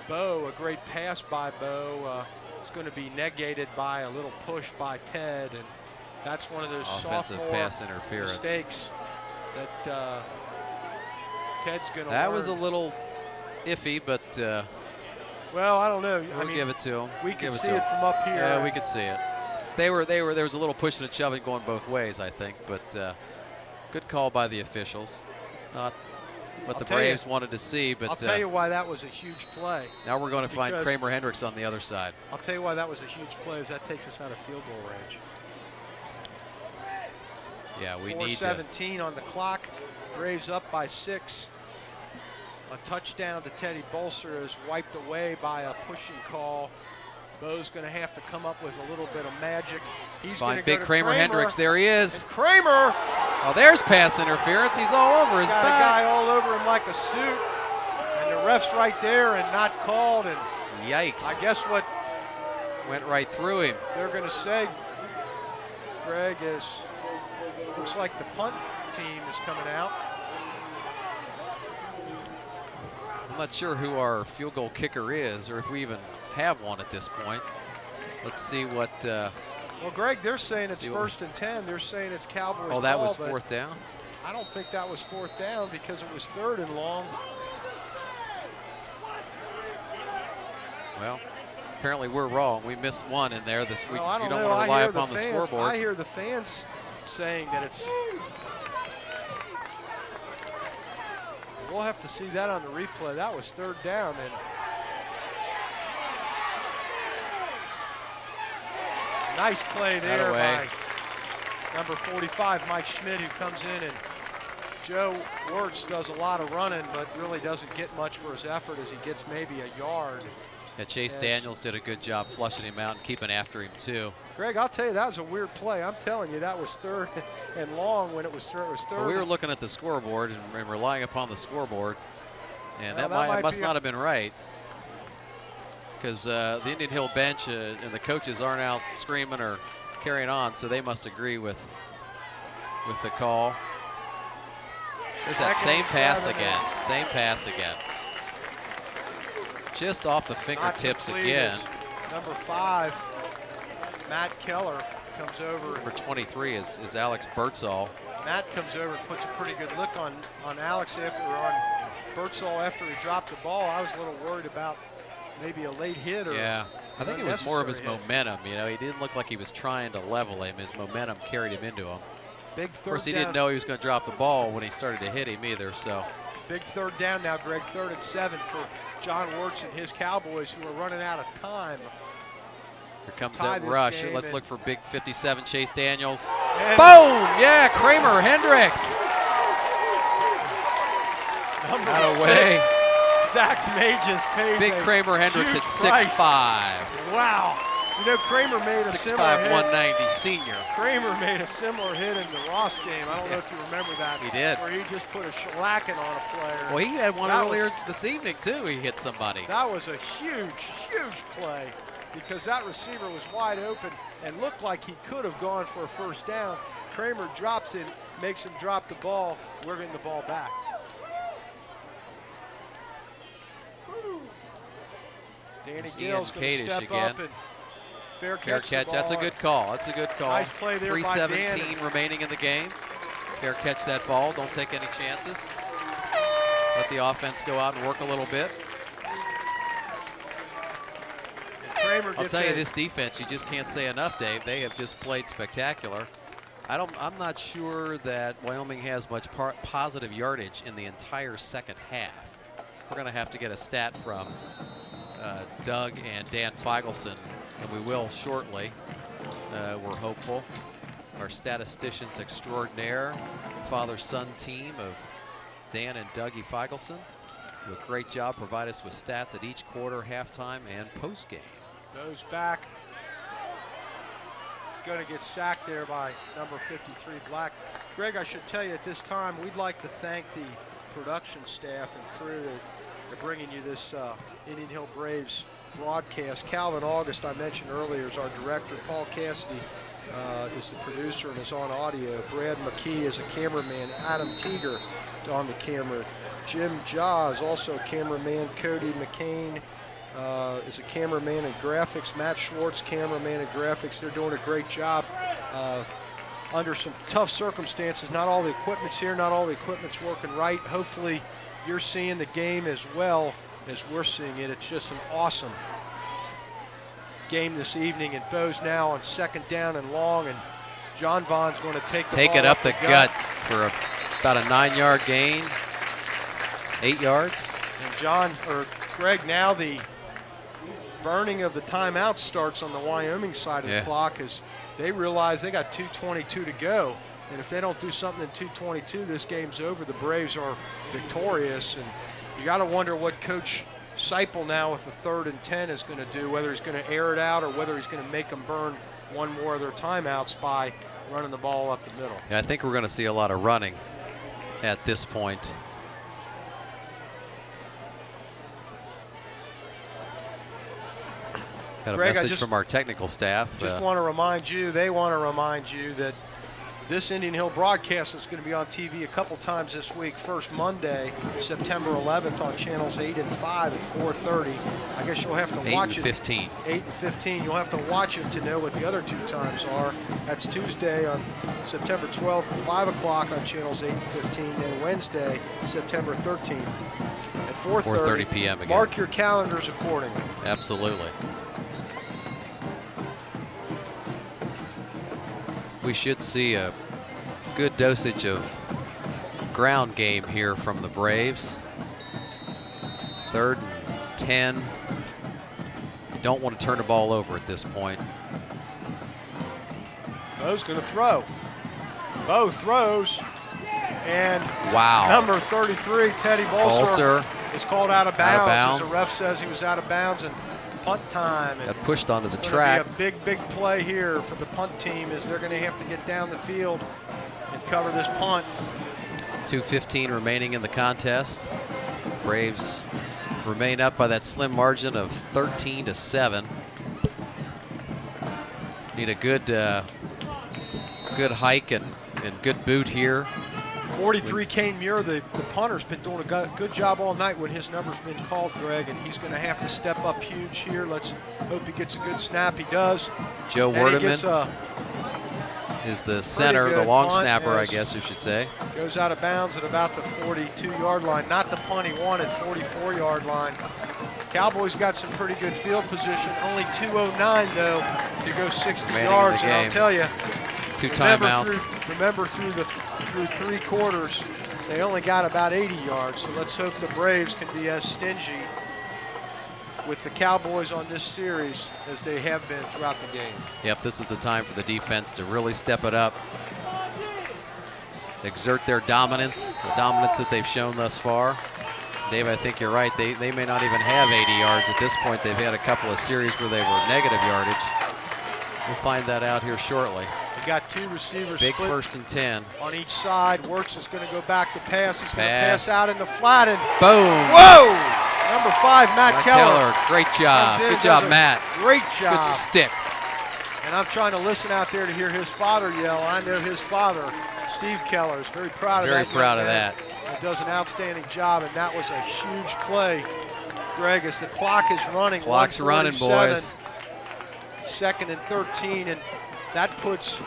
Bo. A great pass by Bo. It's going to be negated by a little push by Ted, and that's one of those offensive sophomore pass interference mistakes that Ted's going to That learn. was a little iffy, but well, I don't know. We'll give it to him. We can see it from up here. Yeah, we could see it. There was a little pushing and shoving going both ways, I think, but good call by the officials. Not what the Braves wanted to see, but I'll tell you why that was a huge play. Now we're going to find Kramer Hendricks on the other side. I'll tell you why that was a huge play, is that takes us out of field goal range. Yeah, we need 4:17 on the clock. Braves up by 6. A touchdown to Teddy Bolser is wiped away by a pushing call. Bo's going to have to come up with a little bit of magic. He's going to big Kramer Hendricks. There he is. And Kramer. Oh, there's pass interference. He's all over his back. Got a guy all over him like a suit. And the ref's right there and not called. And yikes. I guess what went right through him. They're going to say, Greg, is looks like the punt team is coming out. I'm not sure who our field goal kicker is, or if we even have one at this point. Let's see what. Well, Greg, they're saying it's 1st and 10. They're saying it's Cowboys. Oh, that ball, was 4th down? I don't think that was 4th down because it was 3rd and long. Well, apparently we're wrong. We missed one in there this week. Well, you don't want to rely upon the scoreboard. I hear the fans saying that it's. We'll have to see that on the replay. That was 3rd down, and nice play there by number 45, Mike Schmidt, who comes in, and Joe Wirtz does a lot of running, but really doesn't get much for his effort as he gets maybe a yard. Yeah, Chase Daniels did a good job flushing him out and keeping after him too. Greg, I'll tell you, that was a weird play. I'm telling you, that was 3rd and long when it was 3rd. Well, we were looking at the scoreboard and relying upon the scoreboard, and that must not have been right, because the Indian Hill bench and the coaches aren't out screaming or carrying on, so they must agree with the call. There's that same pass again. Same pass again. Just off the fingertips again. Number 5, Matt Keller, comes over. Number 23 is Alex Birdsall. Matt comes over and puts a pretty good look on Alex on Birdsall after he dropped the ball. I was a little worried about maybe a late hit or. Yeah, I think it was more of his momentum. You know, he didn't look like he was trying to level him. His momentum carried him into him. Big 3rd Of course, he down. didn't know he was going to drop the ball when he started to hit him either. So. Big 3rd down now, Greg. 3rd and 7 for John Wirtz and his Cowboys, who are running out of time. Here comes that rush. Let's look for big 57, Chase Daniels. Boom! Yeah, Kramer Hendricks. Out of way. Zach Mages pays big Kramer Hendricks at 6'5". Wow. You know, Kramer made a 6'5", similar hit. 190 senior. Kramer made a similar hit in the Ross game. I don't know if you remember that. He did. Where he just put a shellacking on a player. Well, he had one earlier this evening, too. He hit somebody. That was a huge, huge play because that receiver was wide open and looked like he could have gone for a 1st down. Kramer drops it, makes him drop the ball. We're getting the ball back. Danny Gill's going to step up and fair catch. That's a good call. That's a good call. Nice play there by 3:17 remaining in the game. Fair catch that ball. Don't take any chances. Let the offense go out and work a little bit. I'll tell you, this defense, you just can't say enough, Dave. They have just played spectacular. I'm not sure that Wyoming has much positive yardage in the entire second half. we're going to have to get a stat from Doug and Dan Feigelson, and we will shortly. We're hopeful. Our statisticians extraordinaire, father-son team of Dan and Dougie Feigelson, do a great job, provide us with stats at each quarter, halftime, and post-game. Goes back. Going to get sacked there by number 53, Black. Greg, I should tell you at this time, we'd like to thank the production staff and crew that are bringing you this Indian Hill Braves broadcast. Calvin August, I mentioned earlier, is our director. Paul Cassidy is the producer and is on audio. Brad McKee is a cameraman. Adam Teeger on the camera. Jim Jaws, also a cameraman. Cody McCain is a cameraman and graphics. Matt Schwartz, cameraman and graphics. They're doing a great job under some tough circumstances. Not all the equipment's here, not all the equipment's working right. Hopefully you're seeing the game as well as we're seeing it. It's just an awesome game this evening, and Bo's now on 2nd down and long, and John Vaughn's going to take it up the gut for about a 9-yard gain, 8 yards. And Greg, now the burning of the timeout starts on the Wyoming side of the clock, as they realize they got 2:22 to go, and if they don't do something in 2:22, this game's over. The Braves are victorious, and you got to wonder what Coach Seipel now with the 3rd and 10 is going to do, whether he's going to air it out or whether he's going to make them burn one more of their timeouts by running the ball up the middle. Yeah, I think we're going to see a lot of running at this point. Got a message from our technical staff. Just want to remind you, they want to remind you that this Indian Hill broadcast is going to be on TV a couple times this week. First Monday, September 11th on channels 8 and 5 at 4:30. I guess you'll have to watch it. 8 and 15. 8 and 15. You'll have to watch it to know what the other 2 times are. That's Tuesday on September 12th at 5 o'clock on channels 8 and 15. And Wednesday, September 13th at 4:30 p.m. again. Mark your calendars accordingly. Absolutely. We should see a good dosage of ground game here from the Braves. 3rd and 10. You don't want to turn the ball over at this point. Bo's going to throw. Bo throws. And wow. Number 33, Teddy Bolser, is called out of bounds. As the ref says he was out of bounds, and punt time. Got pushed onto the track. Be a big play here for the punt team, as they're going to have to get down the field and cover this punt. 2:15 remaining in the contest. Braves remain up by that slim margin of 13-7. Need a good hike and good boot here. 43, Kane Muir, the punter's been doing a good job all night when his number's been called, Greg, and he's going to have to step up huge here. Let's hope he gets a good snap. He does. Joe Werdeman is the center, the long snapper, I guess you should say. Goes out of bounds at about the 42-yard line. Not the punt he wanted, 44-yard line. Cowboys got some pretty good field position. Only 2:09, though, to go 60 yards. And I'll tell you, 2 timeouts. Remember through 3 quarters, they only got about 80 yards. So let's hope the Braves can be as stingy with the Cowboys on this series as they have been throughout the game. Yep, this is the time for the defense to really step it up. Exert their dominance, the dominance that they've shown thus far. Dave, I think you're right. They may not even have 80 yards at this point. They've had a couple of series where they were negative yardage. We'll find that out here shortly. We got 2 receivers big split 1st and 10 on each side. Wirtz is going to go back to pass. He's going to pass out in the flat, and boom! Whoa! Number 5, Matt Keller. Great job. Good job, Matt. Great job. Good stick. And I'm trying to listen out there to hear his father yell. I know his father, Steve Keller, is very proud of that. Very proud of that. He does an outstanding job, and that was a huge play, Greg, as the clock is running. Clock's running, boys. 2nd and 13, and that puts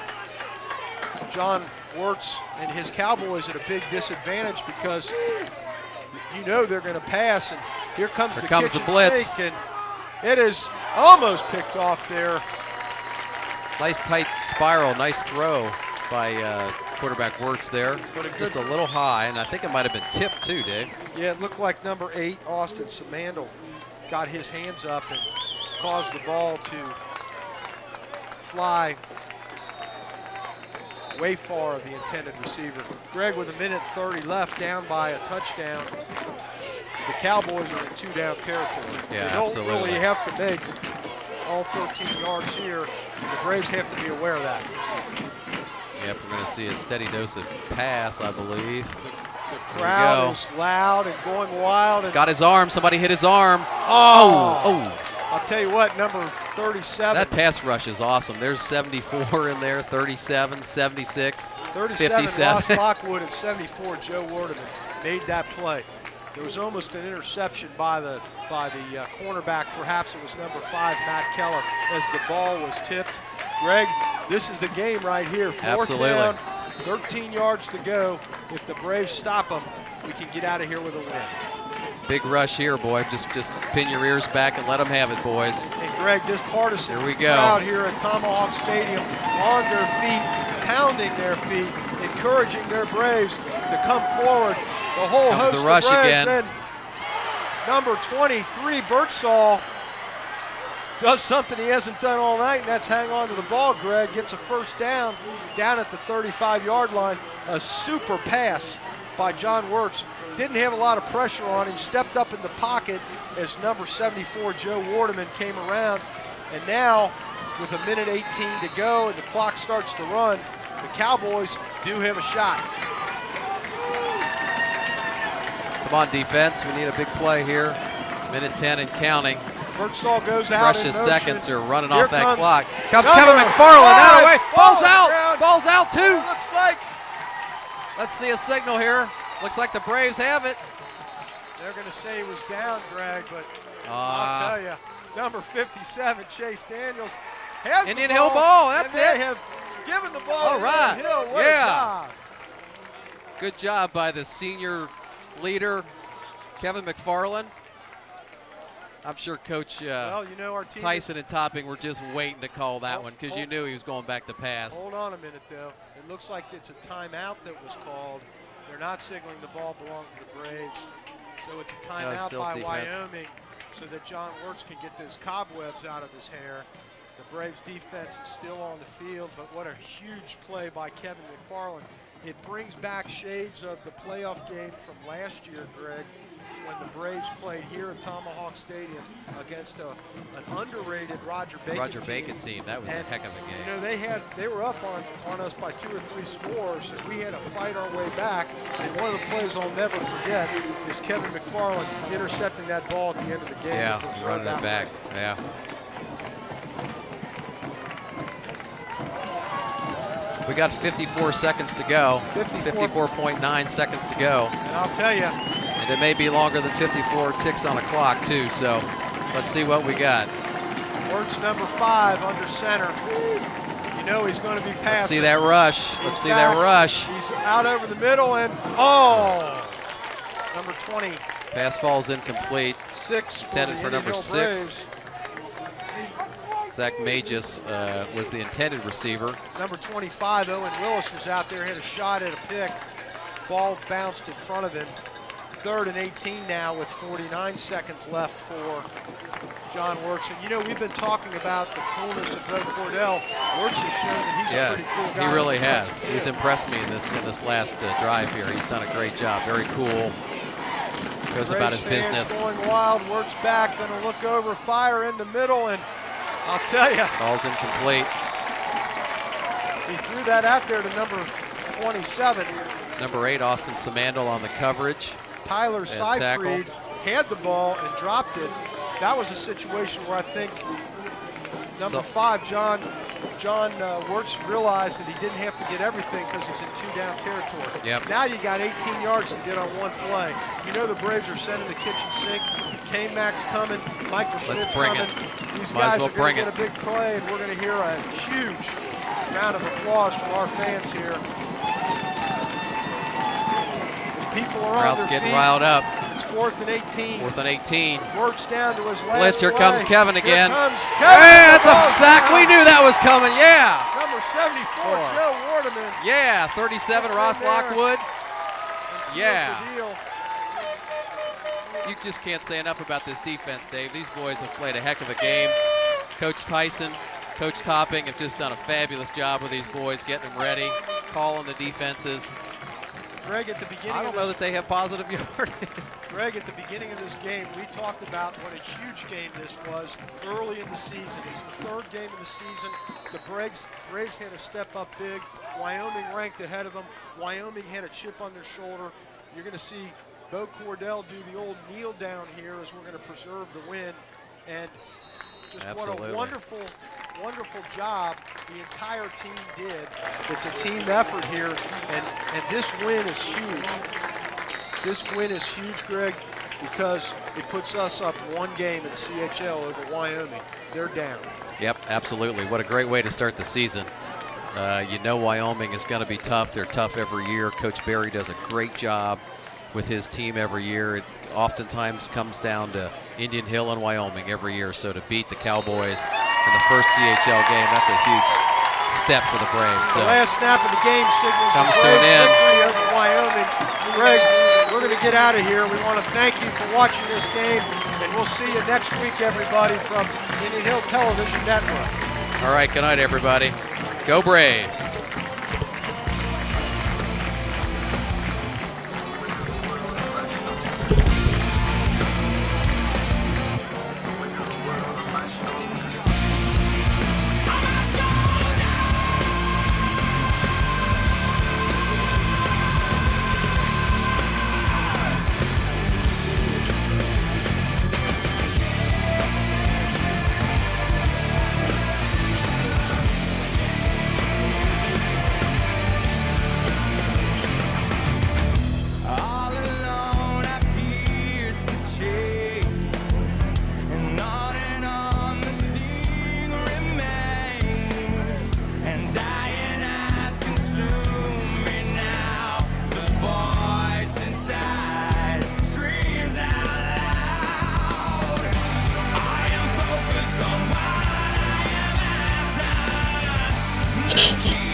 John Wirtz and his Cowboys at a big disadvantage, because you know they're going to pass, and here comes the blitz, and it is almost picked off there. Nice tight spiral, nice throw by Quarterback Wirtz there, just a little high, and I think it might have been tipped too, Dave. Yeah, it looked like number 8, Austin Samandel, got his hands up and caused the ball to fly way far of the intended receiver. Greg, with 1:30 left, down by a touchdown. The Cowboys are in 2-down territory. Yeah, they don't absolutely. really have to make all 13 yards here. The Braves have to be aware of that. Yep, we're going to see a steady dose of pass, I believe. The crowd is loud and going wild. And got his arm. Somebody hit his arm. Oh! I'll tell you what, number 37. That pass rush is awesome. There's 74 in there, 37, 76, 37, 57. Ross Lockwood, and 74, Joe Wardeman made that play. There was almost an interception by the cornerback. Perhaps it was number 5, Matt Keller, as the ball was tipped. Greg, this is the game right here. Fourth down, 13 yards to go. If the Braves stop them, we can get out of here with a win. Big rush here, boy. Just pin your ears back and let them have it, boys. And Greg, this partisan here we go. crowd here at Tomahawk Stadium, on their feet, pounding their feet, encouraging their Braves to come forward. The whole Comes host the rush of Braves, again. And number 23, Birdsall, does something he hasn't done all night, and that's hang on to the ball, Greg. Gets a first down at the 35-yard line. A super pass by John Wirtz. Didn't have a lot of pressure on him. Stepped up in the pocket as number 74, Joe Wardeman, came around. And now, with 1:18 to go and the clock starts to run, the Cowboys do have a shot. Come on, defense. We need a big play here. 1:10 and counting. Birdsall goes out. Precious in motion. seconds are running Here off that clock. Comes Kevin McFarland out away. Ball's out. Down. Ball's out too. Looks like. Let's see a signal here. Looks like the Braves have it. They're going to say he was down, Greg, but I'll tell you, number 57, Chase Daniels, has Indian the Hill ball. That's and it. They have given the ball All to right. Indian Hill. What Yeah. a job. Good job by the senior leader, Kevin McFarland. I'm sure Coach Well, you know, our team Tyson and Topping were just waiting to call that one because you knew he was going back to pass. Hold on a minute, though. It looks like it's a timeout that was called. They're not signaling the ball belonged to the Braves. So it's a timeout still by defense. Wyoming so that John Wirtz can get those cobwebs out of his hair. The Braves defense is still on the field, but what a huge play by Kevin McFarland. It brings back shades of the playoff game from last year, Greg, when the Braves played here at Tomahawk Stadium against an underrated Roger Bacon team. That was a heck of a game. You know, they were up on us by 2 or 3 scores, and we had to fight our way back. And one of the plays I'll never forget is Kevin McFarland intercepting that ball at the end of the game. Yeah, running it back. Yeah. We got 54 seconds to go. 54.9 seconds to go. And I'll tell you. And it may be longer than 54 ticks on a clock, too. So let's see what we got. Wirtz, number 5, under center. You know he's going to be passing. Let's see that rush. Let's see that rush. He's out over the middle, and number 20. Pass falls incomplete. 6 intended for number 6. Braves. Zach Magis was the intended receiver. Number 25, Owen Willis, was out there, hit a shot at a pick. Ball bounced in front of him. 3rd and 18 now with 49 seconds left for John Wirtz. And you know, we've been talking about the coolness of Bo Cordell. Wirtz has shown that he's a pretty cool guy. He really has. He's impressed me in this last drive here. He's done a great job. Very cool. Goes about his business. Going wild. Wirtz back, going to look over, fire in the middle, and I'll tell you. Ball's incomplete. He threw that out there to number 27. Number 8, Austin Samandel on the coverage. Tyler Seyfried had the ball and dropped it. That was a situation where I think number 5, John Wirtz, realized that he didn't have to get everything because he's in 2-down territory. Yep. Now you got 18 yards to get on one play. You know the Braves are sending the kitchen sink. K-Mac's coming. Michael Schmidt's coming. These guys are going to get a big play, and we're going to hear a huge round of applause from our fans here. People are Crowd's on their getting feet. riled up. It's 4th and 18. 4th and 18. Wirtz down to his last Blitz. Here play. comes Kevin again. Here comes Kevin. Hey, that's a sack. We knew that was coming. Yeah. Number 6, 74, Four. Joe Wardeman. Yeah, 37, Gets Ross in there Lockwood. and seals Yeah. the deal. You just can't say enough about this defense, Dave. These boys have played a heck of a game. Coach Tyson, Coach Topping have just done a fabulous job with these boys, getting them ready, calling the defenses. Greg, at the beginning I don't know that they have positive yardage. Greg, at the beginning of this game, we talked about what a huge game this was early in the season. It's the third game of the season. The Braves had to step up big. Wyoming ranked ahead of them. Wyoming had a chip on their shoulder. You're going to see Bo Cordell do the old kneel down here as we're going to preserve the win. And just Absolutely. what a wonderful, wonderful job the entire team did. It's a team effort here, and this win is huge. This win is huge, Greg, because it puts us up one game in the CHL over Wyoming. They're down. Yep, absolutely. What a great way to start the season. You know Wyoming is going to be tough. They're tough every year. Coach Barry does a great job with his team every year. It oftentimes comes down to Indian Hill and Wyoming every year. So to beat the Cowboys in the first CHL game, that's a huge step for the Braves. So the last snap of the game signals comes the to an end. victory over Wyoming. Greg, we're going to get out of here. We want to thank you for watching this game, and we'll see you next week, everybody, from Indian Hill Television Network. All right, good night, everybody. Go Braves. Energy.